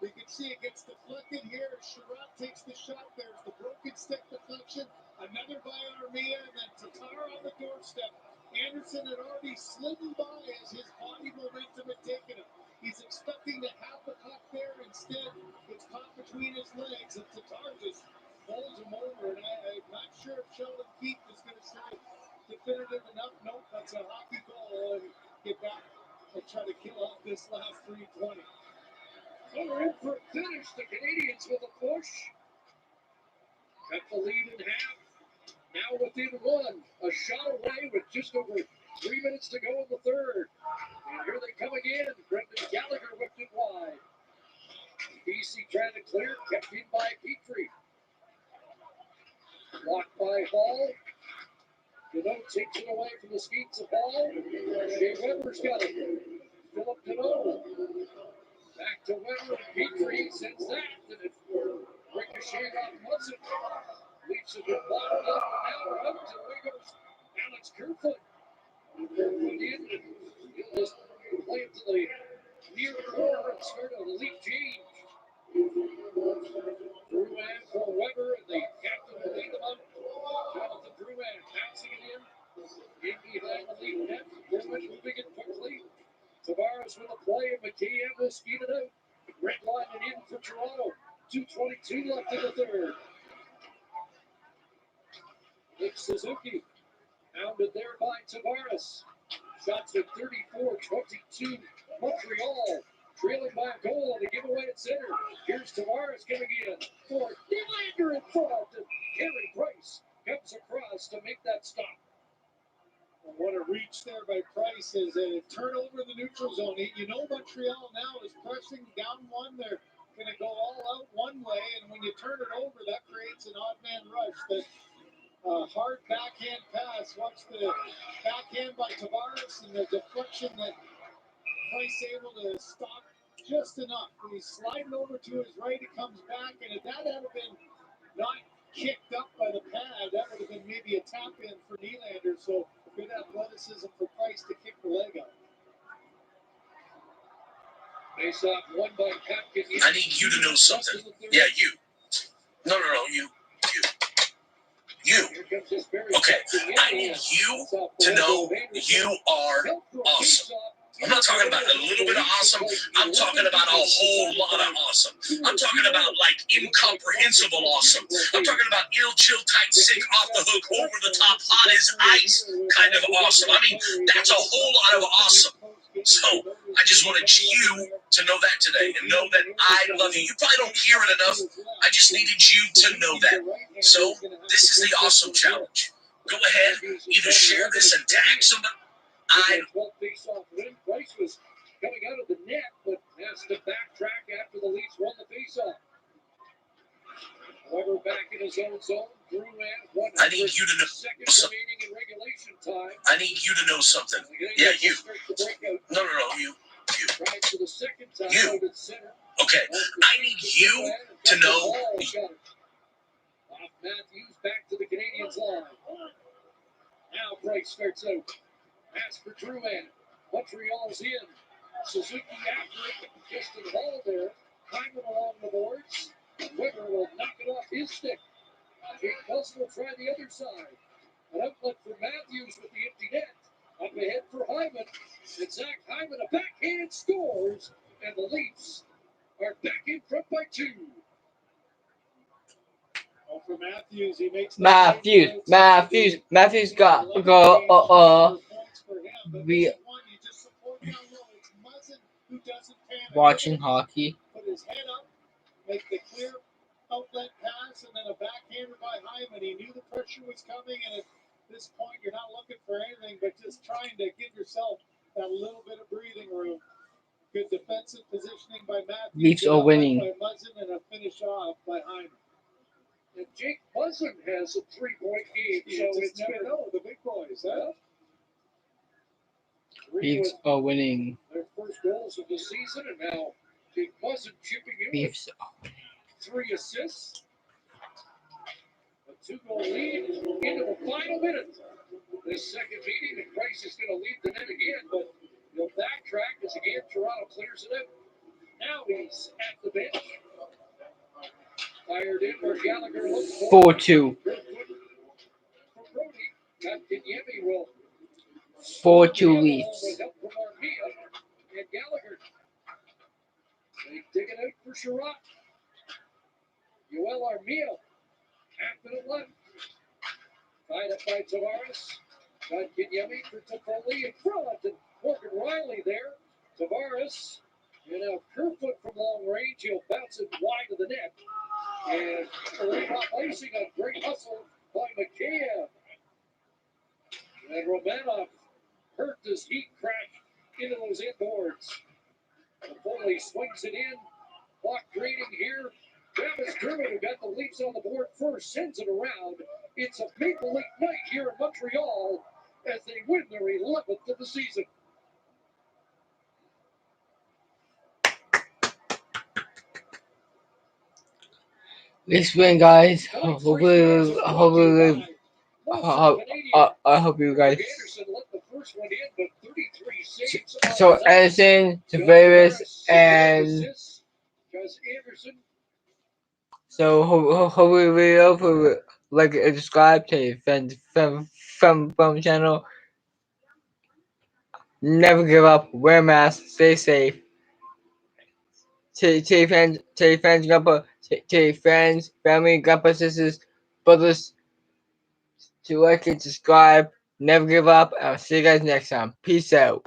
You can see it gets deflected here. Sherratt takes the shot. There's the broken stick deflection. Another by Armia and then Tatar on the doorstep. Anderson had already slidden by as his body momentum had taken him. He's expecting to have the puck there. Instead, it's caught between his legs, and Tatar just bowls him over. And I'm not sure if Sheldon Keefe is going to say definitive enough. Nope, that's a hockey goal, and get back and try to kill off this last 320. They're in for a finish. The Canadiens with a push. Cut the lead in half. Now within one. A shot away with just over 3 minutes to go in the third. And here they come again. Brendan Gallagher whipped it wide. BC trying to clear, kept in by Petrie. Blocked by Hall. Deneau takes it away from the skates of Hall. Shea Weber's got it. Philip Deneau. Back to Weber. Petrie sends that. And it's ricocheted off Munson. Leafs have been bottled up. And now we're up to away goes Alex Kerfoot. Kerfoot in. He'll just play it to the near corner and start a lead change. Drouin for Weber, and the captain will lead them up. Jonathan Drouin passing it in behind the lead net. Drouin moving it quickly. Tavares with a play, and McKay will speed it out. Red line and in for Toronto. 2:22 left in the third. Nick Suzuki hounded there by Tavares. Shots at 34-22. Montreal trailing by a goal and a giveaway at center. Here's Tavares coming in for Nylander in front. And Carey Price comes across to make that stop. Well, what a reach there by Price is a turnover in the neutral zone. You know Montreal now is pressing down one. They're going to go all out one way, and when you turn it over, that creates an odd man rush. The hard backhand pass. Watch the backhand by Tavares and the deflection that Price able to stop just enough. When he's sliding over to his right, it comes back, and if that had been not kicked up by the pad, that would have been maybe a tap in for Nylander. So good athleticism for Price to kick the leg out. Face off one by Capkin. I need you to know something. Yeah, you. No, you. You. Okay, I need you to know you are awesome. I'm not talking about a little bit of awesome. I'm talking about a whole lot of awesome. I'm talking about like incomprehensible awesome. I'm talking about ill, chill, tight, sick, off the hook, over the top, hot as ice kind of awesome. I mean, that's a whole lot of awesome. So I just wanted you to know that today and know that I love you. You probably don't hear it enough. I just needed you to know that. So this is the awesome challenge. Go ahead, either share this and tag somebody. Face-off win. Price was coming out of the net, but has to backtrack after the Leafs won the face-off. However, back in his own zone, Drouin. I need you to know something. Remaining in regulation time. I need you to know something. Yeah, you. No, you. Tries for the second time. You. Okay, I need you to know. Off Matthews back to the Canadiens line. Now Price starts out. Pass for Drouin. Montreal's in. Suzuki after it. Just in the ball there. Hyman along the boards. Weber will knock it off his stick. Jake Wilson will try the other side. An outlet for Matthews with the empty net. Up ahead for Hyman. And Zach Hyman, a backhand scores. And the Leafs are back in front by 2. Well, for Matthews, he makes Matthews got watching hockey. Put his head up, make the clear outlet pass, and then a backhander by Hyman. He knew the pressure was coming, and this point, you're not looking for anything but just trying to give yourself that little bit of breathing room. Good defensive positioning by Matthews. Leafs are winning. By Muzzin and a finish off by Hyman. And Jake Muzzin has a 3-point game, so it's never know the big boys, huh? Leafs are winning. Their first goals of the season, and now Jake Muzzin chipping in Leafs with 3 assists. A 2-goal lead into the final minute. This second meeting, and Price is going to lead the net again, but he'll backtrack as again Toronto clears it out. Now he's at the bench. Fired in where Gallagher looks 4-2. 4-2 Leafs. And Gallagher. They dig it out for Sherratt. Yoel Armia. Half minute left. Tied up by Tavares. Got Kinyemi for Toffoli in front. And Morgan Riley there. Tavares. And now Kerfoot from long range. He'll bounce it wide of the net. And placing a great hustle by McKayev. And Romanov hurt this heat crack into those inboards. Toffoli swings it in. Clock grading here. Travis Dermott, who got the Leafs on the board first, sends it around. It's a Maple Leaf night here in Montreal as they win their 11th of the season. Let's win, guys. Hopefully, I hope you guys. So Anderson, Tavares, and so hopefully video like and subscribe to your friends from channel. Never give up. Wear masks. Stay safe. Tell your friends, grandpa, tell your friends, family, grandpa, sisters, brothers to like and subscribe. Never give up. I'll see you guys next time. Peace out.